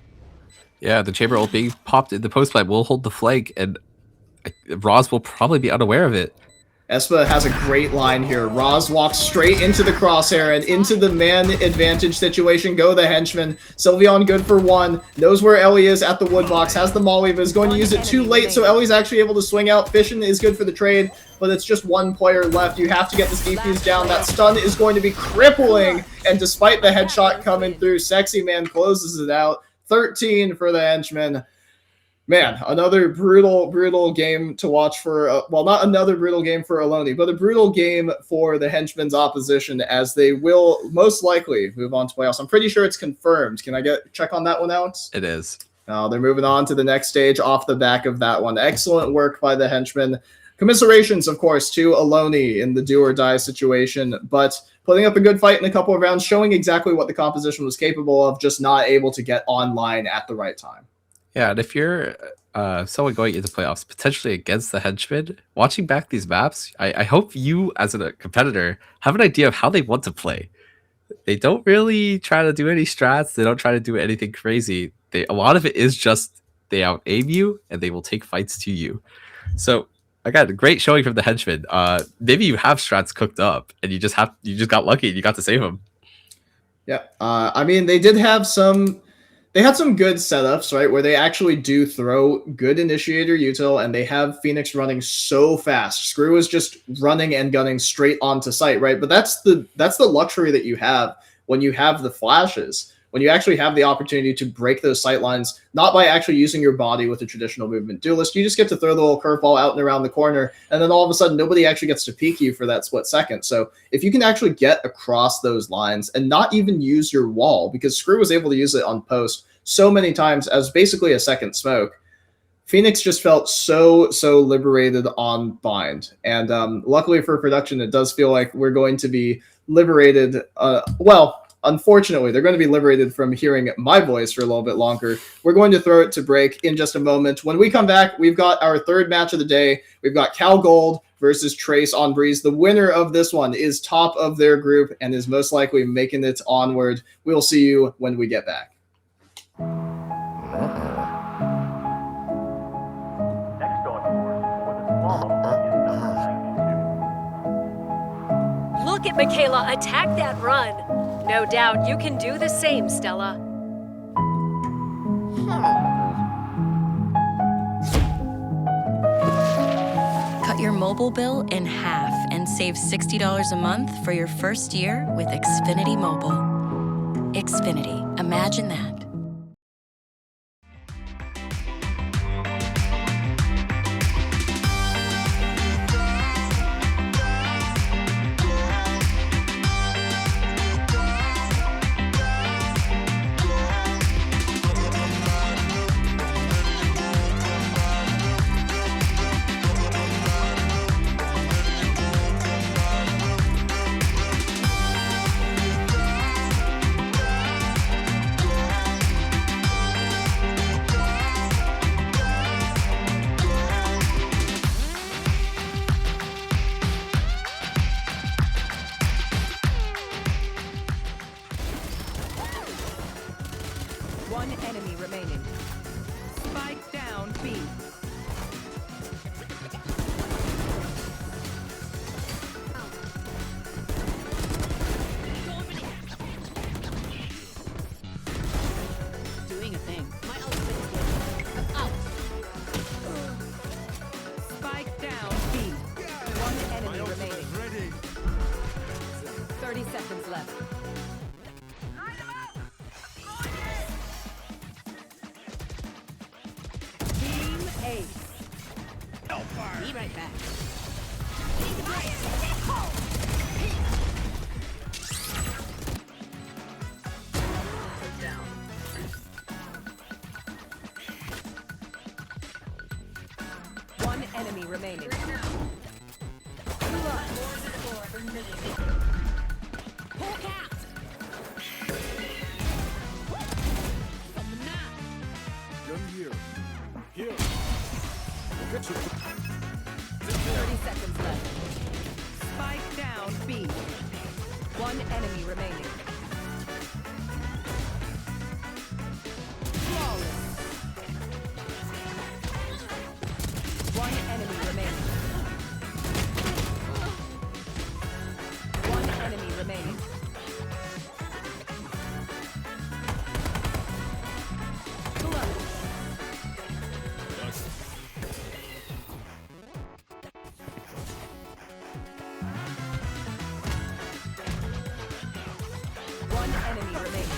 Yeah, the Chamber ult being popped in the post fight will hold the flank, and Roz will probably be unaware of it. Espa has a great line here. Roz walks straight into the crosshair and into the man advantage situation. Go the Henchman. Sylveon good for 1. Knows where Ellie is at the wood box. Has the Molly, but is going to use it too late, so Ellie's actually able to swing out. Fission is good for the trade, but it's just 1 player left. You have to get this defuse down. That stun is going to be crippling, and despite the headshot coming through, Sexy Man closes it out. 13 for the Henchman. Man, another brutal game to watch for, well, not another brutal game for Ohlone, but a brutal game for the Henchmen's opposition, as they will most likely move on to playoffs. I'm pretty sure it's confirmed. Can I check on that one, Alex? It is. They're moving on to the next stage off the back of that one. Excellent work by the Henchmen. Commiserations, of course, to Ohlone in the do-or-die situation, but putting up a good fight in a couple of rounds, showing exactly what the composition was capable of, just not able to get online at the right time. Yeah, and if you're someone going into playoffs, potentially against the Henchmen, watching back these maps, I hope you, as a competitor, have an idea of how they want to play. They don't really try to do any strats. They don't try to do anything crazy. A lot of it is just they out-aim you, and they will take fights to you. So, again, great showing from the Henchmen. Maybe you have strats cooked up, and you just got lucky and you got to save them. Yeah, I mean, they did have some... They had some good setups, right, where they actually do throw good initiator util, and they have Phoenix running so fast. Screw is just running and gunning straight onto site, right? But that's the luxury that you have when you have the flashes, when you actually have the opportunity to break those sight lines, not by actually using your body with a traditional movement duelist. You just get to throw the little curveball out and around the corner, and then all of a sudden nobody actually gets to peek you for that split second. So if you can actually get across those lines and not even use your wall, because Screw was able to use it on post so many times as basically a second smoke, Phoenix just felt so liberated on bind. And luckily for production, it does feel like we're going to be liberated. Well, unfortunately, they're going to be liberated from hearing my voice for a little bit longer. We're going to throw it to break in just a moment. When we come back, we've got our third match of the day. We've got Cal Gold versus Trace on Breeze. The winner of this one is top of their group and is most likely making it onward. We'll see you when we get back. Next on course for the slalom is number 92. Look at Michaela attack that run. No doubt you can do the same, Stella. Cut your mobile bill in half and save $60 a month for your first year with Xfinity Mobile. Xfinity, imagine that. One enemy remaining. Spike down B. Doing a thing. My Spike down B. One enemy remaining. 30 seconds left. Team Ace. Be right back. One enemy remaining. Hulk out! 30 seconds left. Spike down B. One enemy remaining. Flawless. One enemy remaining. One enemy remaining. Close. One enemy remaining.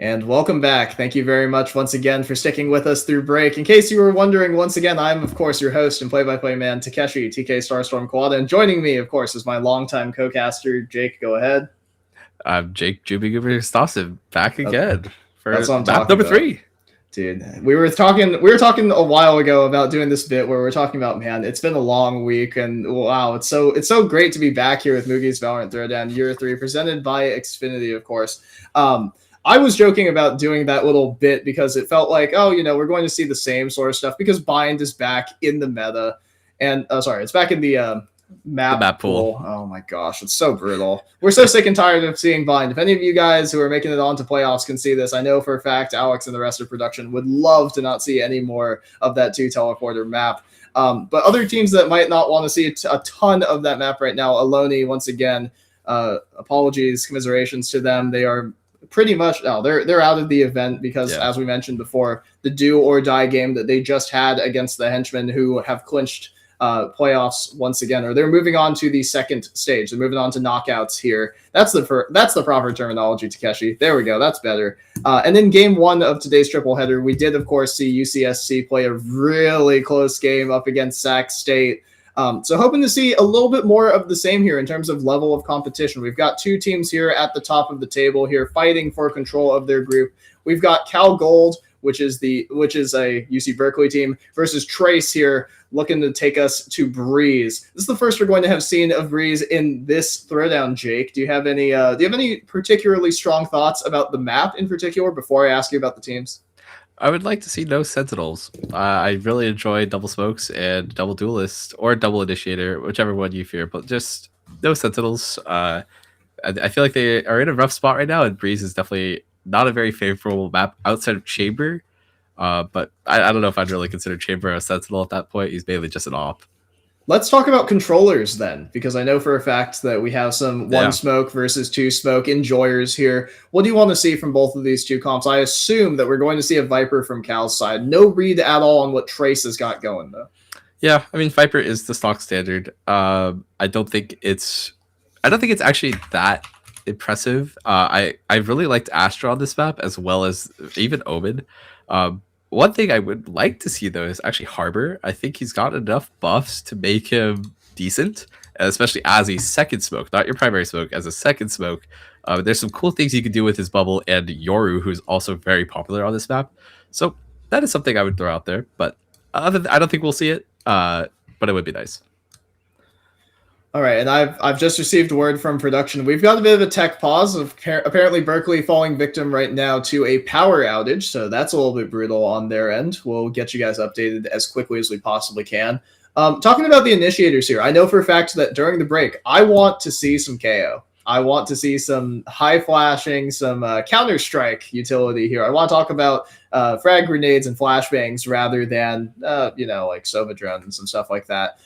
And welcome back. Thank you very much once again for sticking with us through break. In case you were wondering, once again, I'm, of course, your host and play-by-play man, Takeshi, TK Starstorm Quad. And joining me, of course, is my longtime co-caster, Jake. Go ahead. I'm Jake Jubiger Stossip back again for That's what I'm map talking number about. 3. Dude, we were talking a while ago about doing this bit where we're talking about, man, it's been a long week, and wow, it's so great to be back here with Moogie's Valorant Throwdown Year 3, presented by Xfinity, of course. I was joking about doing that little bit because it felt like, oh, we're going to see the same sort of stuff because Bind is back in the meta, and it's back in the map pool. Oh my gosh, it's so brutal. We're so sick and tired of seeing Bind. If any of you guys who are making it on to playoffs can see this, I know for a fact Alex and the rest of production would love to not see any more of that 2 teleporter map. But other teams that might not want to see a ton of that map right now, Ohlone, once again, apologies, commiserations to them. They are pretty much they're out of the event because, as we mentioned before, the do or die game that they just had against the Henchmen, who have clinched playoffs once again, or they're moving on to the second stage. They're moving on to knockouts here. That's the proper terminology, Takeshi. There we go. That's better. And then game 1 of today's triple header, we did of course see UCSC play a really close game up against Sac State. So hoping to see a little bit more of the same here in terms of level of competition. We've got 2 teams here at the top of the table here fighting for control of their group. We've got Cal Gold, which is a UC Berkeley team, versus Trace here, looking to take us to Breeze. This is the first we're going to have seen of Breeze in this throwdown. Jake, do you have any particularly strong thoughts about the map in particular before I ask you about the teams? I would like to see no Sentinels. I really enjoy double smokes and double duelist or double initiator, whichever one you fear, but just no Sentinels. I feel like they are in a rough spot right now, and Breeze is definitely not a very favorable map outside of Chamber. But I don't know if I'd really consider Chamber a Sentinel at that point. He's mainly just an op. Let's talk about controllers then, because I know for a fact that we have some 1 smoke versus 2 smoke enjoyers here. What do you want to see from both of these 2 comps? I assume that we're going to see a Viper from Cal's side. No read at all on what Trace has got going, though. Yeah, I mean, Viper is the stock standard. I don't think it's actually that impressive. I really liked Astra on this map, as well as even Omen. One thing I would like to see, though, is actually Harbor. I think he's got enough buffs to make him decent, especially as a second smoke, not your primary smoke, as a second smoke. There's some cool things you can do with his bubble, and Yoru, who's also very popular on this map. So that is something I would throw out there. But I don't think we'll see it, but it would be nice. All right, and I've just received word from production. We've got a bit of a tech pause. Apparently, Berkeley falling victim right now to a power outage, so that's a little bit brutal on their end. We'll get you guys updated as quickly as we possibly can. Talking about the initiators here, I know for a fact that during the break, I want to see some KO. I want to see some high flashing, some Counter-Strike utility here. I want to talk about frag grenades and flashbangs rather than, like Sova drones and stuff like that.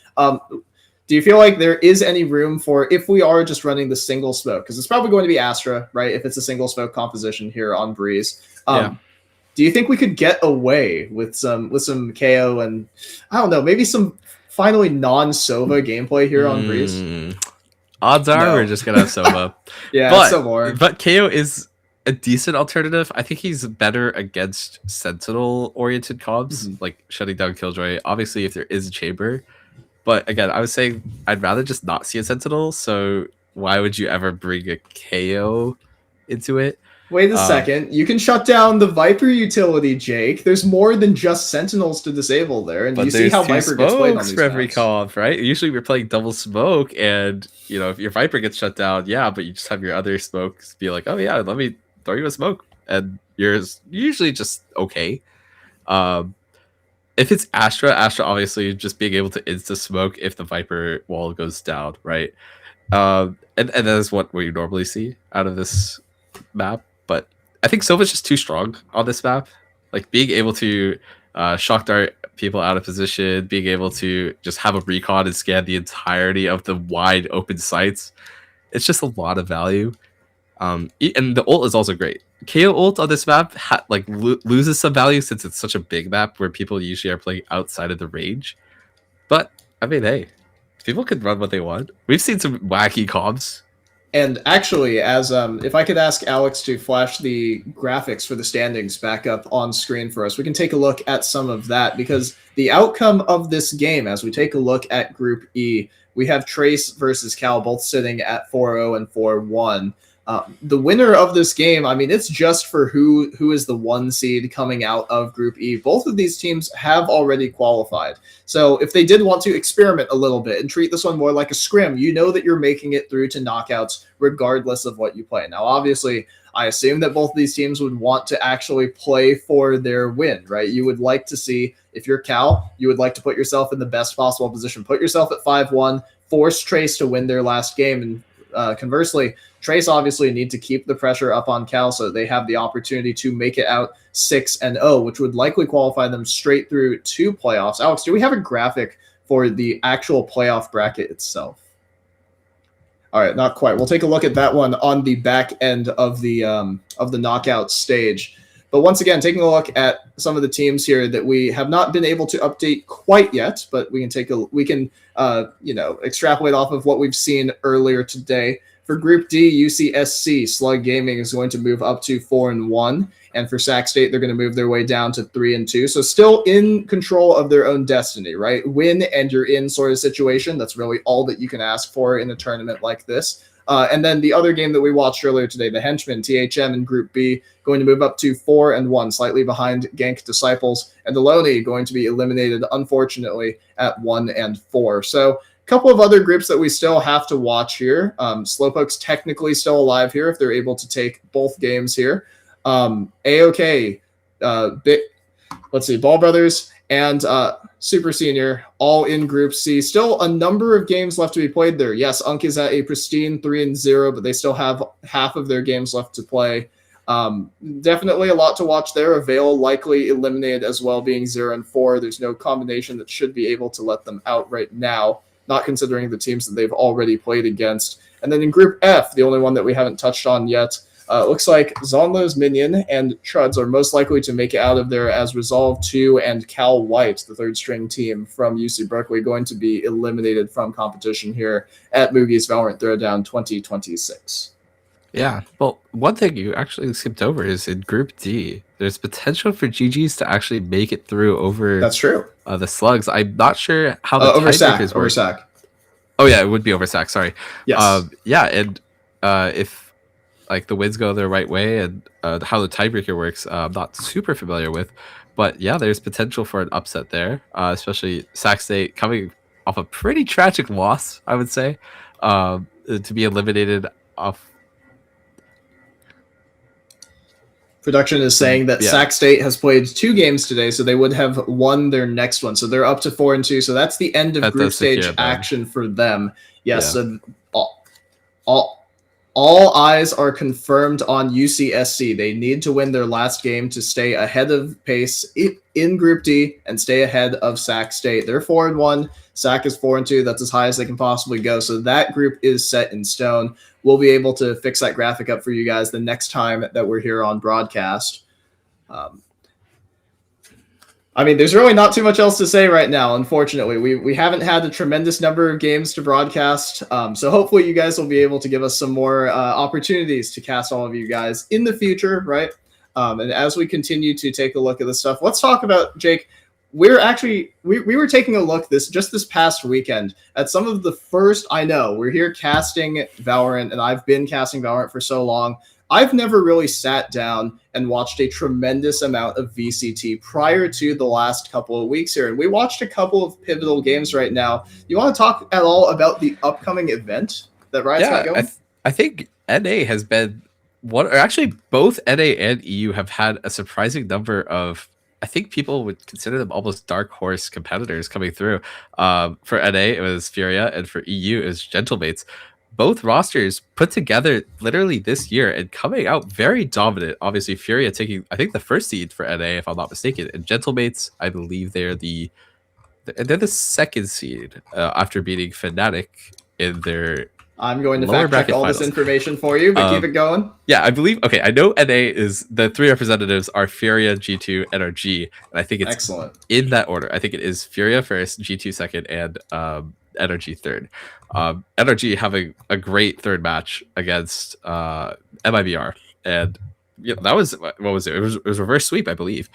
Do you feel like there is any room for, if we are just running the single smoke, because it's probably going to be Astra, right? If it's a single smoke composition here on Breeze. Do you think we could get away with some KO and, I don't know, maybe some finally non-Sova gameplay here on Breeze? Odds are we're just gonna have Sova. It's so boring. But KO is a decent alternative. I think he's better against Sentinel-oriented comps, like shutting down Killjoy. Obviously, if there is a Chamber. But again, I would say I'd rather just not see a Sentinel, so why would you ever bring a KO into it? Wait a second. You can shut down the Viper utility, Jake. There's more than just Sentinels to disable there, and you see how Viper gets played on these for every maps. comp, right? Usually we're playing double smoke, and if your Viper gets shut down, but you just have your other smokes be like, oh yeah, let me throw you a smoke, and you're usually just okay. If it's Astra obviously just being able to insta smoke if the Viper wall goes down, right? And that is what we normally see out of this map. But I think Sova's just too strong on this map. Like being able to shock dart people out of position, being able to just have a recon and scan the entirety of the wide open sites. It's just a lot of value. And the ult is also great. KO ult on this map loses some value since it's such a big map where people usually are playing outside of the range. But I mean, hey, people can run what they want. We've seen some wacky comps And actually, as if I could ask Alex to flash the graphics for the standings back up on screen for us, we can take a look at some of that, because the outcome of this game, as we take a look at Group E, we have Trace versus Cal both sitting at 4-0 and 4-1. The winner of this game, I mean, it's just for who is the 1 seed coming out of Group E. Both of these teams have already qualified. So if they did want to experiment a little bit and treat this one more like a scrim, you know that you're making it through to knockouts regardless of what you play. Now, obviously, I assume that both of these teams would want to actually play for their win, right? You would like to see, if you're Cal, you would like to put yourself in the best possible position. Put yourself at 5-1, force Trace to win their last game, and conversely, Trace obviously need to keep the pressure up on Cal so they have the opportunity to make it out 6-0, which would likely qualify them straight through to playoffs. Alex, do we have a graphic for the actual playoff bracket itself? All right, not quite. We'll take a look at that one on the back end of the knockout stage. But once again, taking a look at some of the teams here that we have not been able to update quite yet, but we can extrapolate off of what we've seen earlier today. For Group D, UCSC Slug Gaming is going to move up to 4-1, and for Sac State, they're going to move their way down to 3-2. So still in control of their own destiny, right? Win and you're in sort of situation. That's really all that you can ask for in a tournament like this. And then the other game that we watched earlier today, the Henchmen, THM in Group B, going to move up to 4-1, slightly behind Gank Disciples, and Ohlone going to be eliminated, unfortunately, at 1-4. So a couple of other groups that we still have to watch here. Slowpoke's technically still alive here if they're able to take both games here. AOK, Ball Brothers, and Super Senior, all in Group C. Still a number of games left to be played there. Yes, Unk is at a pristine 3-0, but they still have half of their games left to play. Definitely a lot to watch there. Avail likely eliminated as well, being 0-4. There's no combination that should be able to let them out right now, not considering the teams that they've already played against. And then in Group F, the only one that we haven't touched on yet, looks like Zonlo's Minion and Truds are most likely to make it out of there, as Resolve 2 and Cal White, the third string team from UC Berkeley, going to be eliminated from competition here at Moogie's VALORANT Throwdown 2026. Yeah, well, one thing you actually skipped over is in Group D, there's potential for GGs to actually make it through over. That's true. The Slugs. I'm not sure how the over Sac. tiebreakers work. Over Sac. Oh yeah, it would be over Sac. Sorry. Yes. Yeah, and if like the wins go the right way, and how the tiebreaker works, I'm not super familiar with, but yeah, there's potential for an upset there, especially Sac State coming off a pretty tragic loss, I would say, to be eliminated off. Production is saying that Sac State has played 2 games today, so they would have won their next one. So they're up to 4-2. So that's the end of group stage action for them. Yes, yeah. So all eyes are confirmed on UCSC. They need to win their last game to stay ahead of pace in Group D and stay ahead of Sac State. They're 4-1. Sac is 4-2. That's as high as they can possibly go. So that group is set in stone. We'll be able to fix that graphic up for you guys the next time that we're here on broadcast. I mean, there's really not too much else to say right now, unfortunately. We haven't had a tremendous number of games to broadcast, so hopefully you guys will be able to give us some more opportunities to cast all of you guys in the future, right? And as we continue to take a look at this stuff, let's talk about, Jake, we were taking a look this past weekend at some of the first, I know, we're here casting Valorant, and I've been casting Valorant for so long. I've never really sat down and watched a tremendous amount of VCT prior to the last couple of weeks here. And we watched a couple of pivotal games right now. You want to talk at all about the upcoming event that Riot's got going? I think NA has been one, or actually both NA and EU have had a surprising number of, I think people would consider them almost dark horse competitors coming through. For NA, it was Furia, and for EU, it was Gentlemates. Both rosters put together literally this year and coming out very dominant. Obviously, Furia taking, I think, the first seed for NA, if I'm not mistaken. And Gentlemates, I believe they're the second seed after beating Fnatic in their. I'm going to fact check all this information for you, but keep it going. Yeah, I believe. Okay, I know NA is the 3 representatives are Furia, G2, NRG, and I think it's excellent in that order. I think it is Furia first, G2 second, and Energy third. Energy having a great third match against MIBR, and that was what was it? It was reverse sweep, I believe.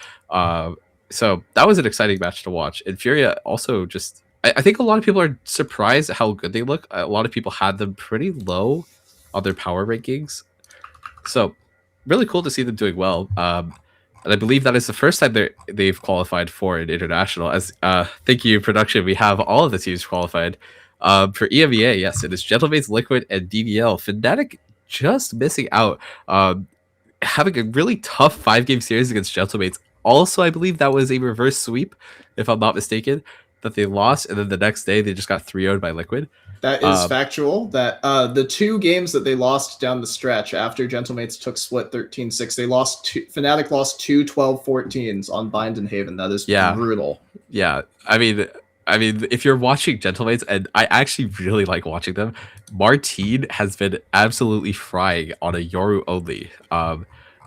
So that was an exciting match to watch. And Furia also just, I think a lot of people are surprised at how good they look. A lot of people had them pretty low on their power rankings, so really cool to see them doing well. And I believe that is the first time they've qualified for an international. As thank you, production. We have all of the teams qualified. For EMEA, yes, it is Gentlemates, Liquid, and DBL. Fnatic just missing out. Having a really tough 5-game series against Gentlemates. Also, I believe that was a reverse sweep, if I'm not mistaken, that they lost, and then the next day they just got 3-0'd by Liquid. That is factual. That the 2 games that they lost down the stretch after Gentlemates took split 13-6, they lost Fnatic lost 2 12-14s on Bind and Haven. That is brutal. Yeah, I mean, if you're watching Gentlemates, and I actually really like watching them, Martine has been absolutely frying on a Yoru only.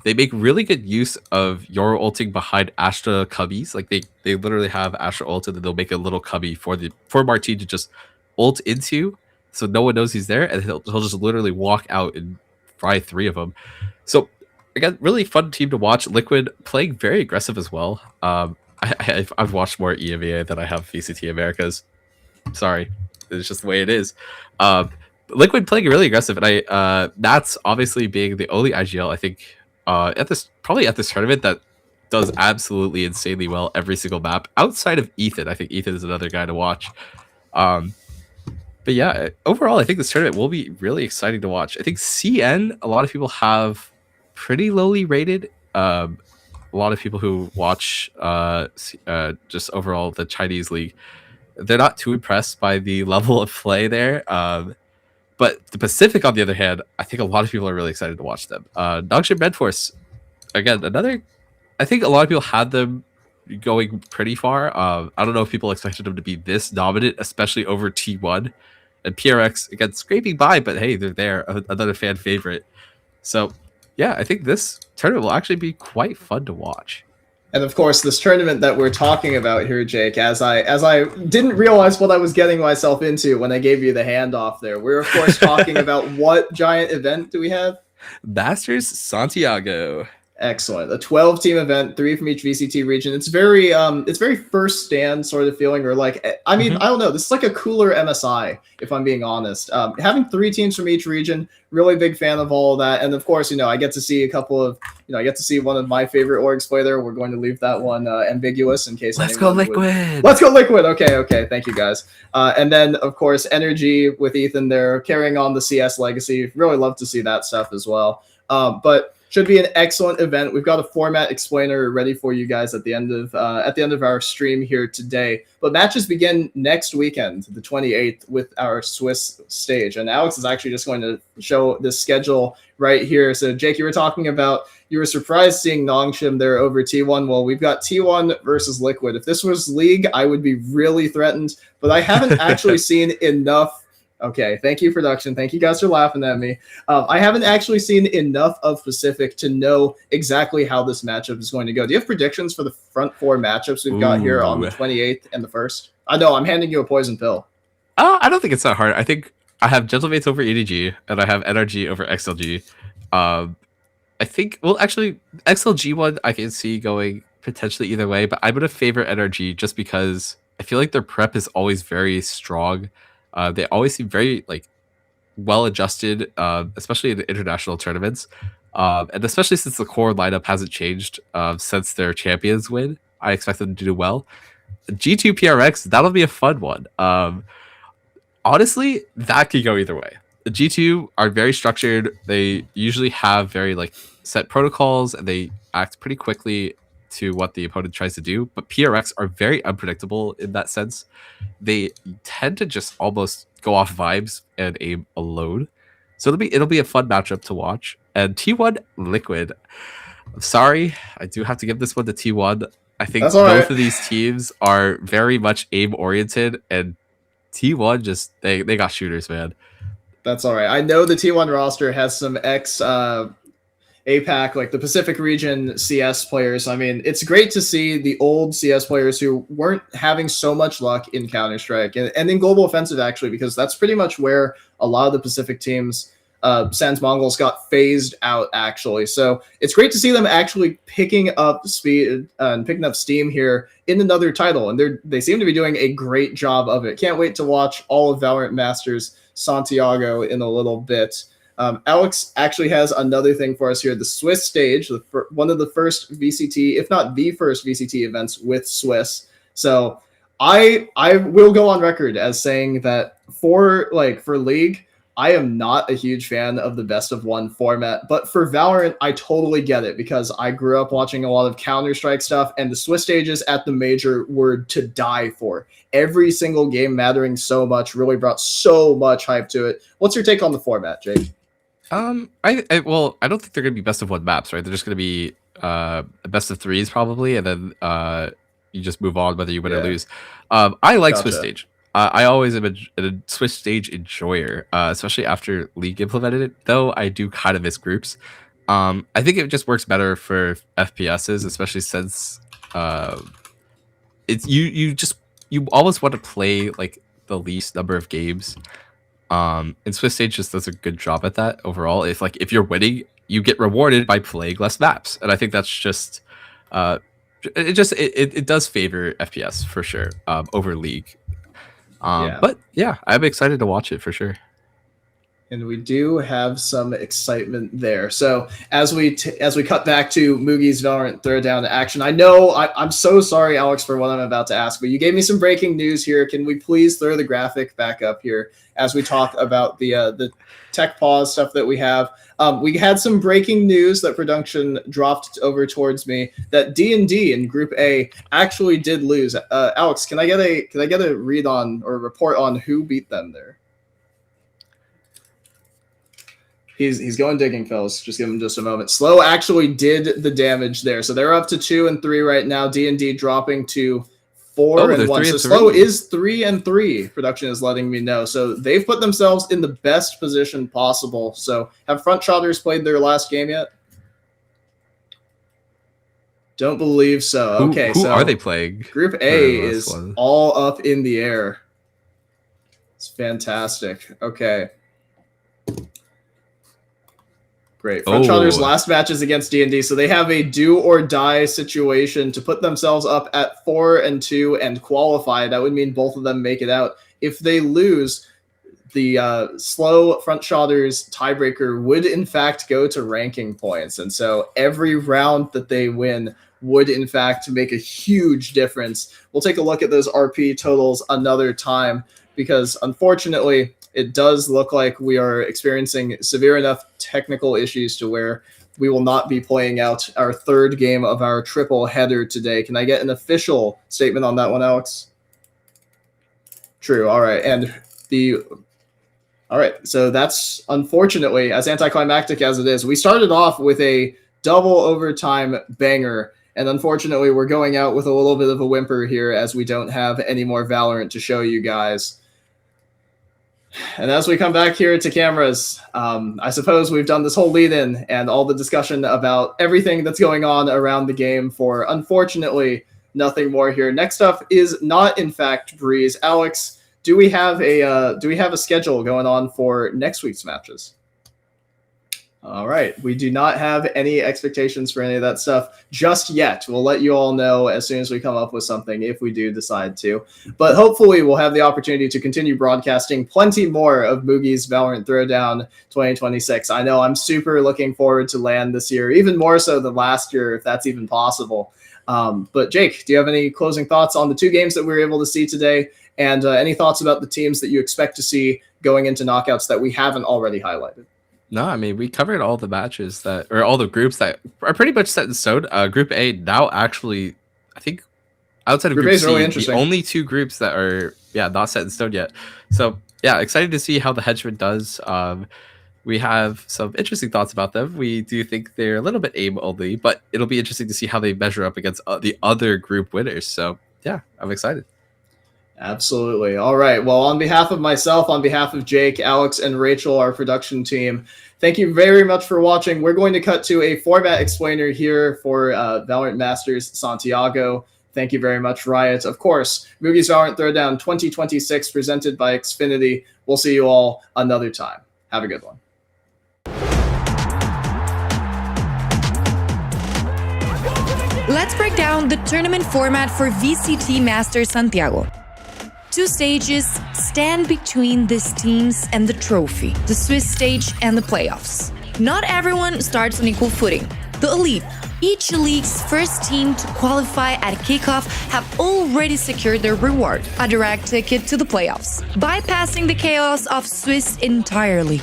They make really good use of Yoru ulting behind Astra cubbies. Like they literally have Astra ult, and then they'll make a little cubby for Martine to just ult into, so no one knows he's there, and he'll just literally walk out and fry 3 of them. So again, really fun team to watch. Liquid playing very aggressive as well. I've watched more EMEA than I have VCT Americas. Sorry, it's just the way it is. Liquid playing really aggressive, and I that's obviously being the only IGL I think at this tournament that does absolutely insanely well every single map outside of Ethan. I think Ethan is another guy to watch. But yeah, overall, I think this tournament will be really exciting to watch. I think CN, a lot of people have pretty lowly rated. A lot of people who watch just overall the Chinese league, they're not too impressed by the level of play there. But the Pacific, on the other hand, I think a lot of people are really excited to watch them. Nongshim Medforce, again, another. I think a lot of people had them going pretty far. I don't know if people expected them to be this dominant, especially over T1 and PRX. Again, scraping by, but hey, they're there. Another fan favorite. So yeah, I think this tournament will actually be quite fun to watch. And of course, this tournament that we're talking about here, Jake, as I didn't realize what I was getting myself into when I gave you the handoff there. We're of course talking about what giant event do we have? Masters Santiago. Excellent. A 12-team event, 3 from each VCT region. It's very first stand sort of feeling, or like, I mean, I don't know. This is like a cooler MSI, if I'm being honest. Having 3 teams from each region, really big fan of all of that. And of course, I get to see a couple of, I get to see one of my favorite orgs play there. We're going to leave that one ambiguous in case Let's go Liquid. Let's go Liquid. Okay. Thank you guys. And then of course, Energy with Ethan there carrying on the CS legacy. Really love to see that stuff as well. But should be an excellent event. We've got a format explainer ready for you guys at the end of our stream here today. But matches begin next weekend, the 28th, with our Swiss stage. And Alex is actually just going to show the schedule right here. So Jake, you were talking about you were surprised seeing Nongshim there over T1. Well, we've got T1 versus Liquid. If this was League, I would be really threatened. But I haven't actually seen enough. Okay, thank you, production. Thank you guys for laughing at me. I haven't actually seen enough of Pacific to know exactly how this matchup is going to go. Do you have predictions for the front 4 matchups we've got here on the 28th and the 1st? I know, I'm handing you a poison pill. I don't think it's that hard. I think I have Gentlemates over EDG, and I have NRG over XLG. I think, well, actually, XLG one I can see going potentially either way, but I'm going to favor NRG just because I feel like their prep is always very strong. They always seem very well adjusted, especially in the international tournaments, and especially since the core lineup hasn't changed since their champions win. I expect them to do well. G2 PRX, that'll be a fun one. Honestly, that could go either way. The G2 are very structured. They usually have very set protocols, and they act pretty quickly to what the opponent tries to do. But PRX are very unpredictable in that sense. They tend to just almost go off vibes and aim alone. So it'll be a fun matchup to watch. And T1 Liquid. I'm sorry, I do have to give this one to T1. I think both of these teams are very much aim oriented, and T1 just they got shooters, man. That's all right. I know the T1 roster has some APAC, like the Pacific region CS players. I mean, it's great to see the old CS players who weren't having so much luck in Counter-Strike and in Global Offensive, actually, because that's pretty much where a lot of the Pacific teams, Sans Mongols, got phased out, actually. So it's great to see them actually picking up speed and picking up steam here in another title. And they seem to be doing a great job of it. Can't wait to watch all of Valorant Masters Santiago in a little bit. Alex actually has another thing for us here. The Swiss stage, one of the first VCT, if not the first VCT events with Swiss. So I will go on record as saying that for League, I am not a huge fan of the best of one format, but for Valorant, I totally get it because I grew up watching a lot of Counter-Strike stuff, and the Swiss stages at the major were to die for. Every single game mattering so much really brought so much hype to it. What's your take on the format, Jake? I don't think they're gonna be best of one maps, right? They're just gonna be best of threes probably, and then you just move on whether you win or lose. I like Swiss stage. I always am a Swiss stage enjoyer, especially after League implemented it. Though I do kind of miss groups. I think it just works better for FPSs, especially since it's you always want to play like the least number of games. And Swiss stage just does a good job at that overall. If you're winning, you get rewarded by playing less maps, and I think that's just it does favor FPS for sure over League. But yeah, I'm excited to watch it for sure. And we do have some excitement there. So as we cut back to Moogie's Valorant Throwdown action, I know I'm so sorry, Alex, for what I'm about to ask, but you gave me some breaking news here. Can we please throw the graphic back up here as we talk about the tech pause stuff that we have? We had some breaking news that production dropped over towards me that D&D in Group A actually did lose. Alex, can I get a read on or report on who beat them there? He's going digging, fellas. Just give him just a moment. Slow actually did the damage there, so they're up to 2 and 3 right now. D&D dropping to 4 and 1. So Slow is 3 and 3. Production is letting me know. So they've put themselves in the best position possible. So have Front Shotters played their last game yet? Don't believe so. Okay, who so are they playing? Group A is all up in the air. It's fantastic. Okay. Great. Front Shotters' last match is against D&D, so they have a do or die situation to put themselves up at 4 and 2 and qualify. That would mean both of them make it out. If they lose, the Slow Front Shotters tiebreaker would in fact go to ranking points, and so every round that they win would in fact make a huge difference. We'll take a look at those RP totals another time because unfortunately it does look like we are experiencing severe enough technical issues to where we will not be playing out our third game of our triple header today. Can I get an official statement on that one, Alex? True. All right. And all right. So that's unfortunately as anticlimactic as it is. We started off with a double overtime banger, and unfortunately we're going out with a little bit of a whimper here as we don't have any more Valorant to show you guys. And as we come back here to cameras, I suppose we've done this whole lead-in and all the discussion about everything that's going on around the game for, unfortunately, nothing more here. Next up is not, in fact, Breeze. Alex, do we have a schedule going on for next week's matches? All right. We do not have any expectations for any of that stuff just yet. We'll let you all know as soon as we come up with something if we do decide to. But hopefully we'll have the opportunity to continue broadcasting plenty more of Moogie's Valorant Throwdown 2026. I know I'm super looking forward to LAN this year, even more so than last year, if that's even possible. But Jake, do you have any closing thoughts on the 2 games that we were able to see today? And any thoughts about the teams that you expect to see going into knockouts that we haven't already highlighted? No, I mean, we covered all the matches or all the groups that are pretty much set in stone. Group A now actually, I think outside of Group C, really the only 2 groups that are, not set in stone yet. So yeah, excited to see how the Henchmen does. We have some interesting thoughts about them. We do think they're a little bit aim only, but it'll be interesting to see how they measure up against the other group winners. So yeah, I'm excited. Absolutely. All right. Well, on behalf of myself, on behalf of Jake, Alex, and Rachel, our production team, thank you very much for watching. We're going to cut to a format explainer here for Valorant Masters Santiago. Thank you very much, Riot. Of course, Moogie's Valorant Throwdown 2026 presented by Xfinity. We'll see you all another time. Have a good one. Let's break down the tournament format for VCT Masters Santiago. 2 stages stand between these teams and the trophy, the Swiss stage and the playoffs. Not everyone starts on equal footing. The elite, each league's first team to qualify at kickoff, have already secured their reward, a direct ticket to the playoffs, bypassing the chaos of Swiss entirely.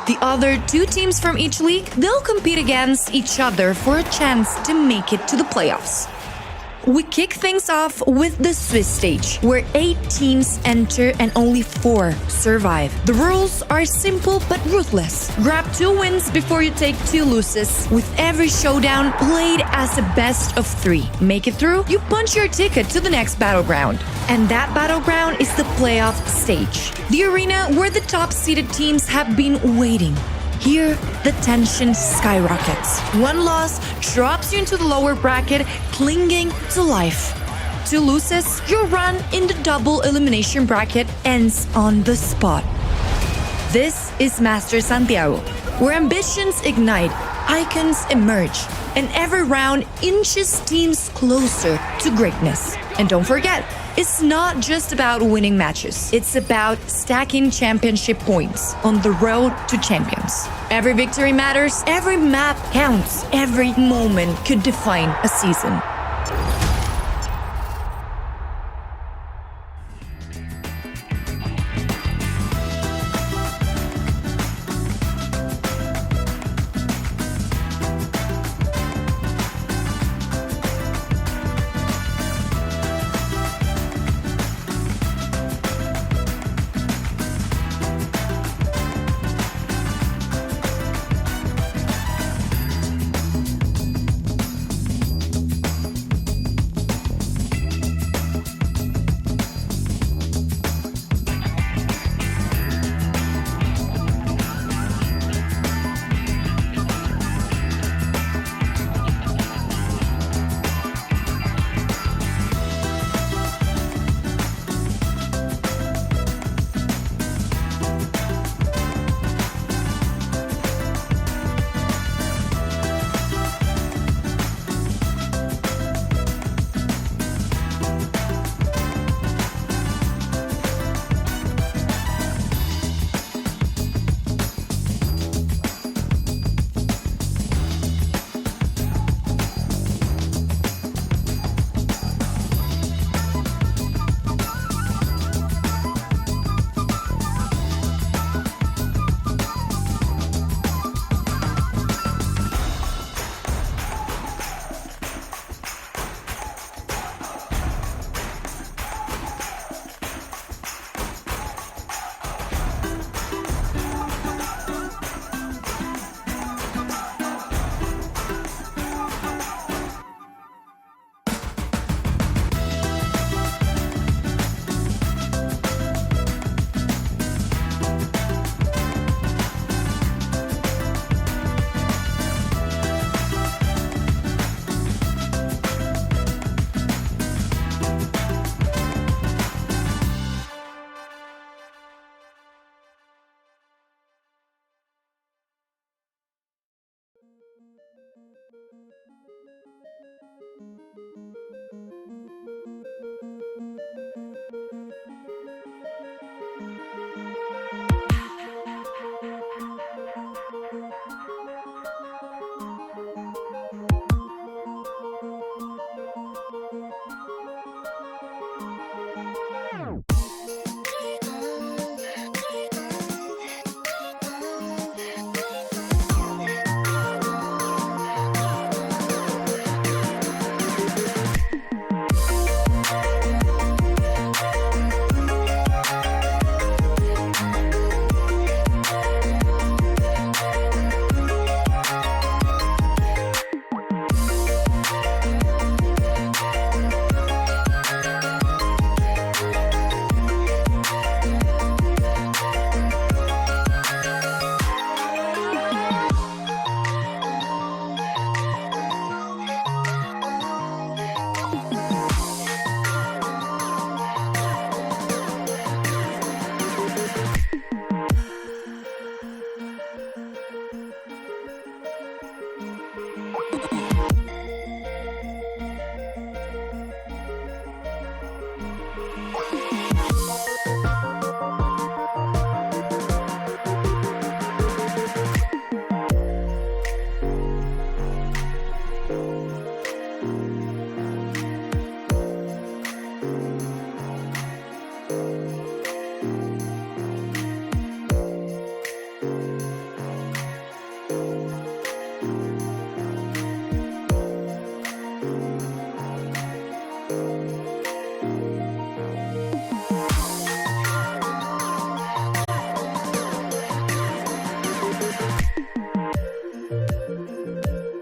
The other 2 teams from each league, they'll compete against each other for a chance to make it to the playoffs. We kick things off with the Swiss stage, where 8 teams enter and only 4 survive. The rules are simple but ruthless. Grab 2 wins before you take 2 losses, with every showdown played as a best of 3. Make it through, you punch your ticket to the next battleground. And that battleground is the playoff stage, the arena where the top-seeded teams have been waiting. Here, the tension skyrockets. 1 loss drops you into the lower bracket, clinging to life. 2 losses, your run in the double elimination bracket ends on the spot. This is Master Santiago, where ambitions ignite, icons emerge, and every round inches teams closer to greatness. And don't forget, it's not just about winning matches. It's about stacking championship points on the road to champions. Every victory matters, every map counts, every moment could define a season.